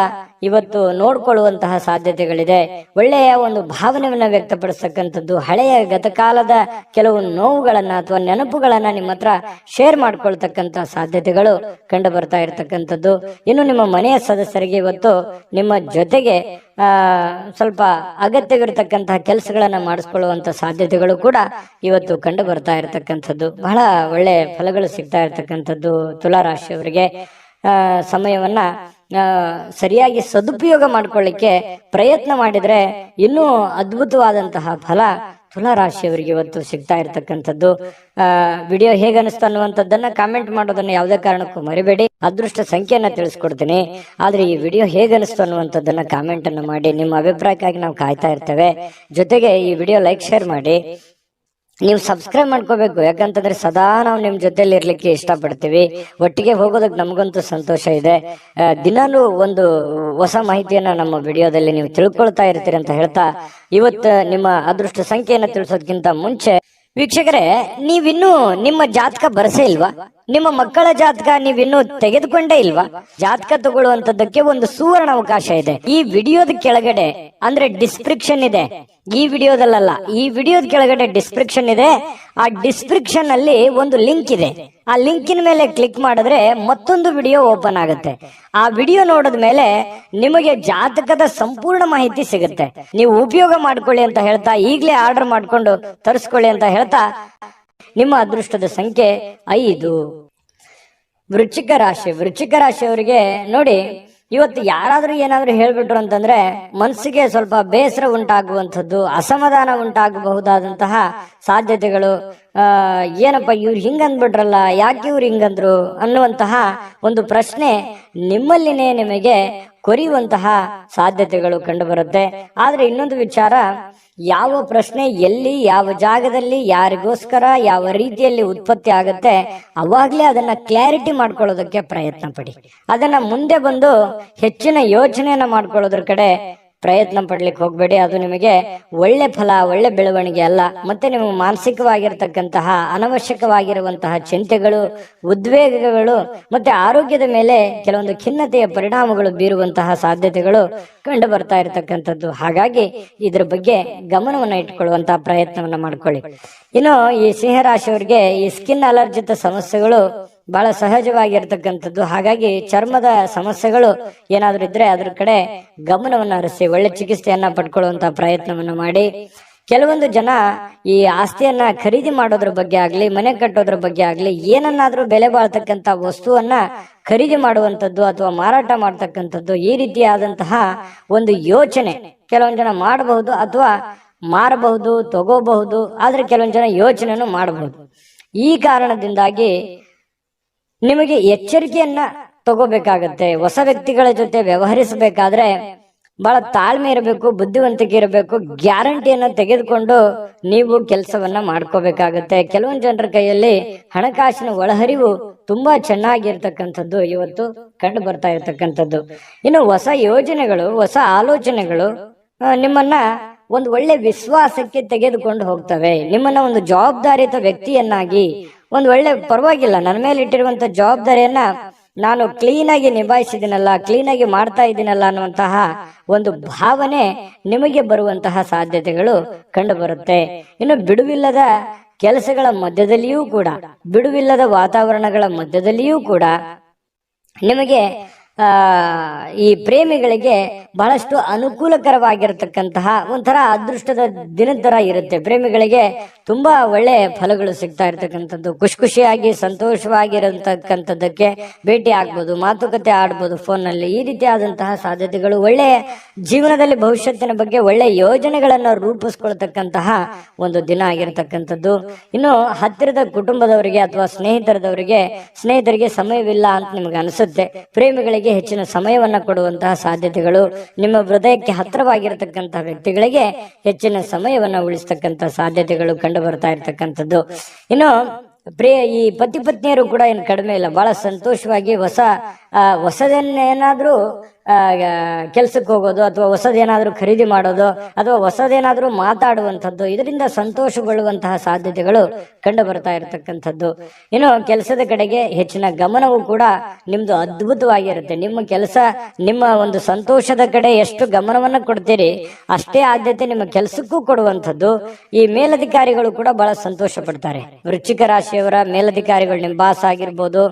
ಇವತ್ತು ನೋಡ್ಕೊಳ್ಳುವಂತಹ ಸಾಧ್ಯತೆಗಳಿದೆ. ಒಳ್ಳೆಯ ಒಂದು ಭಾವನೆಯನ್ನ ವ್ಯಕ್ತಪಡಿಸ್ತಕ್ಕಂಥದ್ದು, ಹಳೆಯ ಗತಕಾಲದ ಕೆಲವು ನೋವುಗಳನ್ನ ಅಥವಾ ನೆನಪುಗಳನ್ನ ನಿಮ್ಮ ಹತ್ರ ಶೇರ್ ಮಾಡ್ಕೊಳ್ತಕ್ಕಂಥ ಸಾಧ್ಯತೆಗಳು ಕಂಡು ಬರ್ತಾ ಇರತಕ್ಕಂಥದ್ದು. ಇನ್ನು ನಿಮ್ಮ ಮನೆಯ ಸದಸ್ಯರಿಗೆ ಇವತ್ತು ನಿಮ್ಮ ಜೊತೆಗೆ ಸ್ವಲ್ಪ ಅಗತ್ಯವಿರತಕ್ಕಂತಹ ಕೆಲಸಗಳನ್ನ ಮಾಡಿಸ್ಕೊಳ್ಳುವಂತ ಸಾಧ್ಯತೆಗಳು ಕೂಡ ಇವತ್ತು ಕಂಡು ಬರ್ತಾ ಇರತಕ್ಕಂಥದ್ದು. ಬಹಳ ಒಳ್ಳೆ ಫಲಗಳು ಸಿಗ್ತಾ ಇರತಕ್ಕಂಥದ್ದು. ತುಲಾ ರಾಶಿಯವರಿಗೆ ಸಮಯವನ್ನ ಸರಿಯಾಗಿ ಸದುಪಯೋಗ ಮಾಡ್ಕೊಳ್ಳಿಕ್ಕೆ ಪ್ರಯತ್ನ ಮಾಡಿದ್ರೆ ಇನ್ನೂ ಅದ್ಭುತವಾದಂತಹ ಫಲ ತುಲಾ ರಾಶಿಯವರಿಗೆ ಇವತ್ತು ಸಿಗ್ತಾ ಇರ್ತಕ್ಕಂಥದ್ದು. ವಿಡಿಯೋ ಹೇಗೆ ಅನಿಸ್ತು ಅನ್ನುವಂಥದ್ದನ್ನ ಕಾಮೆಂಟ್ ಮಾಡೋದನ್ನ ಯಾವುದೇ ಕಾರಣಕ್ಕೂ ಮರಿಬೇಡಿ. ಅದೃಷ್ಟ ಸಂಖ್ಯೆಯನ್ನ ತಿಳಿಸ್ಕೊಡ್ತೀನಿ, ಆದ್ರೆ ಈ ವಿಡಿಯೋ ಹೇಗೆ ಅನಿಸ್ತು ಅನ್ನುವಂಥದ್ದನ್ನ ಕಾಮೆಂಟ್ ಅನ್ನು ಮಾಡಿ. ನಿಮ್ಮ ಅಭಿಪ್ರಾಯಕ್ಕಾಗಿ ನಾವು ಕಾಯ್ತಾ ಇರ್ತೇವೆ. ಜೊತೆಗೆ ಈ ವಿಡಿಯೋ ಲೈಕ್ ಶೇರ್ ಮಾಡಿ. ನೀವು ಸಬ್ಸ್ಕ್ರೈಬ್ ಮಾಡ್ಕೋಬೇಕು, ಯಾಕಂತಂದ್ರೆ ಸದಾ ನಾವು ನಿಮ್ ಜೊತೆಲಿ ಇರ್ಲಿಕ್ಕೆ ಇಷ್ಟಪಡ್ತೀವಿ. ಒಟ್ಟಿಗೆ ಹೋಗೋದಕ್ಕೆ ನಮಗಂತೂ ಸಂತೋಷ ಇದೆ. ದಿನಾಲೂ ಒಂದು ಹೊಸ ಮಾಹಿತಿಯನ್ನ ನಮ್ಮ ವಿಡಿಯೋದಲ್ಲಿ ನೀವು ತಿಳ್ಕೊಳ್ತಾ ಇರ್ತೀರಿ ಅಂತ ಹೇಳ್ತಾ, ಇವತ್ತು ನಿಮ್ಮ ಅದೃಷ್ಟ ಸಂಖ್ಯೆಯನ್ನ ತಿಳಿಸೋದಕ್ಕಿಂತ ಮುಂಚೆ ವೀಕ್ಷಕರೇ, ನೀವಿನ್ನೂ ನಿಮ್ಮ ಜಾತಕ ಬರಸೇ ಇಲ್ವಾ? ನಿಮ್ಮ ಮಕ್ಕಳ ಜಾತಕ ನೀವಿನ್ನೂ ತೆಗೆದುಕೊಂಡೇ ಇಲ್ವಾ? ಜಾತಕ ತಗೊಳ್ಳುವಂತದ್ದಕ್ಕೆ ಒಂದು ಸುವರ್ಣ ಅವಕಾಶ ಇದೆ. ಈ ವಿಡಿಯೋದ ಕೆಳಗಡೆ ಅಂದ್ರೆ ಡಿಸ್ಕ್ರಿಪ್ಷನ್ ಇದೆ, ಈ ವಿಡಿಯೋದಲ್ಲ, ಈ ವಿಡಿಯೋದ ಕೆಳಗಡೆ ಡಿಸ್ಕ್ರಿಪ್ಷನ್ ಇದೆ. ಆ ಡಿಸ್ಕ್ರಿಪ್ಷನ್ ಅಲ್ಲಿ ಒಂದು ಲಿಂಕ್ ಇದೆ. ಆ ಲಿಂಕಿನ ಮೇಲೆ ಕ್ಲಿಕ್ ಮಾಡಿದ್ರೆ ಮತ್ತೊಂದು ವಿಡಿಯೋ ಓಪನ್ ಆಗುತ್ತೆ. ಆ ವಿಡಿಯೋ ನೋಡಿದ ಮೇಲೆ ನಿಮಗೆ ಜಾತಕದ ಸಂಪೂರ್ಣ ಮಾಹಿತಿ ಸಿಗುತ್ತೆ. ನೀವು ಉಪಯೋಗ ಮಾಡ್ಕೊಳ್ಳಿ ಅಂತ ಹೇಳ್ತಾ, ಈಗಲೇ ಆರ್ಡರ್ ಮಾಡ್ಕೊಂಡು ತರಿಸ್ಕೊಳ್ಳಿ ಅಂತ ಹೇಳ್ತಾ, ನಿಮ್ಮ ಅದೃಷ್ಟದ ಸಂಖ್ಯೆ 5. ವೃಶ್ಚಿಕ ರಾಶಿಯವರಿಗೆ ನೋಡಿ, ಇವತ್ತು ಯಾರಾದ್ರೂ ಏನಾದ್ರೂ ಹೇಳ್ಬಿಟ್ರು ಅಂತಂದ್ರೆ ಮನಸ್ಸಿಗೆ ಸ್ವಲ್ಪ ಬೇಸರ ಉಂಟಾಗುವಂಥದ್ದು, ಅಸಮಾಧಾನ ಉಂಟಾಗಬಹುದಾದಂತಹ ಸಾಧ್ಯತೆಗಳು. ಏನಪ್ಪ ಇವ್ರು ಹಿಂಗಂದ್ಬಿಟ್ರಲ್ಲ, ಯಾಕೆ ಇವ್ರು ಹಿಂಗಂದ್ರು ಅನ್ನುವಂತಹ ಒಂದು ಪ್ರಶ್ನೆ ನಿಮ್ಮಲ್ಲಿನೇ ನಿಮಗೆ ಕೊರಿಯುವಂತಹ ಸಾಧ್ಯತೆಗಳು ಕಂಡು ಬರುತ್ತೆ. ಆದ್ರೆ ಇನ್ನೊಂದು ವಿಚಾರ, ಯಾವ ಪ್ರಶ್ನೆ ಎಲ್ಲಿ, ಯಾವ ಜಾಗದಲ್ಲಿ, ಯಾರಿಗೋಸ್ಕರ, ಯಾವ ರೀತಿಯಲ್ಲಿ ಉತ್ಪತ್ತಿ ಆಗುತ್ತೆ, ಅವಾಗ್ಲೇ ಅದನ್ನ ಕ್ಲಾರಿಟಿ ಮಾಡ್ಕೊಳ್ಳೋದಕ್ಕೆ ಪ್ರಯತ್ನ ಪಡಿ. ಅದನ್ನ ಮುಂದೆ ಬಂದು ಹೆಚ್ಚಿನ ಯೋಚನೆಯನ್ನ ಮಾಡ್ಕೊಳ್ಳೋದ್ರ ಕಡೆ ಪ್ರಯತ್ನ ಪಡ್ಲಿಕ್ಕೆ ಹೋಗ್ಬೇಡಿ. ಅದು ನಿಮಗೆ ಒಳ್ಳೆ ಫಲ, ಒಳ್ಳೆ ಬೆಳವಣಿಗೆ ಅಲ್ಲ. ಮತ್ತೆ ನಿಮಗೆ ಮಾನಸಿಕವಾಗಿರ್ತಕ್ಕಂತಹ ಅನವಶ್ಯಕವಾಗಿರುವಂತಹ ಚಿಂತೆಗಳು, ಉದ್ವೇಗಗಳು ಮತ್ತೆ ಆರೋಗ್ಯದ ಮೇಲೆ ಕೆಲವೊಂದು ಖಿನ್ನತೆಯ ಪರಿಣಾಮಗಳು ಬೀರುವಂತಹ ಸಾಧ್ಯತೆಗಳು ಕಂಡು ಬರ್ತಾ ಇರತಕ್ಕಂಥದ್ದು. ಹಾಗಾಗಿ ಇದ್ರ ಬಗ್ಗೆ ಗಮನವನ್ನ ಇಟ್ಕೊಳ್ಳುವಂತಹ ಪ್ರಯತ್ನವನ್ನ ಮಾಡ್ಕೊಳ್ಳಿ. ಇನ್ನು ಈ ಸಿಂಹರಾಶಿಯವರಿಗೆ ಈ ಸ್ಕಿನ್ ಅಲರ್ಜಿತ ಸಮಸ್ಯೆಗಳು ಬಹಳ ಸಹಜವಾಗಿರ್ತಕ್ಕಂಥದ್ದು. ಹಾಗಾಗಿ ಚರ್ಮದ ಸಮಸ್ಯೆಗಳು ಏನಾದ್ರೂ ಇದ್ರೆ ಅದ್ರ ಕಡೆ ಗಮನವನ್ನ ಹರಿಸಿ ಒಳ್ಳೆ ಚಿಕಿತ್ಸೆಯನ್ನ ಪಡ್ಕೊಳ್ಳುವಂತಹ ಪ್ರಯತ್ನವನ್ನ ಮಾಡಿ. ಕೆಲವೊಂದು ಜನ ಈ ಆಸ್ತಿಯನ್ನ ಖರೀದಿ ಮಾಡೋದ್ರ ಬಗ್ಗೆ ಆಗ್ಲಿ, ಮನೆ ಕಟ್ಟೋದ್ರ ಬಗ್ಗೆ ಆಗ್ಲಿ, ಏನನ್ನಾದ್ರೂ ಬೆಲೆ ಬಾಳ್ತಕ್ಕಂತ ವಸ್ತುವನ್ನ ಖರೀದಿ ಮಾಡುವಂತದ್ದು ಅಥವಾ ಮಾರಾಟ ಮಾಡ್ತಕ್ಕಂಥದ್ದು, ಈ ರೀತಿಯಾದಂತಹ ಒಂದು ಯೋಚನೆ ಕೆಲವೊಂದು ಜನ ಮಾಡಬಹುದು ಅಥವಾ ಮಾರಬಹುದು, ತಗೋಬಹುದು. ಆದ್ರೆ ಕೆಲವೊಂದು ಜನ ಯೋಚನೆಯನ್ನು ಮಾಡಬಹುದು. ಈ ಕಾರಣದಿಂದಾಗಿ ನಿಮಗೆ ಎಚ್ಚರಿಕೆಯನ್ನ ತಗೋಬೇಕಾಗತ್ತೆ. ಹೊಸ ವ್ಯಕ್ತಿಗಳ ಜೊತೆ ವ್ಯವಹರಿಸಬೇಕಾದ್ರೆ ಬಹಳ ತಾಳ್ಮೆ ಇರಬೇಕು, ಬುದ್ಧಿವಂತಿಕೆ ಇರಬೇಕು. ಗ್ಯಾರಂಟಿಯನ್ನ ತೆಗೆದುಕೊಂಡು ನೀವು ಕೆಲಸವನ್ನ ಮಾಡ್ಕೋಬೇಕಾಗತ್ತೆ. ಕೆಲವೊಂದು ಜನರ ಕೈಯಲ್ಲಿ ಹಣಕಾಸಿನ ಒಳಹರಿವು ತುಂಬಾ ಚೆನ್ನಾಗಿರ್ತಕ್ಕಂಥದ್ದು ಇವತ್ತು ಕಂಡು ಬರ್ತಾ ಇರ್ತಕ್ಕಂಥದ್ದು. ಇನ್ನು ಹೊಸ ಯೋಜನೆಗಳು, ಹೊಸ ಆಲೋಚನೆಗಳು ನಿಮ್ಮನ್ನ ಒಂದು ಒಳ್ಳೆ ವಿಶ್ವಾಸಕ್ಕೆ ತೆಗೆದುಕೊಂಡು ಹೋಗ್ತವೆ. ನಿಮ್ಮನ್ನ ಒಂದು ಜವಾಬ್ದಾರಿಯುತ ವ್ಯಕ್ತಿಯನ್ನಾಗಿ, ಒಂದು ಒಳ್ಳೆ ಪರವಾಗಿಲ್ಲ, ನನ್ನ ಮೇಲೆ ಇಟ್ಟಿರುವಂತ ಜವಾಬ್ದಾರಿಯನ್ನ ನಾನು ಕ್ಲೀನ್ ಆಗಿ ನಿಭಾಯಿಸಿದ್ದೀನಲ್ಲ, ಕ್ಲೀನ್ ಆಗಿ ಮಾಡ್ತಾ ಇದ್ದೀನಲ್ಲ ಅನ್ನುವಂತಹ ಒಂದು ಭಾವನೆ ನಿಮಗೆ ಬರುವಂತಹ ಸಾಧ್ಯತೆಗಳು ಕಂಡು ಬರುತ್ತೆ. ಇನ್ನು ಬಿಡುವಿಲ್ಲದ ಕೆಲಸಗಳ ಮಧ್ಯದಲ್ಲಿಯೂ ಕೂಡ, ಬಿಡುವಿಲ್ಲದ ವಾತಾವರಣಗಳ ಮಧ್ಯದಲ್ಲಿಯೂ ಕೂಡ ನಿಮಗೆ ಈ ಪ್ರೇಮಿಗಳಿಗೆ ಬಹಳಷ್ಟು ಅನುಕೂಲಕರವಾಗಿರತಕ್ಕಂತಹ ಒಂಥರ ಅದೃಷ್ಟದ ದಿನದ ತರ ಇರುತ್ತೆ. ಪ್ರೇಮಿಗಳಿಗೆ ತುಂಬಾ ಒಳ್ಳೆ ಫಲಗಳು ಸಿಗ್ತಾ ಇರ್ತಕ್ಕಂಥದ್ದು. ಖುಷಿಯಾಗಿ ಸಂತೋಷವಾಗಿರತಕ್ಕಂಥದ್ದಕ್ಕೆ ಭೇಟಿ ಆಗ್ಬೋದು, ಮಾತುಕತೆ ಆಡ್ಬೋದು ಫೋನ್ ನಲ್ಲಿ. ಈ ರೀತಿಯಾದಂತಹ ಸಾಧ್ಯತೆಗಳು, ಒಳ್ಳೆ ಜೀವನದಲ್ಲಿ ಭವಿಷ್ಯತ್ತಿನ ಬಗ್ಗೆ ಒಳ್ಳೆ ಯೋಜನೆಗಳನ್ನು ರೂಪಿಸ್ಕೊಳ್ತಕ್ಕಂತಹ ಒಂದು ದಿನ ಆಗಿರತಕ್ಕಂಥದ್ದು. ಇನ್ನು ಹತ್ತಿರದ ಕುಟುಂಬದವರಿಗೆ ಅಥವಾ ಸ್ನೇಹಿತರಿಗೆ ಸಮಯವಿಲ್ಲ ಅಂತ ನಿಮ್ಗೆ ಅನಿಸುತ್ತೆ. ಪ್ರೇಮಿಗಳಿಗೆ ವ್ಯಕ್ತಿಗಳಿಗೆ ಹೆಚ್ಚಿನ ಸಮಯವನ್ನ ಕೊಡುವಂತಹ ಸಾಧ್ಯತೆಗಳು, ನಿಮ್ಮ ಹೃದಯಕ್ಕೆ ಹತ್ತಿರವಾಗಿರತಕ್ಕಂತಹ ವ್ಯಕ್ತಿಗಳಿಗೆ ಹೆಚ್ಚಿನ ಸಮಯವನ್ನ ಉಳಿಸ್ತಕ್ಕಂಥ ಸಾಧ್ಯತೆಗಳು ಕಂಡು ಬರ್ತಾ ಇರ್ತಕ್ಕಂಥದ್ದು. ಇನ್ನು ಈ ಪತಿ ಪತ್ನಿಯರು ಕೂಡ ಏನು ಕಡಿಮೆ ಇಲ್ಲ, ಬಹಳ ಸಂತೋಷವಾಗಿ ಹೊಸದೇನಾದ್ರೂ ಕೆಲ್ಸಕ್ಕೆ ಹೋಗೋದು ಅಥವಾ ಹೊಸದೇನಾದ್ರೂ ಖರೀದಿ ಮಾಡೋದು ಅಥವಾ ಹೊಸದೇನಾದ್ರೂ ಮಾತಾಡುವಂಥದ್ದು, ಇದರಿಂದ ಸಂತೋಷಗೊಳ್ಳುವಂತಹ ಸಾಧ್ಯತೆಗಳು ಕಂಡು ಬರ್ತಾ ಇರತಕ್ಕಂಥದ್ದು. ಇನ್ನು ಕೆಲಸದ ಕಡೆಗೆ ಹೆಚ್ಚಿನ ಗಮನವೂ ಕೂಡ ನಿಮ್ದು ಅದ್ಭುತವಾಗಿರುತ್ತೆ. ನಿಮ್ಮ ಕೆಲಸ, ನಿಮ್ಮ ಒಂದು ಸಂತೋಷದ ಕಡೆ ಎಷ್ಟು ಗಮನವನ್ನ ಕೊಡ್ತೀರಿ ಅಷ್ಟೇ ಆದ್ಯತೆ ನಿಮ್ಮ ಕೆಲಸಕ್ಕೂ ಕೊಡುವಂಥದ್ದು. ಈ ಮೇಲಧಿಕಾರಿಗಳು ಕೂಡ ಬಹಳ ಸಂತೋಷ ಪಡ್ತಾರೆ. ವೃಶ್ಚಿಕ ರಾಶಿಯವರ ಮೇಲಧಿಕಾರಿಗಳು, ನಿಮ್ಮ ಬಾಸ್ ಆಗಿರ್ಬೋದು,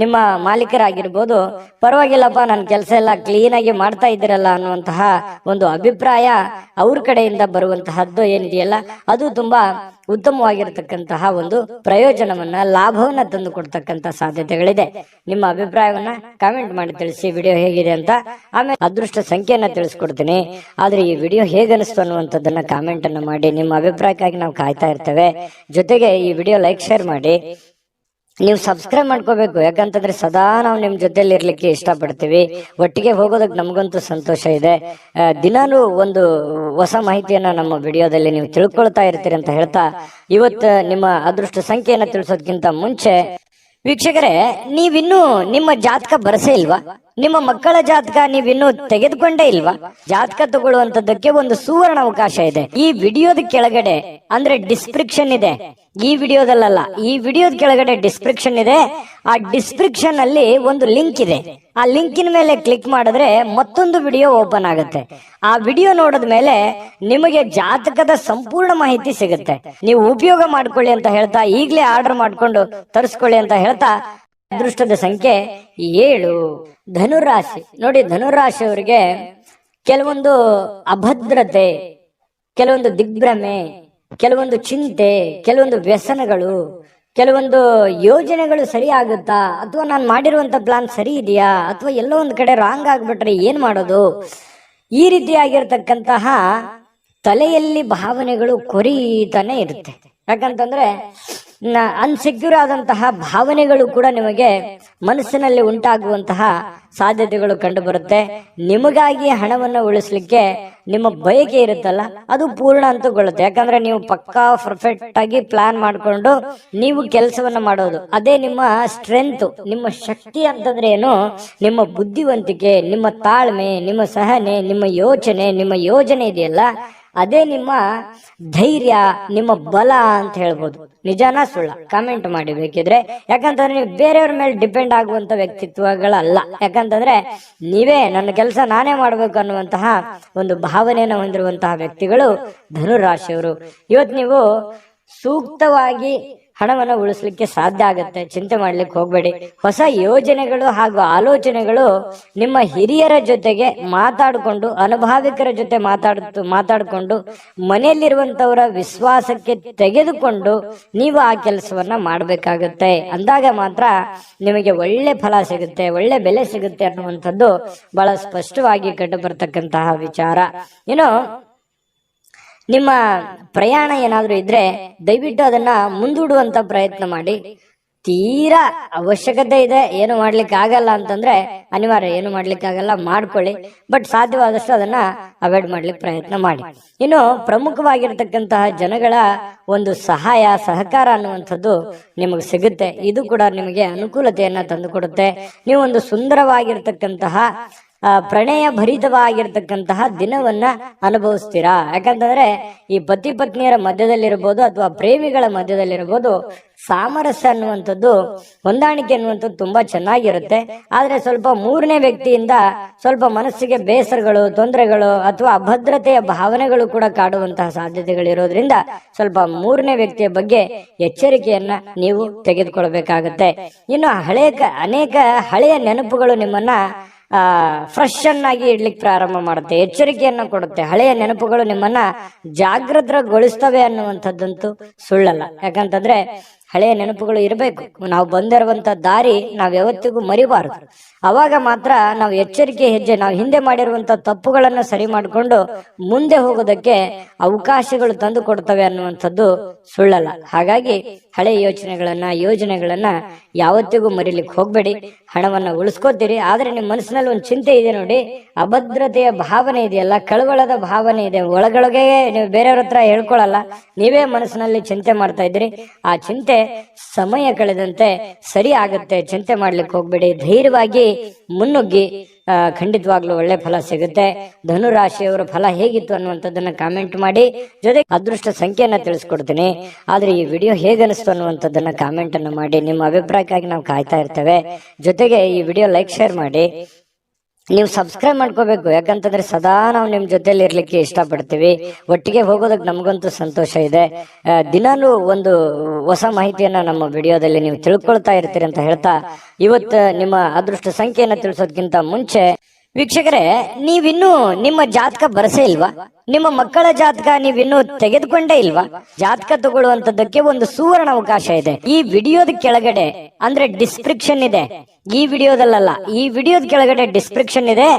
ನಿಮ್ಮ ಮಾಲೀಕರಾಗಿರ್ಬೋದು, ಪರವಾಗಿಲ್ಲಪ್ಪ ನನ್ನ ಕೆಲಸ ಎಲ್ಲ ಕ್ಲೀನ್ ಆಗಿ ಮಾಡ್ತಾ ಇದ್ದೀರಲ್ಲ ಅನ್ನುವಂತಹ ಒಂದು ಅಭಿಪ್ರಾಯ ಅವ್ರ ಕಡೆಯಿಂದ ಬರುವಂತಹದ್ದು ಏನಿದೆಯಲ್ಲ, ಅದು ತುಂಬಾ ಉತ್ತಮವಾಗಿರತಕ್ಕಂತಹ ಒಂದು ಪ್ರಯೋಜನವನ್ನ, ಲಾಭವನ್ನ ತಂದು ಕೊಡ್ತಕ್ಕಂಥ ಸಾಧ್ಯತೆಗಳಿದೆ. ನಿಮ್ಮ ಅಭಿಪ್ರಾಯವನ್ನ ಕಾಮೆಂಟ್ ಮಾಡಿ ತಿಳಿಸಿ, ವಿಡಿಯೋ ಹೇಗಿದೆ ಅಂತ. ಆಮೇಲೆ ಅದೃಷ್ಟ ಸಂಖ್ಯೆಯನ್ನ ತಿಳಿಸ್ಕೊಡ್ತೀನಿ. ಆದ್ರೆ ಈ ವಿಡಿಯೋ ಹೇಗನಿಸ್ತು ಅನ್ನುವಂಥದ್ದನ್ನ ಕಾಮೆಂಟ್ ಅನ್ನ ಮಾಡಿ. ನಿಮ್ಮ ಅಭಿಪ್ರಾಯಕ್ಕಾಗಿ ನಾವು ಕಾಯ್ತಾ ಇರ್ತೇವೆ. ಜೊತೆಗೆ ಈ ವಿಡಿಯೋ ಲೈಕ್, ಶೇರ್ ಮಾಡಿ. ನೀವು ಸಬ್ಸ್ಕ್ರೈಬ್ ಮಾಡ್ಕೋಬೇಕು, ಯಾಕಂತಂದ್ರೆ ಸದಾ ನಾವು ನಿಮ್ ಜೊತೆಲಿ ಇರ್ಲಿಕ್ಕೆ ಇಷ್ಟಪಡ್ತೀವಿ. ಒಟ್ಟಿಗೆ ಹೋಗೋದಕ್ಕೆ ನಮಗಂತೂ ಸಂತೋಷ ಇದೆ. ದಿನಾನು ಒಂದು ಹೊಸ ಮಾಹಿತಿಯನ್ನ ನಮ್ಮ ವಿಡಿಯೋದಲ್ಲಿ ನೀವು ತಿಳ್ಕೊಳ್ತಾ ಇರ್ತೀರಿ ಅಂತ ಹೇಳ್ತಾ, ಇವತ್ತು ನಿಮ್ಮ ಅದೃಷ್ಟ ಸಂಖ್ಯೆಯನ್ನ ತಿಳಿಸೋದಕ್ಕಿಂತ ಮುಂಚೆ ವೀಕ್ಷಕರೇ, ನೀವಿನ್ನೂ ನಿಮ್ಮ ಜಾತಕ ಬರಸೇ ಇಲ್ವಾ? ನಿಮ್ಮ ಮಕ್ಕಳ ಜಾತಕ ನೀವಿನ್ನೂ ತೆಗೆದುಕೊಂಡೇ ಇಲ್ವಾ? ಜಾತಕ ತಗೊಳ್ಳುವಂತದ್ದಕ್ಕೆ ಒಂದು ಸುವರ್ಣ ಅವಕಾಶ ಇದೆ. ಈ ವಿಡಿಯೋದ ಕೆಳಗಡೆ ಅಂದ್ರೆ ಡಿಸ್ಕ್ರಿಪ್ಷನ್ ಇದೆ, ಈ ವಿಡಿಯೋದಲ್ಲ, ಈ ವಿಡಿಯೋದ ಕೆಳಗಡೆ ಡಿಸ್ಕ್ರಿಪ್ಷನ್ ಇದೆ. ಆ ಡಿಸ್ಕ್ರಿಪ್ಷನ್ ಅಲ್ಲಿ ಒಂದು ಲಿಂಕ್ ಇದೆ. ಆ ಲಿಂಕಿನ ಮೇಲೆ ಕ್ಲಿಕ್ ಮಾಡಿದ್ರೆ ಮತ್ತೊಂದು ವಿಡಿಯೋ ಓಪನ್ ಆಗುತ್ತೆ. ಆ ವಿಡಿಯೋ ನೋಡಿದ ಮೇಲೆ ನಿಮಗೆ ಜಾತಕದ ಸಂಪೂರ್ಣ ಮಾಹಿತಿ ಸಿಗುತ್ತೆ. ನೀವು ಉಪಯೋಗ ಮಾಡ್ಕೊಳ್ಳಿ ಅಂತ ಹೇಳ್ತಾ, ಈಗಲೇ ಆರ್ಡರ್ ಮಾಡ್ಕೊಂಡು ತರಿಸ್ಕೊಳ್ಳಿ ಅಂತ ಹೇಳ್ತಾ, ಅದೃಷ್ಟದ ಸಂಖ್ಯೆ 7. ಧನುರಾಶಿ ನೋಡಿ, ಧನುರಾಶಿಯವರಿಗೆ ಕೆಲವೊಂದು ಅಭದ್ರತೆ, ಕೆಲವೊಂದು ದಿಗ್ಭ್ರಮೆ, ಕೆಲವೊಂದು ಚಿಂತೆ, ಕೆಲವೊಂದು ವ್ಯಸನಗಳು, ಕೆಲವೊಂದು ಯೋಜನೆಗಳು ಸರಿ ಆಗುತ್ತಾ, ಅಥವಾ ನಾನು ಮಾಡಿರುವಂತ ಪ್ಲಾನ್ ಸರಿ ಇದೆಯಾ, ಅಥವಾ ಎಲ್ಲೋ ಒಂದು ಕಡೆ ರಾಂಗ್ ಆಗ್ಬಿಟ್ರೆ ಏನ್ ಮಾಡೋದು, ಈ ರೀತಿಯಾಗಿರ್ತಕ್ಕಂತಹ ತಲೆಯಲ್ಲಿ ಭಾವನೆಗಳು ಕೊರೀತಾನೆ ಇರುತ್ತೆ. ಯಾಕಂತಂದ್ರೆ ಅನ್ಸೆಕ್ಯೂರ್ ಆದಂತಹ ಭಾವನೆಗಳು ಕೂಡ ನಿಮಗೆ ಮನಸ್ಸಿನಲ್ಲಿ ಉಂಟಾಗುವಂತಹ ಸಾಧ್ಯತೆಗಳು ಕಂಡು ಬರುತ್ತೆ. ನಿಮಗಾಗಿ ಹಣವನ್ನು ಉಳಿಸ್ಲಿಕ್ಕೆ ನಿಮ್ಮ ಬಯಕೆ ಇರುತ್ತಲ್ಲ, ಅದು ಪೂರ್ಣ ಅಂತಗೊಳ್ಳುತ್ತೆ. ಯಾಕಂದ್ರೆ ನೀವು ಪಕ್ಕಾ ಪರ್ಫೆಕ್ಟ್ ಆಗಿ ಪ್ಲಾನ್ ಮಾಡ್ಕೊಂಡು ನೀವು ಕೆಲಸವನ್ನ ಮಾಡೋದು, ಅದೇ ನಿಮ್ಮ ಸ್ಟ್ರೆಂತ್, ನಿಮ್ಮ ಶಕ್ತಿ ಅಂತಂದ್ರೆ ಏನು? ನಿಮ್ಮ ಬುದ್ಧಿವಂತಿಕೆ, ನಿಮ್ಮ ತಾಳ್ಮೆ, ನಿಮ್ಮ ಸಹನೆ, ನಿಮ್ಮ ಯೋಚನೆ, ನಿಮ್ಮ ಯೋಜನೆ ಇದೆಯಲ್ಲ, ಅದೇ ನಿಮ್ಮ ಧೈರ್ಯ, ನಿಮ್ಮ ಬಲ ಅಂತ ಹೇಳ್ಬೋದು. ನಿಜಾನ ಸುಳ್ಳ? ಕಾಮೆಂಟ್ ಮಾಡಿ ಬೇಕಿದ್ರೆ. ಯಾಕಂತಂದ್ರೆ ನೀವು ಬೇರೆಯವ್ರ ಮೇಲೆ ಡಿಪೆಂಡ್ ಆಗುವಂತ ವ್ಯಕ್ತಿತ್ವಗಳಲ್ಲ. ಯಾಕಂತಂದ್ರೆ ನೀವೇ ನನ್ನ ಕೆಲಸ ನಾನೇ ಮಾಡ್ಬೇಕು ಅನ್ನುವಂತಹ ಒಂದು ಭಾವನೆಯನ್ನು ಹೊಂದಿರುವಂತಹ ವ್ಯಕ್ತಿಗಳು ಧನುರಾಶಿಯವರು. ಇವತ್ತು ನೀವು ಸೂಕ್ತವಾಗಿ ಹಣವನ್ನು ಉಳಿಸ್ಲಿಕ್ಕೆ ಸಾಧ್ಯ ಆಗುತ್ತೆ. ಚಿಂತೆ ಮಾಡ್ಲಿಕ್ಕೆ ಹೋಗ್ಬೇಡಿ. ಹೊಸ ಯೋಜನೆಗಳು ಹಾಗೂ ಆಲೋಚನೆಗಳು ನಿಮ್ಮ ಹಿರಿಯರ ಜೊತೆಗೆ ಮಾತಾಡಿಕೊಂಡು, ಅನುಭಾವಿಕರ ಜೊತೆ ಮಾತಾಡಿಕೊಂಡು ಮನೆಯಲ್ಲಿರುವಂತವರ ವಿಶ್ವಾಸಕ್ಕೆ ತೆಗೆದುಕೊಂಡು ನೀವು ಆ ಕೆಲಸವನ್ನ ಮಾಡಬೇಕಾಗುತ್ತೆ. ಅಂದಾಗ ಮಾತ್ರ ನಿಮಗೆ ಒಳ್ಳೆ ಫಲ ಸಿಗುತ್ತೆ, ಒಳ್ಳೆ ಬೆಲೆ ಸಿಗುತ್ತೆ ಅನ್ನುವಂಥದ್ದು ಬಹಳ ಸ್ಪಷ್ಟವಾಗಿ ಕಂಡು ಬರ್ತಕ್ಕಂತಹ ವಿಚಾರ. ಇನ್ನು ನಿಮ್ಮ ಪ್ರಯಾಣ ಏನಾದ್ರೂ ಇದ್ರೆ ದಯವಿಟ್ಟು ಅದನ್ನ ಮುಂದೂಡುವಂತ ಪ್ರಯತ್ನ ಮಾಡಿ. ತೀರಾ ಅವಶ್ಯಕತೆ ಇದೆ, ಏನು ಮಾಡ್ಲಿಕ್ಕೆ ಆಗಲ್ಲ ಅಂತಂದ್ರೆ ಅನಿವಾರ್ಯ, ಏನು ಮಾಡ್ಲಿಕ್ಕೆ ಆಗಲ್ಲ ಮಾಡ್ಕೊಳ್ಳಿ. ಬಟ್ ಸಾಧ್ಯವಾದಷ್ಟು ಅದನ್ನ ಅವಾಯ್ಡ್ ಮಾಡ್ಲಿಕ್ಕೆ ಪ್ರಯತ್ನ ಮಾಡಿ. ಇನ್ನು ಪ್ರಮುಖವಾಗಿರ್ತಕ್ಕಂತಹ ಜನಗಳ ಒಂದು ಸಹಾಯ, ಸಹಕಾರ ಅನ್ನುವಂಥದ್ದು ನಿಮಗೆ ಸಿಗುತ್ತೆ. ಇದು ಕೂಡ ನಿಮಗೆ ಅನುಕೂಲತೆಯನ್ನ ತಂದು ಕೊಡುತ್ತೆ. ನೀವು ಒಂದು ಸುಂದರವಾಗಿರ್ತಕ್ಕಂತಹ ಪ್ರಣಯ ಭರಿತವಾಗಿರ್ತಕ್ಕಂತಹ ದಿನವನ್ನ ಅನುಭವಿಸ್ತೀರಾ. ಯಾಕಂತಂದ್ರೆ ಈ ಪತಿ ಪತ್ನಿಯರ ಮಧ್ಯದಲ್ಲಿರಬಹುದು ಅಥವಾ ಪ್ರೇಮಿಗಳ ಮಧ್ಯದಲ್ಲಿರಬಹುದು, ಸಾಮರಸ್ಯ ಅನ್ನುವಂಥದ್ದು, ಹೊಂದಾಣಿಕೆ ಅನ್ನುವಂಥದ್ದು ತುಂಬಾ ಚೆನ್ನಾಗಿರುತ್ತೆ. ಆದ್ರೆ ಸ್ವಲ್ಪ ಮೂರನೇ ವ್ಯಕ್ತಿಯಿಂದ ಸ್ವಲ್ಪ ಮನಸ್ಸಿಗೆ ಬೇಸರಗಳು, ತೊಂದರೆಗಳು ಅಥವಾ ಅಭದ್ರತೆಯ ಭಾವನೆಗಳು ಕೂಡ ಕಾಡುವಂತಹ ಸಾಧ್ಯತೆಗಳಿರೋದ್ರಿಂದ ಸ್ವಲ್ಪ ಮೂರನೇ ವ್ಯಕ್ತಿಯ ಬಗ್ಗೆ ಎಚ್ಚರಿಕೆಯನ್ನ ನೀವು ತೆಗೆದುಕೊಳ್ಬೇಕಾಗತ್ತೆ. ಇನ್ನು ಅನೇಕ ಹಳೆಯ ನೆನಪುಗಳು ನಿಮ್ಮನ್ನ ಫ್ರೆಶ್ ಅನ್ನಾಗಿ ಇಡ್ಲಿಕ್ಕೆ ಪ್ರಾರಂಭ ಮಾಡುತ್ತೆ, ಎಚ್ಚರಿಕೆಯನ್ನ ಕೊಡುತ್ತೆ. ಹಳೆಯ ನೆನಪುಗಳು ನಿಮ್ಮನ್ನ ಜಾಗೃತಗೊಳಿಸ್ತವೆ ಅನ್ನುವಂಥದ್ದಂತೂ ಸುಳ್ಳಲ್ಲ. ಯಾಕಂತಂದ್ರೆ ಹಳೆಯ ನೆನಪುಗಳು ಇರಬೇಕು. ನಾವು ಬಂದಿರುವಂತ ದಾರಿ ನಾವ್ ಯಾವತ್ತಿಗೂ ಮರಿಬಾರದು. ಅವಾಗ ಮಾತ್ರ ನಾವು ಎಚ್ಚರಿಕೆ ಹೆಜ್ಜೆ, ನಾವು ಹಿಂದೆ ಮಾಡಿರುವಂತ ತಪ್ಪುಗಳನ್ನ ಸರಿ ಮಾಡಿಕೊಂಡು ಮುಂದೆ ಹೋಗೋದಕ್ಕೆ ಅವಕಾಶಗಳು ತಂದು ಕೊಡ್ತವೆ ಅನ್ನುವಂಥದ್ದು ಸುಳ್ಳಲ್ಲ. ಹಾಗಾಗಿ ಹಳೆ ಯೋಜನೆಗಳನ್ನ ಯಾವತ್ತಿಗೂ ಮರಿಲಿಕ್ಕೆ ಹೋಗ್ಬೇಡಿ. ಹಣವನ್ನ ಉಳಿಸ್ಕೋತೀರಿ, ಆದ್ರೆ ನಿಮ್ ಮನಸ್ಸಿನಲ್ಲಿ ಒಂದು ಚಿಂತೆ ಇದೆ ನೋಡಿ, ಅಭದ್ರತೆಯ ಭಾವನೆ ಇದೆಯಲ್ಲ, ಕಳವಳದ ಭಾವನೆ ಇದೆ ಒಳಗೊಳಗೆ. ನೀವು ಬೇರೆಯವ್ರ ಹತ್ರ ಹೇಳ್ಕೊಳಲ್ಲ, ನೀವೇ ಮನಸ್ಸಿನಲ್ಲಿ ಚಿಂತೆ ಮಾಡ್ತಾ ಇದ್ದೀರಿ. ಆ ಚಿಂತೆ ಸಮಯ ಕಳೆದಂತೆ ಸರಿ ಆಗುತ್ತೆ. ಚಿಂತೆ ಮಾಡ್ಲಿಕ್ಕೆ ಹೋಗ್ಬೇಡಿ, ಧೈರ್ಯವಾಗಿ ಮುನ್ನುಗ್ಗಿ. ಖಂಡಿತವಾಗ್ಲೂ ಒಳ್ಳೆ ಫಲ ಸಿಗುತ್ತೆ. ಧನುರಾಶಿಯವರ ಫಲ ಹೇಗಿತ್ತು ಅನ್ನುವಂಥದ್ದನ್ನ ಕಾಮೆಂಟ್ ಮಾಡಿ. ಜೊತೆಗೆ ಅದೃಷ್ಟ ಸಂಖ್ಯೆಯನ್ನ ತಿಳಿಸ್ಕೊಡ್ತೀನಿ. ಆದ್ರೆ ಈ ವಿಡಿಯೋ ಹೇಗನಿಸ್ತು ಅನ್ನುವಂಥದ್ದನ್ನ ಕಾಮೆಂಟ್ ಅನ್ನು ಮಾಡಿ. ನಿಮ್ಮ ಅಭಿಪ್ರಾಯಕ್ಕಾಗಿ ನಾವು ಕಾಯ್ತಾ ಇರ್ತೇವೆ. ಜೊತೆಗೆ ಈ ವಿಡಿಯೋ ಲೈಕ್ ಶೇರ್ ಮಾಡಿ. ನೀವು ಸಬ್ಸ್ಕ್ರೈಬ್ ಮಾಡ್ಕೋಬೇಕು, ಯಾಕಂತಂದ್ರೆ ಸದಾ ನಾವು ನಿಮ್ ಜೊತೆಲಿ ಇರ್ಲಿಕ್ಕೆ ಇಷ್ಟಪಡ್ತೀವಿ. ಒಟ್ಟಿಗೆ ಹೋಗೋದಕ್ಕೆ ನಮಗಂತೂ ಸಂತೋಷ ಇದೆ. ದಿನಾನು ಒಂದು ಹೊಸ ಮಾಹಿತಿಯನ್ನ ನಮ್ಮ ವಿಡಿಯೋದಲ್ಲಿ ನೀವು ತಿಳ್ಕೊಳ್ತಾ ಇರ್ತೀರಿ ಅಂತ ಹೇಳ್ತಾ, ಇವತ್ತು ನಿಮ್ಮ ಅದೃಷ್ಟ ಸಂಖ್ಯೆಯನ್ನ ತಿಳಿಸೋದಕ್ಕಿಂತ ಮುಂಚೆ ವೀಕ್ಷಕರೇ, ನೀವಿನ್ನೂ ನಿಮ್ಮ ಜಾತಕ ಬರಸೇ ಇಲ್ವಾ? ನಿಮ್ಮ ಮಕ್ಕಳ ಜಾತಕ ನೀವಿನ್ನೂ ತೆಗೆದುಕೊಂಡೇ ಇಲ್ವಾ? ಜಾತಕ ತಗೊಳ್ಳುವಂತದ್ದಕ್ಕೆ ಒಂದು ಸುವರ್ಣ ಅವಕಾಶ ಇದೆ. ಈ ವಿಡಿಯೋದ ಕೆಳಗಡೆ ಅಂದ್ರೆ ಡಿಸ್ಕ್ರಿಪ್ಷನ್ ಇದೆ, ಈ ವಿಡಿಯೋದಲ್ಲ, ಈ ವಿಡಿಯೋದ ಕೆಳಗಡೆ ಡಿಸ್ಕ್ರಿಪ್ಷನ್ ಇದೆ.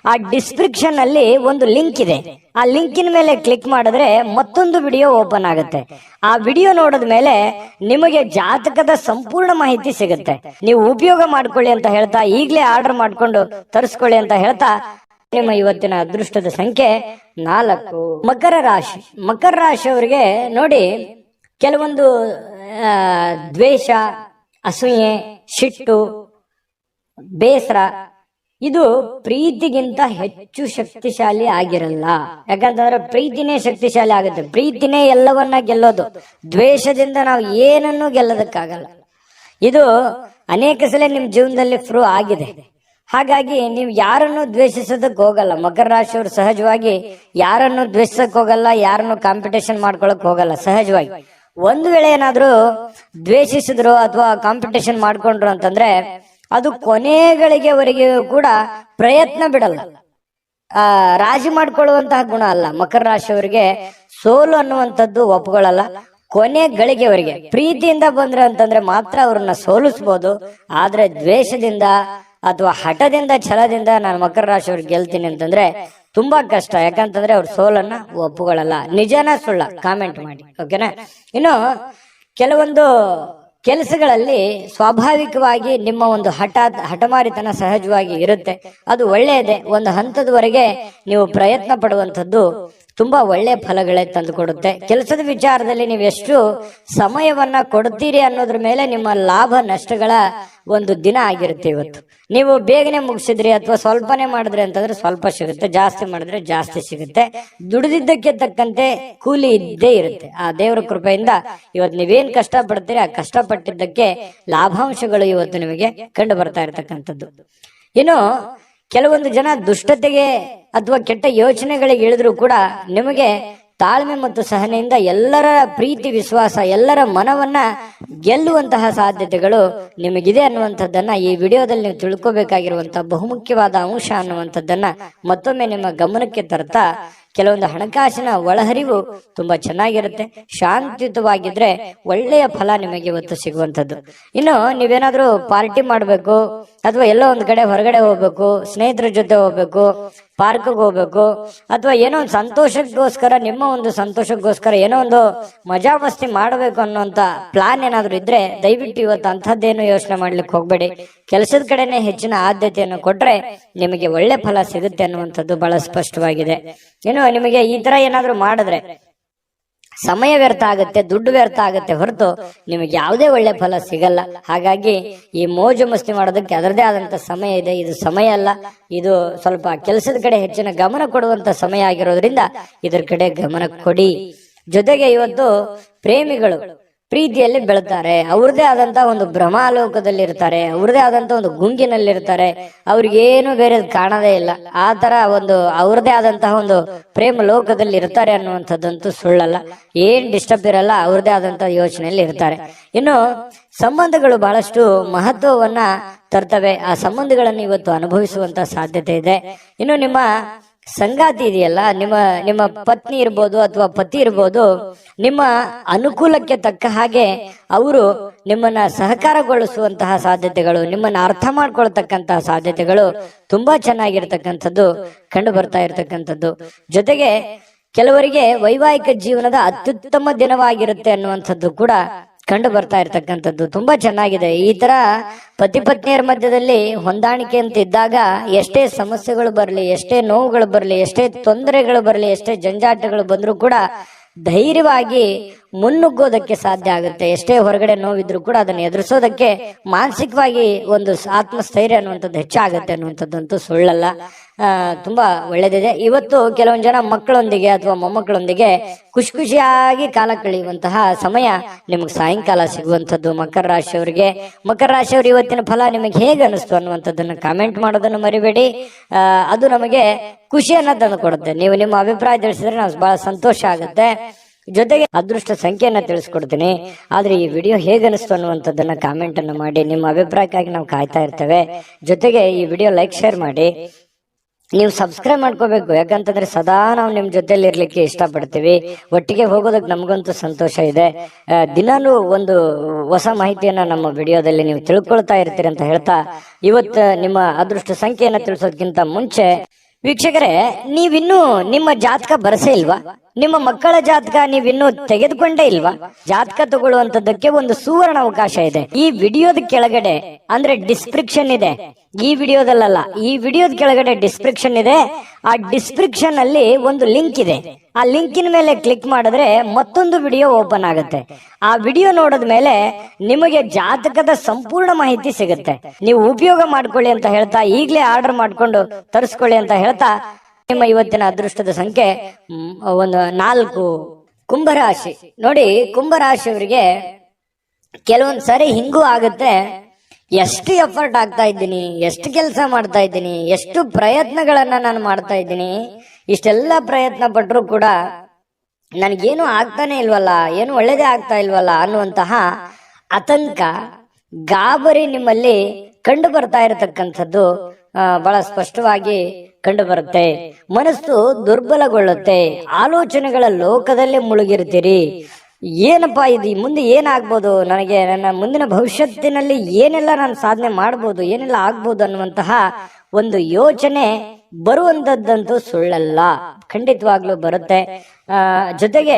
ಆ ಡಿಸ್ಕ್ರಿಪ್ಷನ್ ಅಲ್ಲಿ ಒಂದು ಲಿಂಕ್ ಇದೆ. ಆ ಲಿಂಕಿನ ಮೇಲೆ ಕ್ಲಿಕ್ ಮಾಡಿದ್ರೆ ಮತ್ತೊಂದು ವಿಡಿಯೋ ಓಪನ್ ಆಗುತ್ತೆ. ಆ ವಿಡಿಯೋ ನೋಡಿದ ಮೇಲೆ ನಿಮಗೆ ಜಾತಕದ ಸಂಪೂರ್ಣ ಮಾಹಿತಿ ಸಿಗುತ್ತೆ. ನೀವು ಉಪಯೋಗ ಮಾಡ್ಕೊಳ್ಳಿ ಅಂತ ಹೇಳ್ತಾ, ಈಗಲೇ ಆರ್ಡರ್ ಮಾಡ್ಕೊಂಡು ತರಿಸ್ಕೊಳ್ಳಿ ಅಂತ ಹೇಳ್ತಾ, ನಿಮ್ಮ ಇವತ್ತಿನ ಅದೃಷ್ಟದ ಸಂಖ್ಯೆ 4. ಮಕರ ರಾಶಿಯವರಿಗೆ ನೋಡಿ, ಕೆಲವೊಂದು ದ್ವೇಷ, ಅಸೂಯೆ, ಸಿಟ್ಟು, ಬೇಸರ ಇದು ಪ್ರೀತಿಗಿಂತ ಹೆಚ್ಚು ಶಕ್ತಿಶಾಲಿ ಆಗಿರಲ್ಲ. ಯಾಕಂತಂದ್ರೆ ಪ್ರೀತಿನೇ ಶಕ್ತಿಶಾಲಿ ಆಗುತ್ತೆ. ಪ್ರೀತಿನೇ ಎಲ್ಲವನ್ನ ಗೆಲ್ಲೋದು. ದ್ವೇಷದಿಂದ ನಾವು ಏನನ್ನೂ ಗೆಲ್ಲೋದಕ್ಕಾಗಲ್ಲ. ಇದು ಅನೇಕ ಸಲ ನಿಮ್ ಜೀವನದಲ್ಲಿ ಪ್ರೂವ್ ಆಗಿದೆ. ಹಾಗಾಗಿ ನೀವು ಯಾರನ್ನು ದ್ವೇಷಿಸೋದಕ್ಕೆ ಹೋಗಲ್ಲ. ಮಕರ ರಾಶಿಯವರು ಸಹಜವಾಗಿ ಯಾರನ್ನು ದ್ವೇಷಿಸಕ್ ಹೋಗಲ್ಲ, ಯಾರನ್ನು ಕಾಂಪಿಟೇಷನ್ ಮಾಡ್ಕೊಳಕ್ ಹೋಗಲ್ಲ. ಸಹಜವಾಗಿ ಒಂದು ವೇಳೆ ಏನಾದ್ರೂ ದ್ವೇಷಿಸಿದ್ರು ಅಥವಾ ಕಾಂಪಿಟೇಷನ್ ಮಾಡ್ಕೊಂಡ್ರು ಅಂತಂದ್ರೆ ಅದು ಕೊನೆಗಳಿಗೆವರೆಗೆ ಕೂಡ ಪ್ರಯತ್ನ ಬಿಡಲ್ಲ. ರಾಜಿ ಮಾಡ್ಕೊಳ್ಳುವಂತಹ ಗುಣ ಅಲ್ಲ. ಮಕರ ರಾಶಿಯವರಿಗೆ ಸೋಲು ಅನ್ನುವಂಥದ್ದು ಒಪ್ಕೊಳ್ಳಲ್ಲ. ಕೊನೆ ಗಳಿಗೆವರೆಗೆ ಪ್ರೀತಿಯಿಂದ ಬಂದ್ರೆ ಅಂತಂದ್ರೆ ಮಾತ್ರ ಅವ್ರನ್ನ ಸೋಲಿಸ್ಬೋದು. ಆದ್ರೆ ದ್ವೇಷದಿಂದ ಅಥವಾ ಹಠದಿಂದ, ಛಲದಿಂದ ನಾನು ಮಕರ ರಾಶಿಯವ್ರಿಗೆ ಗೆಲ್ತೀನಿ ಅಂತಂದ್ರೆ ತುಂಬಾ ಕಷ್ಟ. ಯಾಕಂತಂದ್ರೆ ಅವ್ರ ಸೋಲನ್ನ ಒಪ್ಪುಗಳಲ್ಲ. ನಿಜನ ಸುಳ್ಳ ಕಾಮೆಂಟ್ ಮಾಡಿ, ಓಕೆನಾ? ಇನ್ನು ಕೆಲವೊಂದು ಕೆಲಸಗಳಲ್ಲಿ ಸ್ವಾಭಾವಿಕವಾಗಿ ನಿಮ್ಮ ಒಂದು ಹಠಮಾರಿತನ ಸಹಜವಾಗಿ ಇರುತ್ತೆ. ಅದು ಒಳ್ಳೆಯದೇ. ಒಂದು ಹಂತದವರೆಗೆ ನೀವು ಪ್ರಯತ್ನ ಪಡುವಂಥದ್ದು ತುಂಬಾ ಒಳ್ಳೆ ಫಲಗಳೇ ತಂದು ಕೊಡುತ್ತೆ. ಕೆಲಸದ ವಿಚಾರದಲ್ಲಿ ನೀವು ಎಷ್ಟು ಸಮಯವನ್ನ ಕೊಡ್ತೀರಿ ಅನ್ನೋದ್ರ ಮೇಲೆ ನಿಮ್ಮ ಲಾಭ ನಷ್ಟಗಳ ಒಂದು ದಿನ ಆಗಿರುತ್ತೆ. ಇವತ್ತು ನೀವು ಬೇಗನೆ ಮುಗಿಸಿದ್ರಿ ಅಥವಾ ಸ್ವಲ್ಪನೇ ಮಾಡಿದ್ರಿ ಅಂತಂದ್ರೆ ಸ್ವಲ್ಪ ಸಿಗುತ್ತೆ, ಜಾಸ್ತಿ ಮಾಡಿದ್ರೆ ಜಾಸ್ತಿ ಸಿಗುತ್ತೆ. ದುಡಿದಿದ್ದಕ್ಕೆ ತಕ್ಕಂತೆ ಕೂಲಿ ಇದ್ದೇ ಇರುತ್ತೆ. ಆ ದೇವರ ಕೃಪೆಯಿಂದ ಇವತ್ತು ನೀವೇನ್ ಕಷ್ಟ ಪಡ್ತೀರಿ ಆ ಕಷ್ಟಪಟ್ಟಿದ್ದಕ್ಕೆ ಲಾಭಾಂಶಗಳು ಇವತ್ತು ನಿಮಗೆ ಕಂಡು ಬರ್ತಾ ಇರತಕ್ಕಂಥದ್ದು. ಇನ್ನು ಕೆಲವೊಂದು ಜನ ದುಷ್ಟತೆಗೆ ಅಥವಾ ಕೆಟ್ಟ ಯೋಚನೆಗಳಿಗೆ ಇಳಿದ್ರು ಕೂಡ ನಿಮಗೆ ತಾಳ್ಮೆ ಮತ್ತು ಸಹನೆಯಿಂದ ಎಲ್ಲರ ಪ್ರೀತಿ, ವಿಶ್ವಾಸ, ಎಲ್ಲರ ಮನವನ್ನ ಗೆಲ್ಲುವಂತಹ ಸಾಧ್ಯತೆಗಳು ನಿಮಗಿದೆ ಅನ್ನುವಂಥದ್ದನ್ನ ಈ ವಿಡಿಯೋದಲ್ಲಿ ನೀವು ತಿಳ್ಕೋಬೇಕಾಗಿರುವಂತಹ ಬಹುಮುಖ್ಯವಾದ ಅಂಶ ಅನ್ನುವಂಥದ್ದನ್ನ ಮತ್ತೊಮ್ಮೆ ನಿಮ್ಮ ಗಮನಕ್ಕೆ ತರ್ತಾ, ಕೆಲವೊಂದು ಹಣಕಾಸಿನ ಒಳಹರಿವು ತುಂಬಾ ಚೆನ್ನಾಗಿರುತ್ತೆ. ಶಾಂತಿಯುತವಾಗಿದ್ರೆ ಒಳ್ಳೆಯ ಫಲ ನಿಮಗೆ ಇವತ್ತು ಸಿಗುವಂಥದ್ದು. ಇನ್ನು ನೀವೇನಾದ್ರೂ ಪಾರ್ಟಿ ಮಾಡ್ಬೇಕು ಅಥವಾ ಎಲ್ಲೋ ಒಂದು ಕಡೆ ಹೊರಗಡೆ ಹೋಗ್ಬೇಕು, ಸ್ನೇಹಿತರ ಜೊತೆ ಹೋಗ್ಬೇಕು, ಪಾರ್ಕ್ಗೆ ಹೋಗ್ಬೇಕು, ಅಥವಾ ಏನೋ ಒಂದು ಸಂತೋಷಕ್ಕೋಸ್ಕರ, ನಿಮ್ಮ ಒಂದು ಸಂತೋಷಕ್ಕೋಸ್ಕರ ಏನೋ ಒಂದು ಮಜಾ ಮಸ್ತಿ ಮಾಡಬೇಕು ಅನ್ನೋಂತ ಪ್ಲಾನ್ ಏನಾದ್ರು ಇದ್ರೆ ದಯವಿಟ್ಟು ಇವತ್ತು ಅಂಥದ್ದೇನು ಯೋಚನೆ ಮಾಡ್ಲಿಕ್ಕೆ ಹೋಗ್ಬೇಡಿ. ಕೆಲಸದ ಕಡೆನೆ ಹೆಚ್ಚಿನ ಆದ್ಯತೆಯನ್ನು ಕೊಟ್ರೆ ನಿಮಗೆ ಒಳ್ಳೆ ಫಲ ಸಿಗುತ್ತೆ ಅನ್ನುವಂಥದ್ದು ಬಹಳ ಸ್ಪಷ್ಟವಾಗಿದೆ. ಇನ್ನು ನಿಮಗೆ ಈ ತರ ಏನಾದ್ರು ಮಾಡಿದ್ರೆ ಸಮಯ ವ್ಯರ್ಥ ಆಗುತ್ತೆ, ದುಡ್ಡು ವ್ಯರ್ಥ ಆಗುತ್ತೆ ಹೊರತು ನಿಮಗೆ ಯಾವುದೇ ಒಳ್ಳೆ ಫಲ ಸಿಗಲ್ಲ. ಹಾಗಾಗಿ ಈ ಮೋಜು ಮಸ್ತಿ ಮಾಡೋದಕ್ಕೆ ಅದರದೇ ಆದಂತ ಸಮಯ ಇದೆ. ಇದು ಸಮಯ ಅಲ್ಲ, ಇದು ಸ್ವಲ್ಪ ಕೆಲಸದ ಕಡೆ ಹೆಚ್ಚಿನ ಗಮನ ಕೊಡುವಂತ ಸಮಯ ಆಗಿರೋದ್ರಿಂದ ಇದರ ಕಡೆ ಗಮನ ಕೊಡಿ. ಜೊತೆಗೆ ಇವತ್ತು ಪ್ರೇಮಿಗಳು ಪ್ರೀತಿಯಲ್ಲಿ ಬೆಳ್ತಾರೆ. ಅವ್ರದೇ ಆದಂತ ಒಂದು ಭ್ರಮಾಲೋಕದಲ್ಲಿ ಇರ್ತಾರೆ, ಅವ್ರದೇ ಆದಂತ ಒಂದು ಗುಂಗಿನಲ್ಲಿರ್ತಾರೆ. ಅವ್ರಿಗೇನು ಬೇರೆ ಕಾಣದೇ ಇಲ್ಲ. ಆ ತರ ಒಂದು ಅವ್ರದೇ ಆದಂತಹ ಒಂದು ಪ್ರೇಮ ಲೋಕದಲ್ಲಿ ಇರ್ತಾರೆ ಅನ್ನುವಂಥದ್ದಂತೂ ಸುಳ್ಳಲ್ಲ. ಏನ್ ಡಿಸ್ಟರ್ಬ್ ಇರಲ್ಲ, ಅವ್ರದೇ ಆದಂತಹ ಯೋಚನೆಯಲ್ಲಿ ಇರ್ತಾರೆ. ಇನ್ನು ಸಂಬಂಧಗಳು ಬಹಳಷ್ಟು ಮಹತ್ವವನ್ನ ತರ್ತವೆ. ಆ ಸಂಬಂಧಗಳನ್ನು ಇವತ್ತು ಅನುಭವಿಸುವಂತ ಸಾಧ್ಯತೆ ಇದೆ. ಇನ್ನು ನಿಮ್ಮ ಸಂಗಾತಿ ಇದೆಯಲ್ಲ, ನಿಮ್ಮ ನಿಮ್ಮ ಪತ್ನಿ ಇರ್ಬೋದು ಅಥವಾ ಪತಿ ಇರ್ಬೋದು, ನಿಮ್ಮ ಅನುಕೂಲಕ್ಕೆ ತಕ್ಕ ಹಾಗೆ ಅವರು ನಿಮ್ಮನ್ನ ಸಹಕಾರಗೊಳಿಸುವಂತಹ ಸಾಧ್ಯತೆಗಳು, ನಿಮ್ಮನ್ನ ಅರ್ಥ ಮಾಡ್ಕೊಳ್ತಕ್ಕಂತಹ ಸಾಧ್ಯತೆಗಳು ತುಂಬಾ ಚೆನ್ನಾಗಿರ್ತಕ್ಕಂಥದ್ದು ಕಂಡು ಬರ್ತಾ ಇರ್ತಕ್ಕಂಥದ್ದು. ಜೊತೆಗೆ ಕೆಲವರಿಗೆ ವೈವಾಹಿಕ ಜೀವನದ ಅತ್ಯುತ್ತಮ ದಿನವಾಗಿರುತ್ತೆ ಅನ್ನುವಂಥದ್ದು ಕೂಡ ಕಂಡು ಬರ್ತಾ ಇರ್ತಕ್ಕಂಥದ್ದು ತುಂಬಾ ಚೆನ್ನಾಗಿದೆ. ಈ ತರ ಪತಿ ಪತ್ನಿಯರ ಮಧ್ಯದಲ್ಲಿ ಹೊಂದಾಣಿಕೆ ಅಂತ ಇದ್ದಾಗ ಎಷ್ಟೇ ಸಮಸ್ಯೆಗಳು ಬರಲಿ, ಎಷ್ಟೇ ನೋವುಗಳು ಬರಲಿ, ಎಷ್ಟೇ ತೊಂದರೆಗಳು ಬರಲಿ, ಎಷ್ಟೇ ಜಂಜಾಟಗಳು ಬಂದರೂ ಕೂಡ ಧೈರ್ಯವಾಗಿ ಮುನ್ನುಗ್ಗೋದಕ್ಕೆ ಸಾಧ್ಯ ಆಗುತ್ತೆ. ಎಷ್ಟೇ ಹೊರಗಡೆ ನೋವಿದ್ರು ಕೂಡ ಅದನ್ನು ಎದುರಿಸೋದಕ್ಕೆ ಮಾನಸಿಕವಾಗಿ ಒಂದು ಆತ್ಮಸ್ಥೈರ್ಯ ಅನ್ನುವಂಥದ್ದು ಹೆಚ್ಚಾಗುತ್ತೆ ಅನ್ನುವಂಥದ್ದಂತೂ ಸುಳ್ಳಲ್ಲ. ತುಂಬಾ ಒಳ್ಳೇದಿದೆ. ಇವತ್ತು ಕೆಲವೊಂದು ಜನ ಮಕ್ಕಳೊಂದಿಗೆ ಅಥವಾ ಮೊಮ್ಮಕ್ಕಳೊಂದಿಗೆ ಖುಷಿ ಖುಷಿಯಾಗಿ ಕಾಲ ಕಳೆಯುವಂತಹ ಸಮಯ ನಿಮ್ಗೆ ಸಾಯಂಕಾಲ ಸಿಗುವಂಥದ್ದು. ಮಕರ ರಾಶಿಯವರಿಗೆ, ಮಕರ ರಾಶಿಯವರು ಇವತ್ತಿನ ಫಲ ನಿಮಗೆ ಹೇಗೆ ಅನಿಸ್ತು ಅನ್ನುವಂಥದ್ದನ್ನು ಕಾಮೆಂಟ್ ಮಾಡೋದನ್ನು ಮರಿಬೇಡಿ. ಅದು ನಮಗೆ ಖುಷಿಯನ್ನ ತಂದು ಕೊಡುತ್ತೆ. ನೀವು ನಿಮ್ಮ ಅಭಿಪ್ರಾಯ ತಿಳಿಸಿದ್ರೆ ನಾವು ಬಹಳ ಸಂತೋಷ ಆಗುತ್ತೆ. ಜೊತೆಗೆ ಅದೃಷ್ಟ ಸಂಖ್ಯೆಯನ್ನ ತಿಳಿಸ್ಕೊಡ್ತೀನಿ. ಆದ್ರೆ ಈ ವಿಡಿಯೋ ಹೇಗೆ ಅನಿಸ್ತು ಅನ್ನುವಂಥದ್ದನ್ನ ಕಾಮೆಂಟ್ ಅನ್ನು ಮಾಡಿ. ನಿಮ್ಮ ಅಭಿಪ್ರಾಯಕ್ಕಾಗಿ ನಾವು ಕಾಯ್ತಾ ಇರ್ತೇವೆ. ಜೊತೆಗೆ ಈ ವಿಡಿಯೋ ಲೈಕ್ ಶೇರ್ ಮಾಡಿ. ನೀವು ಸಬ್ಸ್ಕ್ರೈಬ್ ಮಾಡ್ಕೋಬೇಕು, ಯಾಕಂತಂದ್ರೆ ಸದಾ ನಾವು ನಿಮ್ ಜೊತೆಲಿ ಇರ್ಲಿಕ್ಕೆ ಇಷ್ಟಪಡ್ತೀವಿ. ಒಟ್ಟಿಗೆ ಹೋಗೋದಕ್ಕೆ ನಮಗಂತೂ ಸಂತೋಷ ಇದೆ. ದಿನಾಲೂ ಒಂದು ಹೊಸ ಮಾಹಿತಿಯನ್ನ ನಮ್ಮ ವಿಡಿಯೋದಲ್ಲಿ ನೀವು ತಿಳ್ಕೊಳ್ತಾ ಇರ್ತೀರಿ ಅಂತ ಹೇಳ್ತಾ, ಇವತ್ತು ನಿಮ್ಮ ಅದೃಷ್ಟ ಸಂಖ್ಯೆಯನ್ನ ತಿಳಿಸೋದಕ್ಕಿಂತ ಮುಂಚೆ ವೀಕ್ಷಕರೇ, ನೀವಿನ್ನೂ ನಿಮ್ಮ ಜಾತಕ ಬರಸೇ ಇಲ್ವಾ? ನಿಮ್ಮ ಮಕ್ಕಳ ಜಾತಕ ನೀವಿನ್ನೂ ತೆಗೆದುಕೊಂಡೇ ಇಲ್ವಾ? ಜಾತಕ ತಗೊಳ್ಳುವಂತದ್ದಕ್ಕೆ ಒಂದು ಸುವರ್ಣ ಅವಕಾಶ ಇದೆ. ಈ ವಿಡಿಯೋದ ಕೆಳಗಡೆ ಅಂದ್ರೆ ಡಿಸ್ಕ್ರಿಪ್ಷನ್ ಇದೆ. ಈ ವಿಡಿಯೋದಲ್ಲ, ಈ ವಿಡಿಯೋದ ಕೆಳಗಡೆ ಡಿಸ್ಕ್ರಿಪ್ಷನ್ ಇದೆ. ಆ ಡಿಸ್ಕ್ರಿಪ್ಷನ್ ಅಲ್ಲಿ ಒಂದು ಲಿಂಕ್ ಇದೆ. ಆ ಲಿಂಕಿನ ಮೇಲೆ ಕ್ಲಿಕ್ ಮಾಡಿದ್ರೆ ಮತ್ತೊಂದು ವಿಡಿಯೋ ಓಪನ್ ಆಗುತ್ತೆ. ಆ ವಿಡಿಯೋ ನೋಡಿದ ಮೇಲೆ ನಿಮಗೆ ಜಾತಕದ ಸಂಪೂರ್ಣ ಮಾಹಿತಿ ಸಿಗುತ್ತೆ. ನೀವು ಉಪಯೋಗ ಮಾಡ್ಕೊಳ್ಳಿ ಅಂತ ಹೇಳ್ತಾ, ಈಗಲೇ ಆರ್ಡರ್ ಮಾಡ್ಕೊಂಡು ತರಿಸ್ಕೊಳ್ಳಿ ಅಂತ ಹೇಳ್ತಾ, ನಿಮ್ಮ ಇವತ್ತಿನ ಅದೃಷ್ಟದ ಸಂಖ್ಯೆ 4. ಕುಂಭರಾಶಿ. ನೋಡಿ, ಕುಂಭರಾಶಿಯವರಿಗೆ ಕೆಲವೊಂದ್ ಸರಿ ಹಿಂಗೂ ಆಗುತ್ತೆ. ಎಷ್ಟು ಎಫರ್ಟ್ ಆಗ್ತಾ ಇದ್ದೀನಿ, ಎಷ್ಟು ಕೆಲಸ ಮಾಡ್ತಾ ಇದ್ದೀನಿ, ಎಷ್ಟು ಪ್ರಯತ್ನಗಳನ್ನ ನಾನು ಮಾಡ್ತಾ ಇದ್ದೀನಿ, ಇಷ್ಟೆಲ್ಲ ಪ್ರಯತ್ನ ಪಟ್ಟರು ಕೂಡ ನನಗೇನು ಆಗ್ತಾನೆ ಇಲ್ವಲ್ಲ, ಏನು ಒಳ್ಳೇದೇ ಆಗ್ತಾ ಇಲ್ವಲ್ಲ ಅನ್ನುವಂತಹ ಆತಂಕ, ಗಾಬರಿ ನಿಮ್ಮಲ್ಲಿ ಕಂಡು ಬರ್ತಾ ಇರತಕ್ಕಂಥದ್ದು ಬಹಳ ಸ್ಪಷ್ಟವಾಗಿ ಕಂಡು ಬರುತ್ತೆ. ಮನಸ್ಸು ದುರ್ಬಲಗೊಳ್ಳುತ್ತೆ. ಆಲೋಚನೆಗಳ ಲೋಕದಲ್ಲಿ ಮುಳುಗಿರ್ತೀರಿ. ಏನಪ್ಪಾ ಇದು, ಮುಂದೆ ಏನಾಗ್ಬೋದು, ನನಗೆ ನನ್ನ ಮುಂದಿನ ಭವಿಷ್ಯತ್ತಿನಲ್ಲಿ ಏನೆಲ್ಲ ನಾನು ಸಾಧನೆ ಮಾಡ್ಬೋದು, ಏನೆಲ್ಲ ಆಗ್ಬೋದು ಅನ್ನುವಂತಹ ಒಂದು ಯೋಚನೆ ಬರುವಂತದ್ದಂತೂ ಸುಳ್ಳಲ್ಲ, ಖಂಡಿತವಾಗ್ಲೂ ಬರುತ್ತೆ. ಜೊತೆಗೆ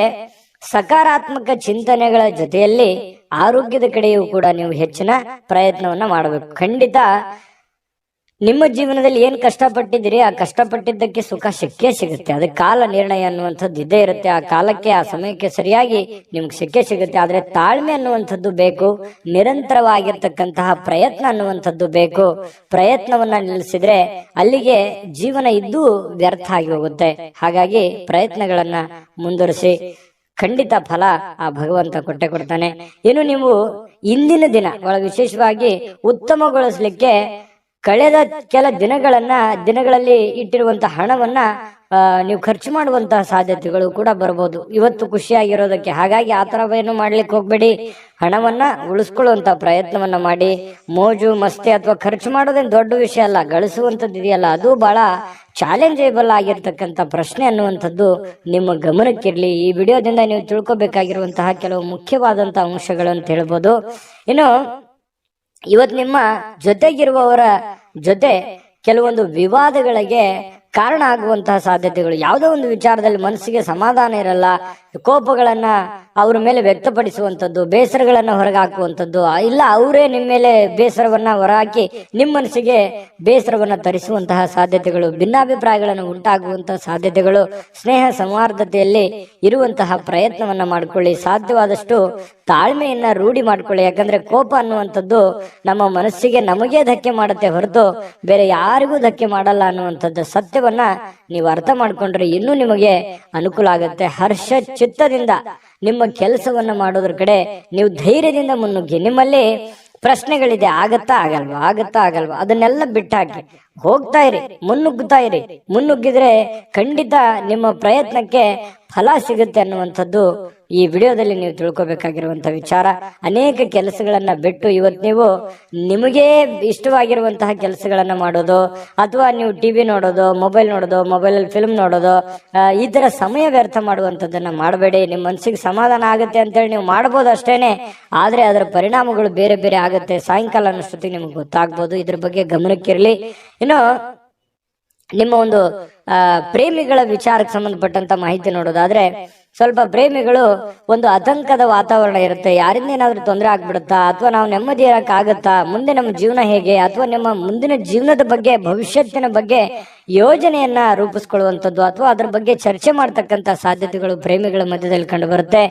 ಸಕಾರಾತ್ಮಕ ಚಿಂತನೆಗಳ ಜೊತೆಯಲ್ಲಿ ಆರೋಗ್ಯದ ಕಡೆಯೂ ಕೂಡ ನೀವು ಹೆಚ್ಚಿನ ಪ್ರಯತ್ನವನ್ನ ಮಾಡಬೇಕು. ಖಂಡಿತ ನಿಮ್ಮ ಜೀವನದಲ್ಲಿ ಏನ್ ಕಷ್ಟಪಟ್ಟಿದ್ದೀರಿ, ಆ ಕಷ್ಟಪಟ್ಟಿದ್ದಕ್ಕೆ ಸುಖ ಸಿಕ್ಕೇ ಸಿಗುತ್ತೆ. ಅದಕ್ಕೆ ಕಾಲ ನಿರ್ಣಯ ಅನ್ನುವಂಥದ್ದು ಇದ್ದೇ ಇರುತ್ತೆ. ಆ ಕಾಲಕ್ಕೆ, ಆ ಸಮಯಕ್ಕೆ ಸರಿಯಾಗಿ ನಿಮ್ಗೆ ಸಿಕ್ಕೇ ಸಿಗುತ್ತೆ. ಆದ್ರೆ ತಾಳ್ಮೆ ಅನ್ನುವಂಥದ್ದು ಬೇಕು. ನಿರಂತರವಾಗಿರ್ತಕ್ಕಂತಹ ಪ್ರಯತ್ನ ಅನ್ನುವಂಥದ್ದು ಬೇಕು. ಪ್ರಯತ್ನವನ್ನ ನಿಲ್ಲಿಸಿದ್ರೆ ಅಲ್ಲಿಗೆ ಜೀವನ ಇದ್ದು ವ್ಯರ್ಥ ಆಗಿ ಹೋಗುತ್ತೆ. ಹಾಗಾಗಿ ಪ್ರಯತ್ನಗಳನ್ನ ಮುಂದುವರಿಸಿ. ಖಂಡಿತ ಫಲ ಆ ಭಗವಂತ ಕೊಟ್ಟೆ ಕೊಡ್ತಾನೆ. ಇನ್ನು ನೀವು ಇಂದಿನ ದಿನ ಬಹಳ ವಿಶೇಷವಾಗಿ ಉತ್ತಮಗೊಳಿಸ್ಲಿಕ್ಕೆ ಕಳೆದ ಕೆಲ ದಿನಗಳಲ್ಲಿ ಇಟ್ಟಿರುವಂತಹ ಹಣವನ್ನ ನೀವು ಖರ್ಚು ಮಾಡುವಂತಹ ಸಾಧ್ಯತೆಗಳು ಕೂಡ ಬರ್ಬೋದು ಇವತ್ತು ಖುಷಿಯಾಗಿರೋದಕ್ಕೆ. ಹಾಗಾಗಿ ಆ ತರ ಏನು ಮಾಡ್ಲಿಕ್ಕೆ ಹೋಗ್ಬೇಡಿ. ಹಣವನ್ನ ಉಳಿಸ್ಕೊಳ್ಳುವಂತ ಪ್ರಯತ್ನವನ್ನ ಮಾಡಿ. ಮೋಜು ಮಸ್ತಿ ಅಥವಾ ಖರ್ಚು ಮಾಡೋದೇನು ದೊಡ್ಡ ವಿಷಯ ಅಲ್ಲ. ಗಳಿಸುವಂತದ್ದು ಇದೆಯಲ್ಲ, ಅದು ಬಹಳ ಚಾಲೆಂಜೇಬಲ್ ಆಗಿರ್ತಕ್ಕಂಥ ಪ್ರಶ್ನೆ ಅನ್ನುವಂಥದ್ದು ನಿಮ್ಮ ಗಮನಕ್ಕಿರ್ಲಿ. ಈ ವಿಡಿಯೋದಿಂದ ನೀವು ತಿಳ್ಕೊಬೇಕಾಗಿರುವಂತಹ ಕೆಲವು ಮುಖ್ಯವಾದಂತಹ ಅಂಶಗಳು ಅಂತ ಹೇಳ್ಬೋದು. ಇನ್ನು ಇವತ್ತು ನಿಮ್ಮ ಜೊತೆಗಿರುವವರ ಜೊತೆ ಕೆಲವೊಂದು ವಿವಾದಗಳಿಗೆ ಕಾರಣ ಆಗುವಂತಹ ಸಾಧ್ಯತೆಗಳು. ಯಾವುದೋ ಒಂದು ವಿಚಾರದಲ್ಲಿ ಮನಸ್ಸಿಗೆ ಸಮಾಧಾನ ಇರಲ್ಲ, ಕೋಪಗಳನ್ನ ಅವ್ರ ಮೇಲೆ ವ್ಯಕ್ತಪಡಿಸುವಂಥದ್ದು, ಬೇಸರಗಳನ್ನ ಹೊರಗಾಕುವಂಥದ್ದು, ಇಲ್ಲ ಅವರೇ ನಿಮ್ಮ ಮೇಲೆ ಬೇಸರವನ್ನ ಹೊರಹಾಕಿ ನಿಮ್ಮ ಮನಸ್ಸಿಗೆ ಬೇಸರವನ್ನ ತರಿಸುವಂತಹ ಸಾಧ್ಯತೆಗಳು, ಭಿನ್ನಾಭಿಪ್ರಾಯಗಳನ್ನು ಉಂಟಾಗುವಂತಹ ಸಾಧ್ಯತೆಗಳು. ಸ್ನೇಹ ಸೌಹಾರ್ದತೆಯಲ್ಲಿ ಇರುವಂತಹ ಪ್ರಯತ್ನವನ್ನ ಮಾಡ್ಕೊಳ್ಳಿ. ಸಾಧ್ಯವಾದಷ್ಟು ತಾಳ್ಮೆಯನ್ನ ರೂಢಿ ಮಾಡ್ಕೊಳ್ಳಿ. ಯಾಕಂದ್ರೆ ಕೋಪ ಅನ್ನುವಂಥದ್ದು ನಮ್ಮ ಮನಸ್ಸಿಗೆ ನಮಗೇ ಧಕ್ಕೆ ಮಾಡುತ್ತೆ ಹೊರತು ಬೇರೆ ಯಾರಿಗೂ ಧಕ್ಕೆ ಮಾಡಲ್ಲ ಅನ್ನುವಂಥದ್ದು ಸತ್ಯವನ್ನ ನೀವು ಅರ್ಥ ಮಾಡ್ಕೊಂಡ್ರೆ ಇನ್ನೂ ನಿಮಗೆ ಅನುಕೂಲ ಆಗುತ್ತೆ. ಹರ್ಷ ಚಿತ್ತದಿಂದ ನಿಮ್ಮ ಕೆಲಸವನ್ನ ಮಾಡೋದ್ರ ಕಡೆ ನೀವು ಧೈರ್ಯದಿಂದ ಮುನ್ನುಗ್ಗಿ. ನಿಮ್ಮಲ್ಲಿ ಪ್ರಶ್ನೆಗಳಿದೆ, ಆಗತ್ತಾ ಆಗಲ್ವಾ, ಅದನ್ನೆಲ್ಲ ಬಿಟ್ಟಾಕಿ ಹೋಗ್ತಾ ಇರಿ, ಮುನ್ನುಗ್ಗಿದ್ರೆ ಖಂಡಿತ ನಿಮ್ಮ ಪ್ರಯತ್ನಕ್ಕೆ ಫಲ ಸಿಗುತ್ತೆ ಅನ್ನುವಂಥದ್ದು ಈ ವಿಡಿಯೋದಲ್ಲಿ ನೀವು ತಿಳ್ಕೊಬೇಕಾಗಿರುವಂತಹ ವಿಚಾರ. ಅನೇಕ ಕೆಲಸಗಳನ್ನ ಬಿಟ್ಟು ಇವತ್ತು ನೀವು ನಿಮಗೆ ಇಷ್ಟವಾಗಿರುವಂತಹ ಕೆಲಸಗಳನ್ನ ಮಾಡೋದು, ಅಥವಾ ನೀವು ಟಿವಿ ನೋಡೋದು, ಮೊಬೈಲ್ ನೋಡೋದು, ಮೊಬೈಲಲ್ಲಿ ಫಿಲ್ಮ್ ನೋಡೋದು, ಈ ತರ ಸಮಯ ವ್ಯರ್ಥ ಮಾಡುವಂತದ್ದನ್ನ ಮಾಡಬೇಡಿ. ನಿಮ್ಮ ಮನಸ್ಸಿಗೆ ಸಮಾಧಾನ ಆಗುತ್ತೆ ಅಂತೇಳಿ ನೀವು ಮಾಡಬಹುದು ಅಷ್ಟೇನೆ, ಆದ್ರೆ ಅದರ ಪರಿಣಾಮಗಳು ಬೇರೆ ಬೇರೆ ಆಗುತ್ತೆ. ಸಾಯಂಕಾಲ ಅನ್ನೋಷ್ಟೊತ್ತಿಗೆ ನಿಮ್ಗೆ ಗೊತ್ತಾಗ್ಬೋದು. ಇದ್ರ ಬಗ್ಗೆ ಗಮನಕ್ಕಿರಲಿ. ಇನ್ನು ನಿಮ್ಮ ಒಂದು ಪ್ರೇಮಿಗಳ ವಿಚಾರಕ್ಕೆ ಸಂಬಂಧಪಟ್ಟಂತ ಮಾಹಿತಿ ನೋಡೋದಾದ್ರೆ, ಸ್ವಲ್ಪ ಪ್ರೇಮಿಗಳು ಒಂದು ಆತಂಕದ ವಾತಾವರಣ ಇರುತ್ತೆ. ಯಾರಿಂದ ಏನಾದ್ರೂ ತೊಂದರೆ ಆಗ್ಬಿಡುತ್ತಾ, ಅಥವಾ ನಾವು ನೆಮ್ಮದಿ ಇರಕ್ ಆಗತ್ತಾ, ಮುಂದೆ ನಮ್ಮ ಜೀವನ ಹೇಗೆ, ಅಥವಾ ನಿಮ್ಮ ಮುಂದಿನ ಜೀವನದ ಬಗ್ಗೆ, ಭವಿಷ್ಯತ್ತಿನ ಬಗ್ಗೆ ಯೋಜನೆಯನ್ನ ರೂಪಿಸ್ಕೊಳ್ಳುವಂಥದ್ದು, ಅಥವಾ ಅದ್ರ ಬಗ್ಗೆ ಚರ್ಚೆ ಮಾಡ್ತಕ್ಕಂಥ ಸಾಧ್ಯತೆಗಳು ಪ್ರೇಮಿಗಳ ಮಧ್ಯದಲ್ಲಿ ಕಂಡು ಬರುತ್ತೆ.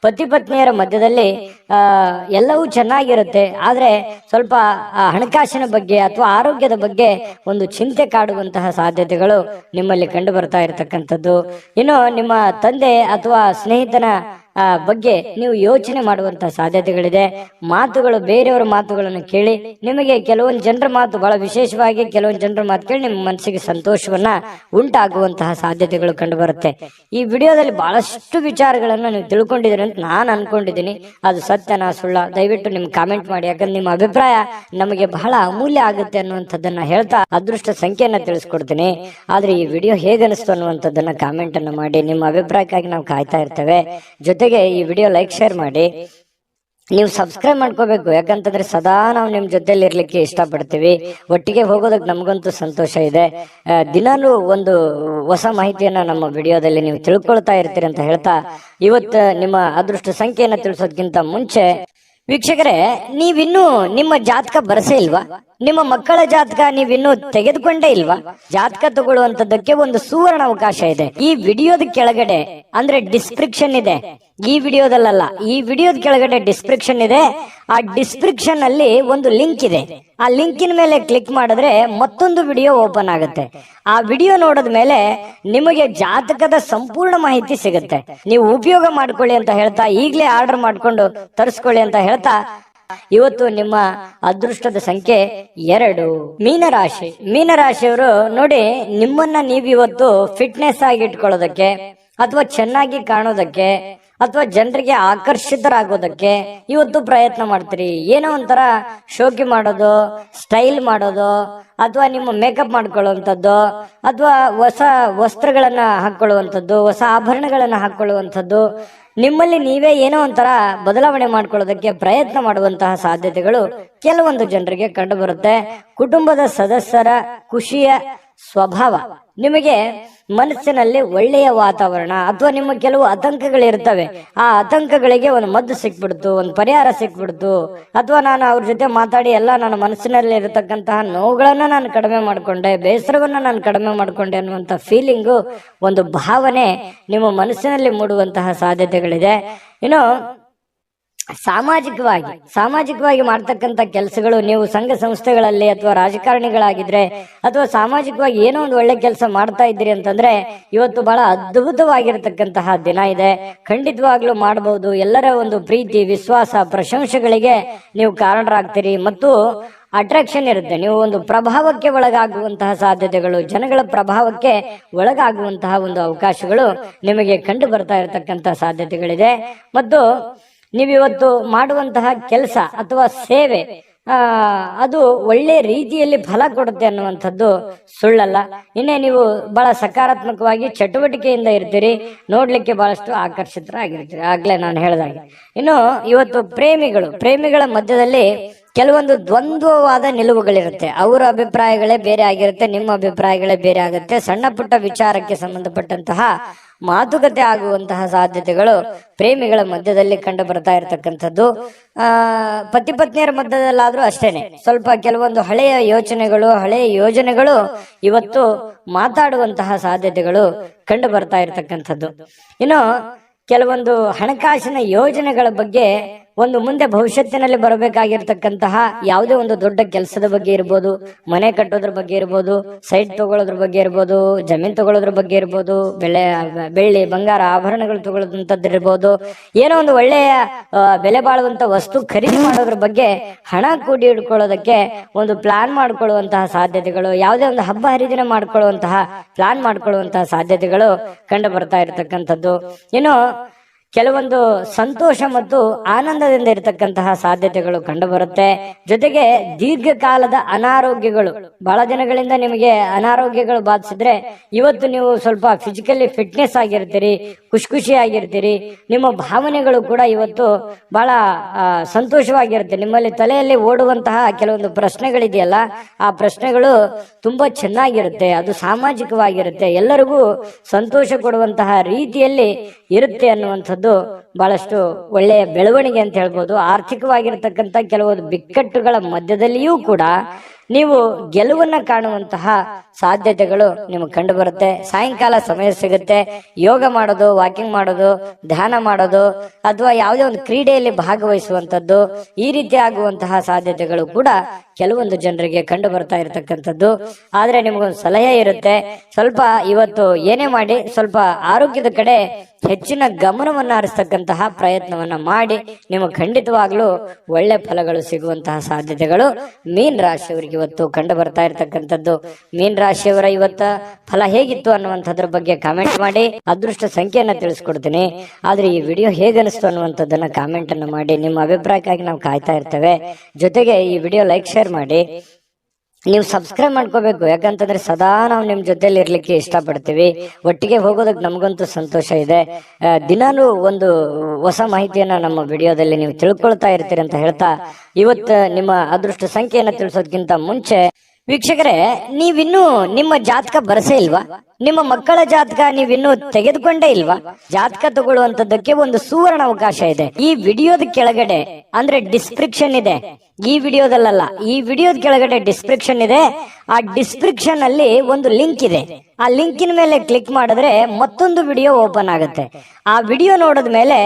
ಪತಿ ಪತ್ನಿಯರ ಮಧ್ಯದಲ್ಲಿ ಎಲ್ಲವೂ ಚೆನ್ನಾಗಿರುತ್ತೆ, ಆದ್ರೆ ಸ್ವಲ್ಪ ಹಣಕಾಸಿನ ಬಗ್ಗೆ ಅಥವಾ ಆರೋಗ್ಯದ ಬಗ್ಗೆ ಒಂದು ಚಿಂತೆ ಕಾಡುವಂತಹ ಸಾಧ್ಯತೆಗಳು ನಿಮ್ಮಲ್ಲಿ ಕಂಡು ಬರ್ತಾ ಇರತಕ್ಕಂಥದ್ದು. ಇನ್ನು ನಿಮ್ಮ ತಂದೆ ಅಥವಾ ಸ್ನೇಹಿತನ ಬಗ್ಗೆ ನೀವು ಯೋಚನೆ ಮಾಡುವಂತಹ ಸಾಧ್ಯತೆಗಳಿದೆ. ಮಾತುಗಳು, ಬೇರೆಯವರ ಮಾತುಗಳನ್ನು ಕೇಳಿ ನಿಮಗೆ ಕೆಲವೊಂದು ಜನರ ಮಾತು, ಬಹಳ ವಿಶೇಷವಾಗಿ ಕೆಲವೊಂದು ಜನರ ಮಾತು ಕೇಳಿ ನಿಮ್ಮ ಮನಸ್ಸಿಗೆ ಸಂತೋಷವನ್ನ ಉಂಟಾಗುವಂತಹ ಸಾಧ್ಯತೆಗಳು ಕಂಡು ಬರುತ್ತೆ. ಈ ವಿಡಿಯೋದಲ್ಲಿ ಬಹಳಷ್ಟು ವಿಚಾರಗಳನ್ನ ನೀವು ತಿಳ್ಕೊಂಡಿದ್ದೀರಿ ಅಂತ ನಾನು ಅನ್ಕೊಂಡಿದ್ದೀನಿ. ಅದು ಸತ್ಯನಾ ಸುಳ್ಳ, ದಯವಿಟ್ಟು ನಿಮ್ಗೆ ಕಾಮೆಂಟ್ ಮಾಡಿ. ಯಾಕಂದ್ರೆ ನಿಮ್ಮ ಅಭಿಪ್ರಾಯ ನಮಗೆ ಬಹಳ ಅಮೂಲ್ಯ ಆಗುತ್ತೆ ಅನ್ನುವಂಥದ್ದನ್ನ ಹೇಳ್ತಾ ಅದೃಷ್ಟ ಸಂಖ್ಯೆಯನ್ನ ತಿಳಿಸ್ಕೊಡ್ತೀನಿ. ಆದ್ರೆ ಈ ವಿಡಿಯೋ ಹೇಗನಿಸ್ತು ಅನ್ನುವಂಥದ್ದನ್ನ ಕಾಮೆಂಟ್ ಅನ್ನ ಮಾಡಿ. ನಿಮ್ಮ ಅಭಿಪ್ರಾಯಕ್ಕಾಗಿ ನಾವು ಕಾಯ್ತಾ ಇರ್ತೇವೆ. ಜೊತೆಗೆ ಈ ವಿಡಿಯೋ ಲೈಕ್, ಶೇರ್ ಮಾಡಿ. ನೀವು ಸಬ್ಸ್ಕ್ರೈಬ್ ಮಾಡ್ಕೋಬೇಕು, ಯಾಕಂತಂದ್ರೆ ಸದಾ ನಾವು ನಿಮ್ ಜೊತೆಲಿ ಇರ್ಲಿಕ್ಕೆ ಇಷ್ಟಪಡ್ತೀವಿ. ಒಟ್ಟಿಗೆ ಹೋಗೋದಕ್ಕೆ ನಮಗಂತೂ ಸಂತೋಷ ಇದೆ. ದಿನಾಲೂ ಒಂದು ಹೊಸ ಮಾಹಿತಿಯನ್ನ ನಮ್ಮ ವಿಡಿಯೋದಲ್ಲಿ ನೀವು ತಿಳ್ಕೊಳ್ತಾ ಇರ್ತೀರಿ ಅಂತ ಹೇಳ್ತಾ, ಇವತ್ತು ನಿಮ್ಮ ಅದೃಷ್ಟ ಸಂಖ್ಯೆಯನ್ನ ತಿಳಿಸೋದಕ್ಕಿಂತ ಮುಂಚೆ ವೀಕ್ಷಕರೇ, ನೀವಿನ್ನೂ ನಿಮ್ಮ ಜಾತಕ ಬರಸೇ ಇಲ್ವಾ? ನಿಮ್ಮ ಮಕ್ಕಳ ಜಾತಕ ನೀವಿನ್ನೂ ತೆಗೆದುಕೊಂಡೇ ಇಲ್ವಾ? ಜಾತಕ ತಗೊಳ್ಳುವಂತದ್ದಕ್ಕೆ ಒಂದು ಸುವರ್ಣ ಅವಕಾಶ ಇದೆ. ಈ ವಿಡಿಯೋದ ಕೆಳಗಡೆ ಅಂದ್ರೆ ಡಿಸ್ಕ್ರಿಪ್ಷನ್ ಇದೆ. ಈ ವಿಡಿಯೋದಲ್ಲ, ಈ ವಿಡಿಯೋದ ಕೆಳಗಡೆ ಡಿಸ್ಕ್ರಿಪ್ಷನ್ ಇದೆ. ಆ ಡಿಸ್ಕ್ರಿಪ್ಷನ್ ಅಲ್ಲಿ ಒಂದು ಲಿಂಕ್ ಇದೆ. ಆ ಲಿಂಕಿನ ಮೇಲೆ ಕ್ಲಿಕ್ ಮಾಡಿದ್ರೆ ಮತ್ತೊಂದು ವಿಡಿಯೋ ಓಪನ್ ಆಗುತ್ತೆ. ಆ ವಿಡಿಯೋ ನೋಡಿದ ಮೇಲೆ ನಿಮಗೆ ಜಾತಕದ ಸಂಪೂರ್ಣ ಮಾಹಿತಿ ಸಿಗುತ್ತೆ. ನೀವು ಉಪಯೋಗ ಮಾಡ್ಕೊಳ್ಳಿ ಅಂತ ಹೇಳ್ತಾ, ಈಗಲೇ ಆರ್ಡರ್ ಮಾಡ್ಕೊಂಡು ತರಿಸ್ಕೊಳ್ಳಿ ಅಂತ ಹೇಳ್ತಾ, ಇವತ್ತು ನಿಮ್ಮ ಅದೃಷ್ಟದ ಸಂಖ್ಯೆ 2, ಮೀನರಾಶಿ. ಮೀನರಾಶಿಯವರು ನೋಡಿ, ನಿಮ್ಮನ್ನ ನೀವಿವತ್ತು ಫಿಟ್ನೆಸ್ ಆಗಿ ಇಟ್ಕೊಳ್ಳೋದಕ್ಕೆ, ಅಥವಾ ಚೆನ್ನಾಗಿ ಕಾಣೋದಕ್ಕೆ, ಅಥವಾ ಜನರಿಗೆ ಆಕರ್ಷಿತರಾಗೋದಕ್ಕೆ ಇವತ್ತು ಪ್ರಯತ್ನ ಮಾಡ್ತೀರಿ. ಏನೋ ಒಂಥರ ಶೋಕಿ ಮಾಡೋದು, ಸ್ಟೈಲ್ ಮಾಡೋದು, ಅಥವಾ ನಿಮ್ಮ ಮೇಕಪ್ ಮಾಡ್ಕೊಳ್ಳುವಂಥದ್ದು, ಅಥವಾ ಹೊಸ ವಸ್ತ್ರಗಳನ್ನ ಹಾಕೊಳ್ಳುವಂಥದ್ದು, ಹೊಸ ಆಭರಣಗಳನ್ನ ಹಾಕೊಳ್ಳುವಂಥದ್ದು, ನಿಮ್ಮಲ್ಲಿ ನೀವೇ ಏನೋ ಒಂಥರ ಬದಲಾವಣೆ ಮಾಡ್ಕೊಳ್ಳೋದಕ್ಕೆ ಪ್ರಯತ್ನ ಮಾಡುವಂತಹ ಸಾಧ್ಯತೆಗಳು ಕೆಲವೊಂದು ಜನರಿಗೆ ಕಂಡು ಬರುತ್ತೆ. ಕುಟುಂಬದ ಸದಸ್ಯರ ಖುಷಿಯ ಸ್ವಭಾವ, ನಿಮಗೆ ಮನಸ್ಸಿನಲ್ಲಿ ಒಳ್ಳೆಯ ವಾತಾವರಣ, ಅಥವಾ ನಿಮ್ಮ ಕೆಲವು ಆತಂಕಗಳಿರ್ತವೆ, ಆ ಆತಂಕಗಳಿಗೆ ಒಂದು ಮದ್ದು ಸಿಕ್ಬಿಡ್ತು, ಒಂದು ಪರಿಹಾರ ಸಿಕ್ಬಿಡ್ತು, ಅಥವಾ ನಾನು ಅವ್ರ ಜೊತೆ ಮಾತಾಡಿ ಎಲ್ಲ ನನ್ನ ಮನಸ್ಸಿನಲ್ಲಿ ಇರತಕ್ಕಂತಹ ನೋವುಗಳನ್ನ ನಾನು ಕಡಿಮೆ ಮಾಡ್ಕೊಂಡೆ, ಬೇಸರವನ್ನ ನಾನು ಕಡಿಮೆ ಮಾಡ್ಕೊಂಡೆ ಅನ್ನುವಂಥ ಫೀಲಿಂಗು, ಒಂದು ಭಾವನೆ ನಿಮ್ಮ ಮನಸ್ಸಿನಲ್ಲಿ ಮೂಡುವಂತಹ ಸಾಧ್ಯತೆಗಳಿದೆ. ಇನ್ನು ಸಾಮಾಜಿಕವಾಗಿ ಮಾಡ್ತಕ್ಕಂಥ ಕೆಲಸಗಳು, ನೀವು ಸಂಘ ಸಂಸ್ಥೆಗಳಲ್ಲಿ ಅಥವಾ ರಾಜಕಾರಣಿಗಳಾಗಿದ್ರೆ, ಅಥವಾ ಸಾಮಾಜಿಕವಾಗಿ ಏನೋ ಒಂದು ಒಳ್ಳೆ ಕೆಲಸ ಮಾಡ್ತಾ ಇದ್ದೀರಿ ಅಂತಂದ್ರೆ ಇವತ್ತು ಬಹಳ ಅದ್ಭುತವಾಗಿರತಕ್ಕಂತಹ ದಿನ ಇದೆ. ಖಂಡಿತವಾಗ್ಲೂ ಮಾಡಬಹುದು. ಎಲ್ಲರ ಒಂದು ಪ್ರೀತಿ, ವಿಶ್ವಾಸ, ಪ್ರಶಂಸೆಗಳಿಗೆ ನೀವು ಕಾರಣರಾಗ್ತೀರಿ, ಮತ್ತು ಅಟ್ರಾಕ್ಷನ್ ಇರುತ್ತೆ. ನೀವು ಒಂದು ಪ್ರಭಾವಕ್ಕೆ ಒಳಗಾಗುವಂತಹ ಸಾಧ್ಯತೆಗಳು, ಜನಗಳ ಪ್ರಭಾವಕ್ಕೆ ಒಳಗಾಗುವಂತಹ ಒಂದು ಅವಕಾಶಗಳು ನಿಮಗೆ ಕಂಡು ಬರ್ತಾ ಇರತಕ್ಕಂತಹ ಸಾಧ್ಯತೆಗಳಿದೆ. ಮತ್ತು ನೀವಿವತ್ತು ಮಾಡುವಂತಹ ಕೆಲಸ ಅಥವಾ ಸೇವೆ ಅದು ಒಳ್ಳೆ ರೀತಿಯಲ್ಲಿ ಫಲ ಕೊಡುತ್ತೆ ಅನ್ನುವಂಥದ್ದು ಸುಳ್ಳಲ್ಲ. ಇನ್ನೇ ನೀವು ಬಹಳ ಸಕಾರಾತ್ಮಕವಾಗಿ ಚಟುವಟಿಕೆಯಿಂದ ಇರ್ತೀರಿ, ನೋಡ್ಲಿಕ್ಕೆ ಬಹಳಷ್ಟು ಆಕರ್ಷಿತರಾಗಿರ್ತೀರಿ, ಆಗ್ಲೇ ನಾನು ಹೇಳಿದಾಗೆ. ಇನ್ನು ಇವತ್ತು ಪ್ರೇಮಿಗಳ ಮಧ್ಯದಲ್ಲಿ ಕೆಲವೊಂದು ದ್ವಂದ್ವವಾದ ನಿಲುವುಗಳಿರುತ್ತೆ. ಅವರ ಅಭಿಪ್ರಾಯಗಳೇ ಬೇರೆ ಆಗಿರುತ್ತೆ, ನಿಮ್ಮ ಅಭಿಪ್ರಾಯಗಳೇ ಬೇರೆ ಆಗುತ್ತೆ. ಸಣ್ಣ ಪುಟ್ಟ ವಿಚಾರಕ್ಕೆ ಸಂಬಂಧಪಟ್ಟಂತಹ ಮಾತುಕತೆ ಆಗುವಂತಹ ಸಾಧ್ಯತೆಗಳು ಪ್ರೇಮಿಗಳ ಮಧ್ಯದಲ್ಲಿ ಕಂಡು ಬರ್ತಾ ಇರತಕ್ಕಂಥದ್ದು. ಪತಿ ಪತ್ನಿಯರ ಮಧ್ಯದಲ್ಲಾದ್ರೂ ಅಷ್ಟೇನೆ, ಸ್ವಲ್ಪ ಕೆಲವೊಂದು ಹಳೆಯ ಯೋಜನೆಗಳು ಇವತ್ತು ಮಾತಾಡುವಂತಹ ಸಾಧ್ಯತೆಗಳು ಕಂಡು ಬರ್ತಾ ಇರತಕ್ಕಂಥದ್ದು. ಇನ್ನು ಕೆಲವೊಂದು ಹಣಕಾಸಿನ ಯೋಜನೆಗಳ ಬಗ್ಗೆ, ಒಂದು ಮುಂದೆ ಭವಿಷ್ಯತ್ತಿನಲ್ಲಿ ಬರಬೇಕಾಗಿರ್ತಕ್ಕಂತಹ ಯಾವುದೇ ಒಂದು ದೊಡ್ಡ ಕೆಲಸದ ಬಗ್ಗೆ ಇರ್ಬೋದು, ಮನೆ ಕಟ್ಟೋದ್ರ ಬಗ್ಗೆ ಇರ್ಬೋದು, ಸೈಟ್ ತಗೊಳ್ಳೋದ್ರ ಬಗ್ಗೆ ಇರ್ಬೋದು, ಜಮೀನ್ ತಗೊಳ್ಳೋದ್ರ ಬಗ್ಗೆ ಇರ್ಬೋದು, ಬೆಳ್ಳಿ ಬಂಗಾರ ಆಭರಣಗಳು ತಗೊಳ್ಳೋದಂಥದ್ದು ಇರ್ಬೋದು, ಏನೋ ಒಂದು ಒಳ್ಳೆಯ ಬೆಲೆ ಬಾಳುವಂತ ವಸ್ತು ಖರೀದಿ ಮಾಡೋದ್ರ ಬಗ್ಗೆ, ಹಣ ಕೂಡಿ ಇಟ್ಕೊಳ್ಳೋದಕ್ಕೆ ಒಂದು ಪ್ಲಾನ್ ಮಾಡ್ಕೊಳ್ಳುವಂತಹ ಸಾಧ್ಯತೆಗಳು, ಯಾವುದೇ ಒಂದು ಹಬ್ಬ ಹರಿದಿನ ಪ್ಲಾನ್ ಮಾಡ್ಕೊಳ್ಳುವಂತಹ ಸಾಧ್ಯತೆಗಳು ಕಂಡು ಬರ್ತಾ ಇರತಕ್ಕಂಥದ್ದು. ಇನ್ನು ಕೆಲವೊಂದು ಸಂತೋಷ ಮತ್ತು ಆನಂದದಿಂದ ಇರತಕ್ಕಂತಹ ಸಾಧ್ಯತೆಗಳು ಕಂಡು ಬರುತ್ತೆ. ಜೊತೆಗೆ ದೀರ್ಘಕಾಲದ ಅನಾರೋಗ್ಯಗಳು, ಬಹಳ ದಿನಗಳಿಂದ ನಿಮಗೆ ಅನಾರೋಗ್ಯಗಳು ಬಾಧಿಸಿದ್ರೆ ಇವತ್ತು ನೀವು ಸ್ವಲ್ಪ ಫಿಸಿಕಲಿ ಫಿಟ್ನೆಸ್ ಆಗಿರ್ತೀರಿ, ಖುಷಿ ಆಗಿರ್ತೀರಿ. ನಿಮ್ಮ ಭಾವನೆಗಳು ಕೂಡ ಇವತ್ತು ಬಹಳ ಸಂತೋಷವಾಗಿರುತ್ತೆ. ನಿಮ್ಮಲ್ಲಿ ತಲೆಯಲ್ಲಿ ಓಡುವಂತಹ ಕೆಲವೊಂದು ಪ್ರಶ್ನೆಗಳಿದೆಯಲ್ಲ, ಆ ಪ್ರಶ್ನೆಗಳು ತುಂಬಾ ಚೆನ್ನಾಗಿರುತ್ತೆ. ಅದು ಸಾಮಾಜಿಕವಾಗಿರುತ್ತೆ, ಎಲ್ಲರಿಗೂ ಸಂತೋಷ ಕೊಡುವಂತಹ ರೀತಿಯಲ್ಲಿ ಇರುತ್ತೆ ಅನ್ನುವಂಥದ್ದು ಬಹಳಷ್ಟು ಒಳ್ಳೆಯ ಬೆಳವಣಿಗೆ ಅಂತ ಹೇಳ್ಬೋದು. ಆರ್ಥಿಕವಾಗಿರತಕ್ಕಂಥ ಕೆಲವೊಂದು ಬಿಕ್ಕಟ್ಟುಗಳ ಮಧ್ಯದಲ್ಲಿಯೂ ಕೂಡ ನೀವು ಗೆಲುವನ್ನ ಕಾಣುವಂತಹ ಸಾಧ್ಯತೆಗಳು ನಿಮಗೆ ಕಂಡು ಬರುತ್ತೆ. ಸಾಯಂಕಾಲ ಸಮಯ ಸಿಗುತ್ತೆ, ಯೋಗ ಮಾಡೋದು, ವಾಕಿಂಗ್ ಮಾಡೋದು, ಧ್ಯಾನ ಮಾಡೋದು, ಅಥವಾ ಯಾವುದೇ ಒಂದು ಕ್ರೀಡೆಯಲ್ಲಿ ಭಾಗವಹಿಸುವಂತದ್ದು, ಈ ರೀತಿ ಆಗುವಂತಹ ಸಾಧ್ಯತೆಗಳು ಕೂಡ ಕೆಲವೊಂದು ಜನರಿಗೆ ಕಂಡು ಬರ್ತಾ ಇರತಕ್ಕಂಥದ್ದು. ಆದ್ರೆ ನಿಮಗೊಂದು ಸಲಹೆ ಇರುತ್ತೆ, ಸ್ವಲ್ಪ ಇವತ್ತು ಏನೇ ಮಾಡಿ ಸ್ವಲ್ಪ ಆರೋಗ್ಯದ ಕಡೆ ಹೆಚ್ಚಿನ ಗಮನವನ್ನ ಹರಿಸ್ತಕ್ಕಂತಹ ಪ್ರಯತ್ನವನ್ನ ಮಾಡಿ ನಿಮಗೆ ಖಂಡಿತವಾಗ್ಲೂ ಒಳ್ಳೆ ಫಲಗಳು ಸಿಗುವಂತಹ ಸಾಧ್ಯತೆಗಳು ಮೀನ್ ರಾಶಿಯವರಿಗೆ ಇವತ್ತು ಕಂಡು ಬರ್ತಾ ಇರತಕ್ಕಂಥದ್ದು. ಮೀನ್ ರಾಶಿಯವರ ಇವತ್ತ ಫಲ ಹೇಗಿತ್ತು ಅನ್ನುವಂಥದ್ರ ಬಗ್ಗೆ ಕಾಮೆಂಟ್ ಮಾಡಿ. ಅದೃಷ್ಟ ಸಂಖ್ಯೆಯನ್ನ ತಿಳಿಸ್ಕೊಡ್ತೀನಿ. ಆದ್ರೆ ಈ ವಿಡಿಯೋ ಹೇಗನಿಸ್ತು ಅನ್ನುವಂಥದ್ದನ್ನ ಕಾಮೆಂಟ್ ಅನ್ನು ಮಾಡಿ. ನಿಮ್ಮ ಅಭಿಪ್ರಾಯಕ್ಕಾಗಿ ನಾವು ಕಾಯ್ತಾ ಇರ್ತೇವೆ. ಜೊತೆಗೆ ಈ ವಿಡಿಯೋ ಲೈಕ್ ಶೇರ್ ಮಾಡಿ. ನೀವು ಸಬ್ಸ್ಕ್ರೈಬ್ ಮಾಡ್ಕೋಬೇಕು, ಯಾಕಂತಂದ್ರೆ ಸದಾ ನಾವು ನಿಮ್ ಜೊತೆಲಿ ಇರ್ಲಿಕ್ಕೆ ಇಷ್ಟಪಡ್ತೀವಿ. ಒಟ್ಟಿಗೆ ಹೋಗೋದಕ್ಕೆ ನಮಗಂತೂ ಸಂತೋಷ ಇದೆ. ದಿನಾನು ಒಂದು ಹೊಸ ಮಾಹಿತಿಯನ್ನ ನಮ್ಮ ವಿಡಿಯೋದಲ್ಲಿ ನೀವು ತಿಳ್ಕೊಳ್ತಾ ಇರ್ತೀರಿ ಅಂತ ಹೇಳ್ತಾ, ಇವತ್ತು ನಿಮ್ಮ ಅದೃಷ್ಟ ಸಂಖ್ಯೆಯನ್ನ ತಿಳಿಸೋದಕ್ಕಿಂತ ಮುಂಚೆ ವೀಕ್ಷಕರೇ, ನೀವಿನ್ನೂ ನಿಮ್ಮ ಜಾತಕ ಬರಸೇ ಇಲ್ವಾ? ನಿಮ್ಮ ಮಕ್ಕಳ ಜಾತಕ ನೀವಿನ್ನೂ ತೆಗೆದುಕೊಂಡೇ ಇಲ್ವಾ? ಜಾತಕ ತಗೊಳ್ಳುವಂತದ್ದಕ್ಕೆ ಒಂದು ಸುವರ್ಣ ಅವಕಾಶ ಇದೆ. ಈ ವಿಡಿಯೋದ ಕೆಳಗಡೆ ಅಂದ್ರೆ ಡಿಸ್ಕ್ರಿಪ್ಷನ್ ಇದೆ, ಈ ವಿಡಿಯೋದಲ್ಲ, ಈ ವಿಡಿಯೋದ ಕೆಳಗಡೆ ಡಿಸ್ಕ್ರಿಪ್ಷನ್ ಇದೆ. ಆ ಡಿಸ್ಕ್ರಿಪ್ಷನ್ ಅಲ್ಲಿ ಒಂದು ಲಿಂಕ್ ಇದೆ. ಆ ಲಿಂಕಿನ ಮೇಲೆ ಕ್ಲಿಕ್ ಮಾಡಿದ್ರೆ ಮತ್ತೊಂದು ವಿಡಿಯೋ ಓಪನ್ ಆಗುತ್ತೆ. ಆ ವಿಡಿಯೋ ನೋಡಿದ ಮೇಲೆ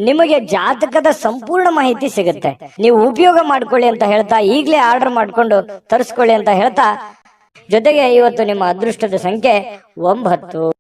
ನಿಮಗೆ ಜಾತಕದ ಸಂಪೂರ್ಣ ಮಾಹಿತಿ ಸಿಗುತ್ತೆ. ನೀವು ಉಪಯೋಗ ಮಾಡ್ಕೊಳ್ಳಿ ಅಂತ ಹೇಳ್ತಾ, ಈಗಲೇ ಆರ್ಡರ್ ಮಾಡ್ಕೊಂಡು ತರಿಸ್ಕೊಳ್ಳಿ ಅಂತ ಹೇಳ್ತಾ, ಜೊತೆಗೆ ಇವತ್ತು ನಿಮ್ಮ ಅದೃಷ್ಟದ ಸಂಖ್ಯೆ 9.